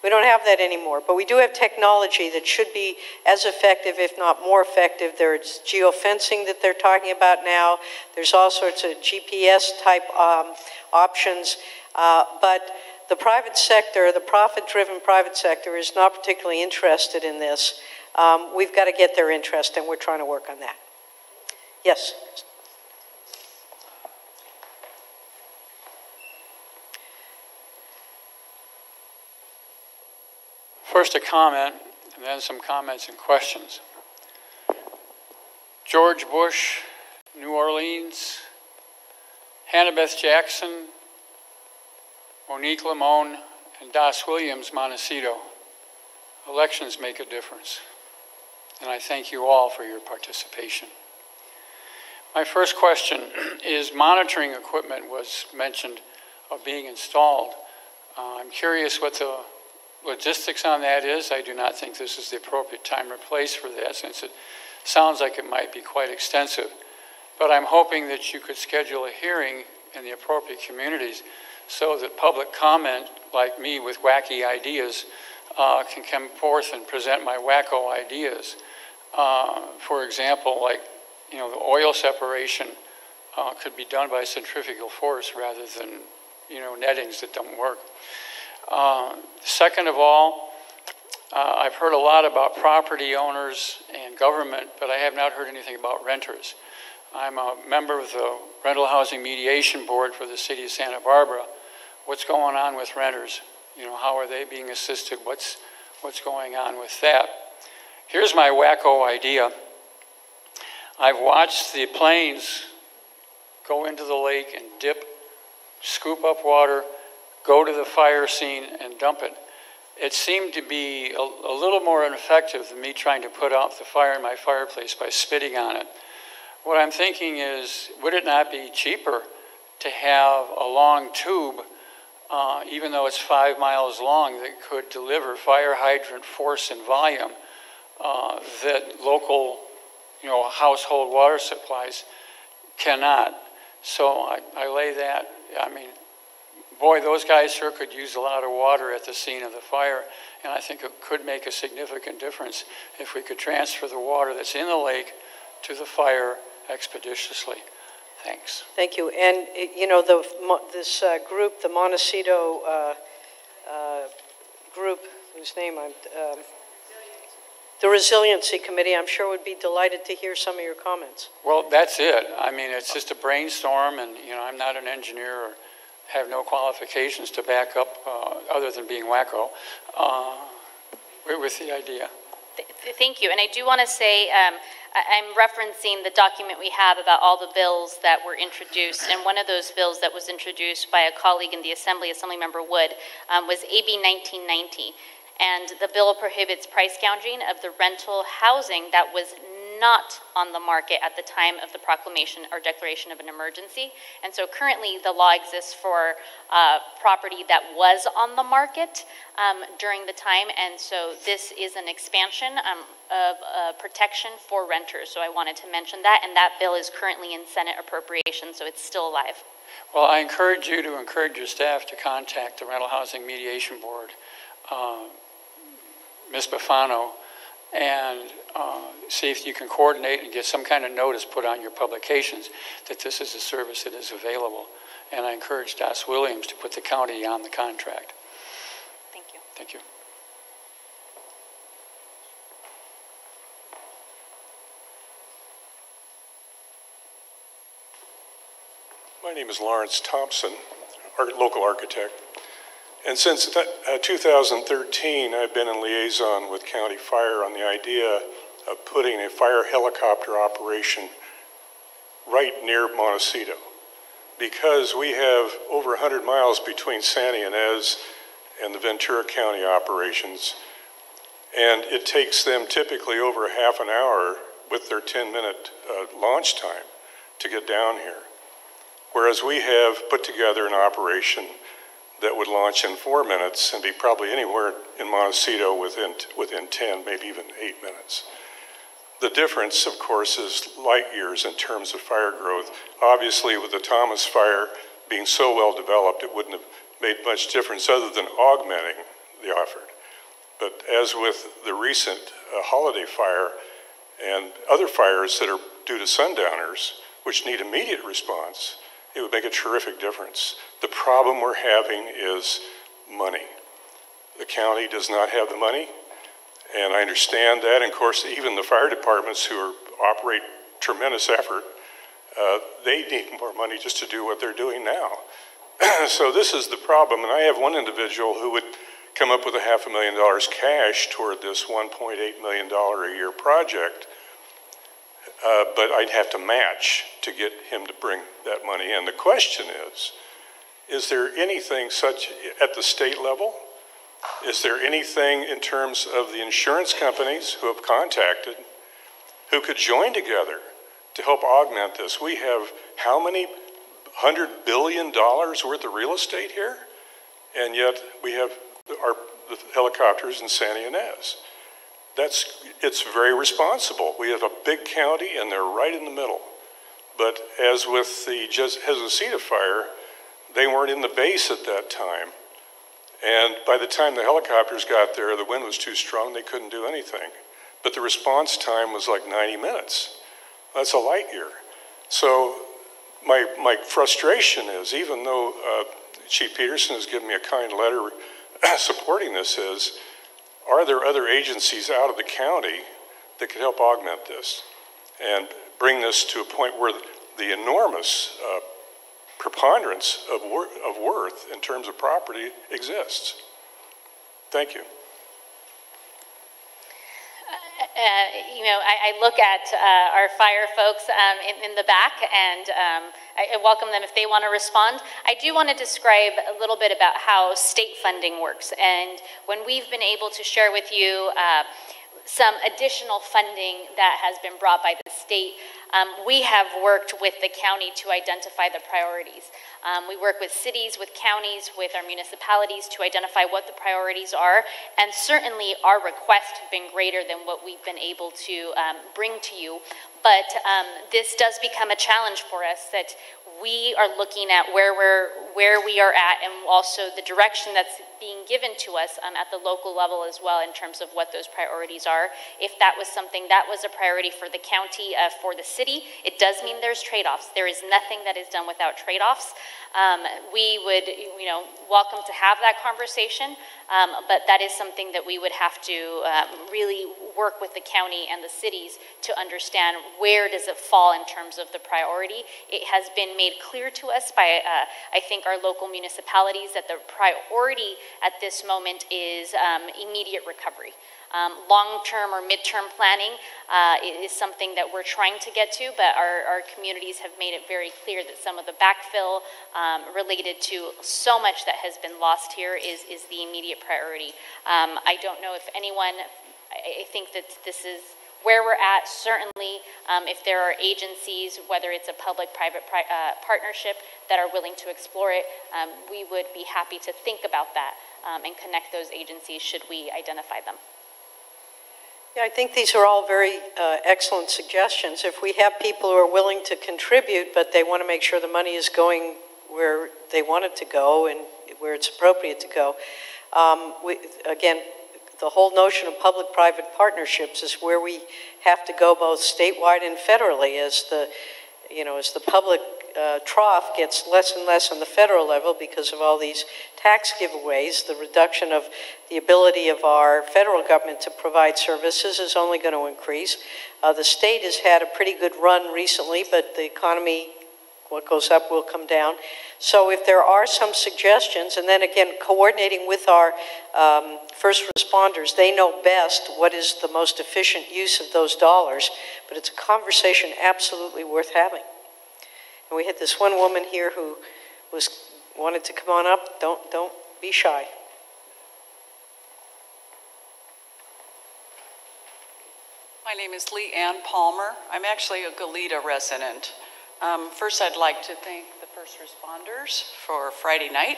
G: We don't have that anymore, but we do have technology that should be as effective, if not more effective. There's geofencing that they're talking about now. There's all sorts of GPS type options, but the private sector, the profit-driven private sector is not particularly interested in this. We've got to get their interest, and we're trying to work on that. Yes?
R: First a comment, and then some comments and questions. George Bush, New Orleans, Hannah-Beth Jackson, Monique Limon, and Das Williams, Montecito. Elections make a difference, and I thank you all for your participation. My first question is monitoring equipment was mentioned of being installed. I'm curious what the logistics on that is. I do not think this is the appropriate time or place for that, since it sounds like it might be quite extensive. But I'm hoping that you could schedule a hearing in the appropriate communities so that public comment, like me with wacky ideas, can come forth and present my wacko ideas. For example, like, you know, the oil separation could be done by centrifugal force rather than, you know, nettings that don't work. Second of all, I've heard a lot about property owners and government, but I have not heard anything about renters. I'm a member of the Rental Housing Mediation Board for the City of Santa Barbara. What's going on with renters? You know, how are they being assisted? What's going on with that? Here's my wacko idea. I've watched the planes go into the lake and dip, scoop up water, go to the fire scene and dump it. It seemed to be a little more ineffective than me trying to put out the fire in my fireplace by spitting on it. What I'm thinking is, would it not be cheaper to have a long tube, even though it's 5 miles long, that could deliver fire hydrant force and volume that local, you know, household water supplies cannot? So I lay that, I mean, boy, those guys sure could use a lot of water at the scene of the fire, and I think it could make a significant difference if we could transfer the water that's in the lake to the fire expeditiously. Thanks.
G: Thank you. And, you know, this group, the Montecito group, whose name I'm, the Resiliency Committee, I'm sure would be delighted to hear some of your comments.
R: Well, that's it. I mean, it's just a brainstorm, and, you know, I'm not an engineer or have no qualifications to back up other than being wacko with the idea.
H: Thank you. And I do want to say, I'm referencing the document we have about all the bills that were introduced. And one of those bills that was introduced by a colleague in the Assembly, Assemblymember Wood, was AB 1990. And the bill prohibits price gouging of the rental housing that was not on the market at the time of the proclamation or declaration of an emergency. And so currently the law exists for property that was on the market during the time. And so this is an expansion of protection for renters. So I wanted to mention that, and that bill is currently in Senate appropriation, so it's still alive.
R: Well, I encourage you to encourage your staff to contact the Rental Housing Mediation Board, Ms. Bufano, and see if you can coordinate and get some kind of notice put on your publications that this is a service that is available. And I encourage Das Williams to put the county on the contract.
H: Thank you.
R: Thank you.
S: My name is Lawrence Thompson, local architect. And since 2013, I've been in liaison with County Fire on the idea of putting a fire helicopter operation right near Montecito, because we have over 100 miles between Santa Ynez and the Ventura County operations, and it takes them typically over half an hour with their 10-minute launch time to get down here. Whereas we have put together an operation that would launch in 4 minutes and be probably anywhere in Montecito within 10, maybe even 8 minutes. The difference, of course, is light years in terms of fire growth. Obviously, with the Thomas fire being so well developed, it wouldn't have made much difference other than augmenting the effort. But as with the recent holiday fire and other fires that are due to sundowners, which need immediate response, it would make a terrific difference. The problem we're having is money. The county does not have the money, and I understand that. And of course, even the fire departments who operate tremendous effort, they need more money just to do what they're doing now. So this is the problem, and I have one individual who would come up with $500,000 cash toward this $1.8 million a year project, but I'd have to match to get him to bring that money in. The question is there anything such at the state level? Is there anything in terms of the insurance companies who have contacted who could join together to help augment this? We have how many $100 billion worth of real estate here? And yet we have the helicopters in Santa Ynez. It's very responsible. We have a big county and they're right in the middle. But as with the Montecito fire, they weren't in the base at that time. And by the time the helicopters got there, the wind was too strong, they couldn't do anything. But the response time was like 90 minutes. That's a light year. So my frustration is, even though Chief Peterson has given me a kind letter supporting this, are there other agencies out of the county that could help augment this and bring this to a point where the enormous preponderance of worth in terms of property exists? Thank you.
H: I look at our fire folks in the back, and I welcome them if they want to respond. I do want to describe a little bit about how state funding works. And when we've been able to share with you some additional funding that has been brought by the state, we have worked with the county to identify the priorities. We work with cities, with counties, with our municipalities to identify what the priorities are, and certainly our requests have been greater than what we've been able to bring to you. But this does become a challenge for us, that we are looking at where we are at, and also the direction that's being given to us at the local level as well, in terms of what those priorities are. If that was something that was a priority for the county, for the city, it does mean there's trade-offs. There is nothing that is done without trade-offs. We would, welcome to have that conversation, but that is something that we would have to really work with the county and the cities to understand where does it fall in terms of the priority. It has been made clear to us by, I think, our local municipalities that the priority at this moment is immediate recovery. Long-term or mid-term planning is something that we're trying to get to, but our communities have made it very clear that some of the backfill related to so much that has been lost here is the immediate priority. I don't know if anyone, I think that this is where we're at. Certainly, if there are agencies, whether it's a public-private partnership, that are willing to explore it, we would be happy to think about that and connect those agencies should we identify them.
G: Yeah, I think these are all very excellent suggestions. If we have people who are willing to contribute, but they want to make sure the money is going where they want it to go and where it's appropriate to go, again, the whole notion of public-private partnerships is where we have to go both statewide and federally as the public trough gets less and less on the federal level because of all these tax giveaways. The reduction of the ability of our federal government to provide services is only going to increase. The state has had a pretty good run recently, but the economy what goes up will come down. So if there are some suggestions, and then again, coordinating with our first responders, they know best what is the most efficient use of those dollars, but it's a conversation absolutely worth having. And we had this one woman here who wanted to come on up. Don't be shy.
T: My name is Lee Ann Palmer. I'm actually a Goleta resident. First, I'd like to thank the first responders for Friday night.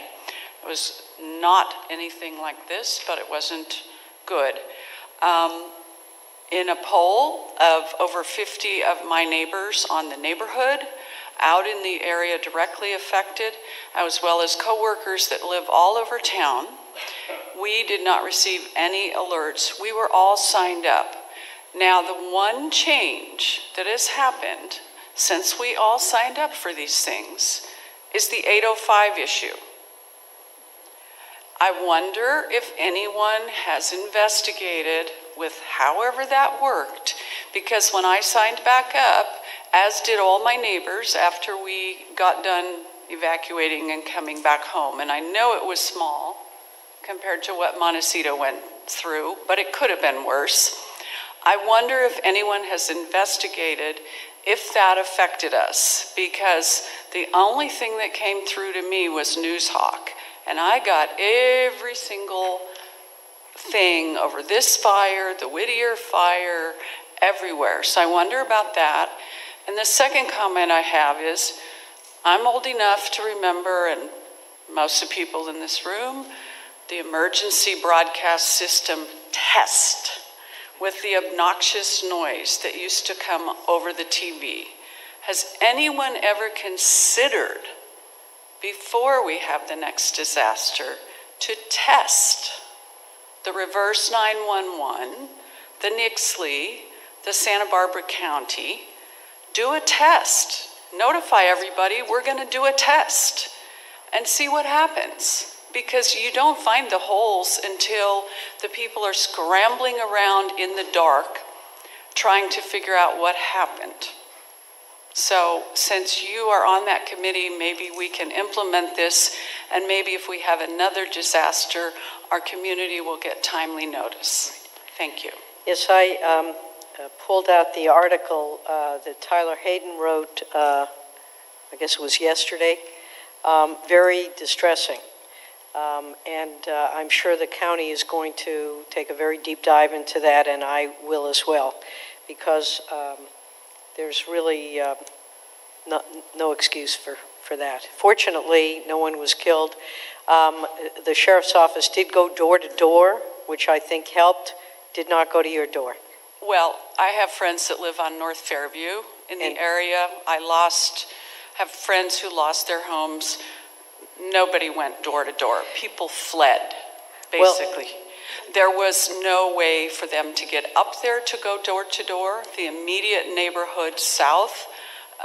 T: It was not anything like this, but it wasn't good. In a poll of over 50 of my neighbors on the neighborhood, out in the area directly affected, as well as coworkers that live all over town, we did not receive any alerts. We were all signed up. Now, the one change that has happened since we all signed up for these things is the 805 issue. I wonder if anyone has investigated with however that worked, because when I signed back up, as did all my neighbors after we got done evacuating and coming back home, and I know it was small compared to what Montecito went through, but it could have been worse. I wonder if anyone has investigated if that affected us, because the only thing that came through to me was Newshawk, and I got every single thing over this fire, the Whittier fire, everywhere. So I wonder about that. And the second comment I have is, I'm old enough to remember, and most of the people in this room, the emergency broadcast system test with the obnoxious noise that used to come over the TV. Has anyone ever considered, before we have the next disaster, to test the reverse 911, the Nixley, the Santa Barbara County? Do a test. Notify everybody, we're going to do a test and see what happens. Because you don't find the holes until the people are scrambling around in the dark trying to figure out what happened. So since you are on that committee, maybe we can implement this, and maybe if we have another disaster, our community will get timely notice. Thank you.
G: Yes, I pulled out the article that Tyler Hayden wrote, I guess it was yesterday. Very distressing. I'm sure the county is going to take a very deep dive into that, and I will as well, because there's really no excuse for that. Fortunately, no one was killed. The sheriff's office did go door to door, which I think helped, did not go to your door.
T: Well, I have friends that live on North Fairview in the area. Have friends who lost their homes. Nobody went door to door. People fled, basically. There was no way for them to get up there to go door to door. The immediate neighborhood south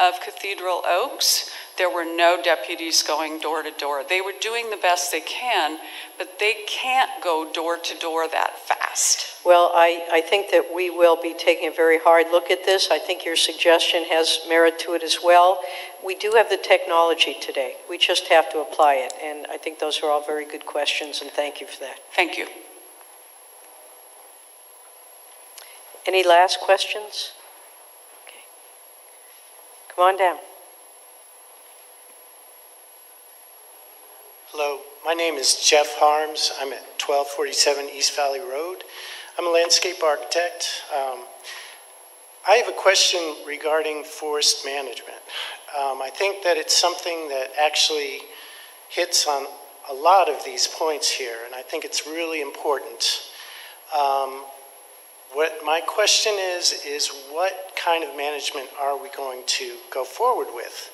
T: of Cathedral Oaks, there were no deputies going door to door. They were doing the best they can, but they can't go door to door that fast.
G: Well, I think that we will be taking a very hard look at this. I think your suggestion has merit to it as well. We do have the technology today. We just have to apply it, and I think those are all very good questions, and thank you for that.
T: Thank you.
G: Any last questions? Okay. Come on down.
U: Hello, my name is Jeff Harms. I'm at 1247 East Valley Road. I'm a landscape architect. I have a question regarding forest management. I think that it's something that actually hits on a lot of these points here, and I think it's really important. What my question is what kind of management are we going to go forward with?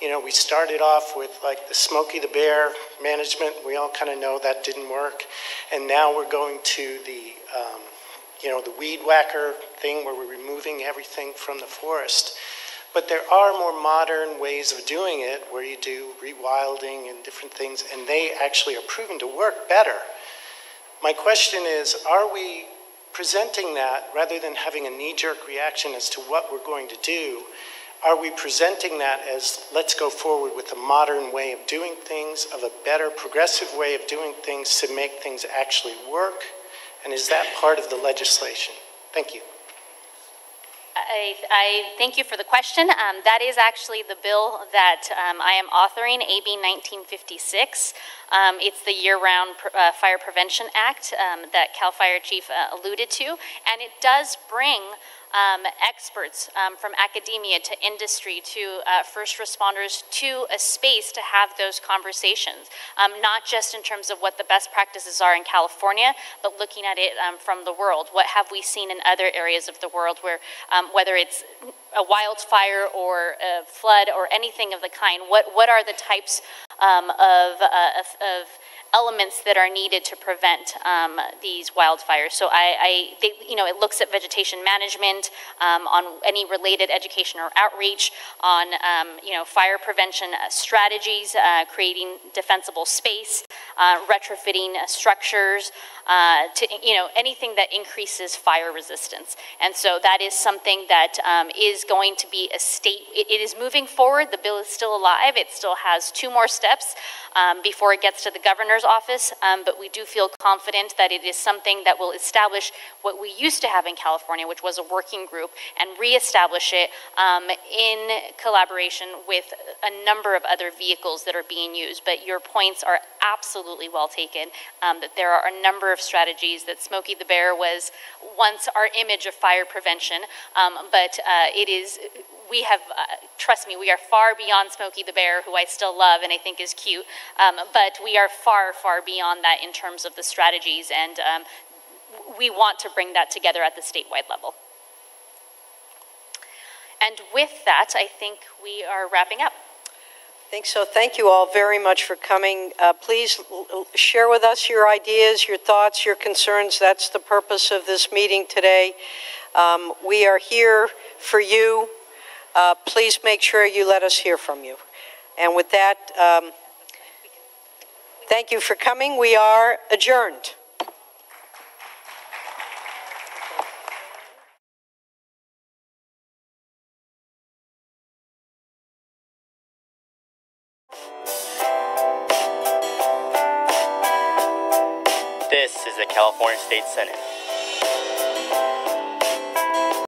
U: You know, we started off with like the Smokey the Bear management. We all kind of know that didn't work. And now we're going to the, the weed whacker thing where we're removing everything from the forest. But there are more modern ways of doing it where you do rewilding and different things, and they actually are proven to work better. My question is, are we presenting that rather than having a knee-jerk reaction as to what we're going to do? Are we presenting that as, let's go forward with a modern way of doing things, of a better progressive way of doing things to make things actually work? And is that part of the legislation? Thank you.
H: I thank you for the question. That is actually the bill that I am authoring, AB 1956. It's the Year-Round Fire Prevention Act that CAL FIRE Chief alluded to, and it does bring experts from academia to industry to first responders to a space to have those conversations, not just in terms of what the best practices are in California, but looking at it from the world. What have we seen in other areas of the world where, whether it's a wildfire or a flood or anything of the kind, what are the types of elements that are needed to prevent these wildfires? So it looks at vegetation management, on any related education or outreach, on fire prevention strategies, creating defensible space, retrofitting structures, to anything that increases fire resistance. And so that is something that is going to be a state. It is moving forward. The bill is still alive. It still has 2 more steps before it gets to the governor's office, but we do feel confident that it is something that will establish what we used to have in California, which was a working group, and reestablish it in collaboration with a number of other vehicles that are being used. But your points are absolutely well taken, that there are a number of strategies, that Smokey the Bear was once our image of fire prevention, but it is, we have, trust me, we are far beyond Smokey the Bear, who I still love and I think is cute, but we are far, far beyond that in terms of the strategies, and we want to bring that together at the statewide level. And with that, I think we are wrapping up.
G: I think so. Thank you all very much for coming. Please share with us your ideas, your thoughts, your concerns. That's the purpose of this meeting today. We are here for you. Please make sure you let us hear from you. And with that, thank you for coming. We are adjourned.
C: This is the California State Senate.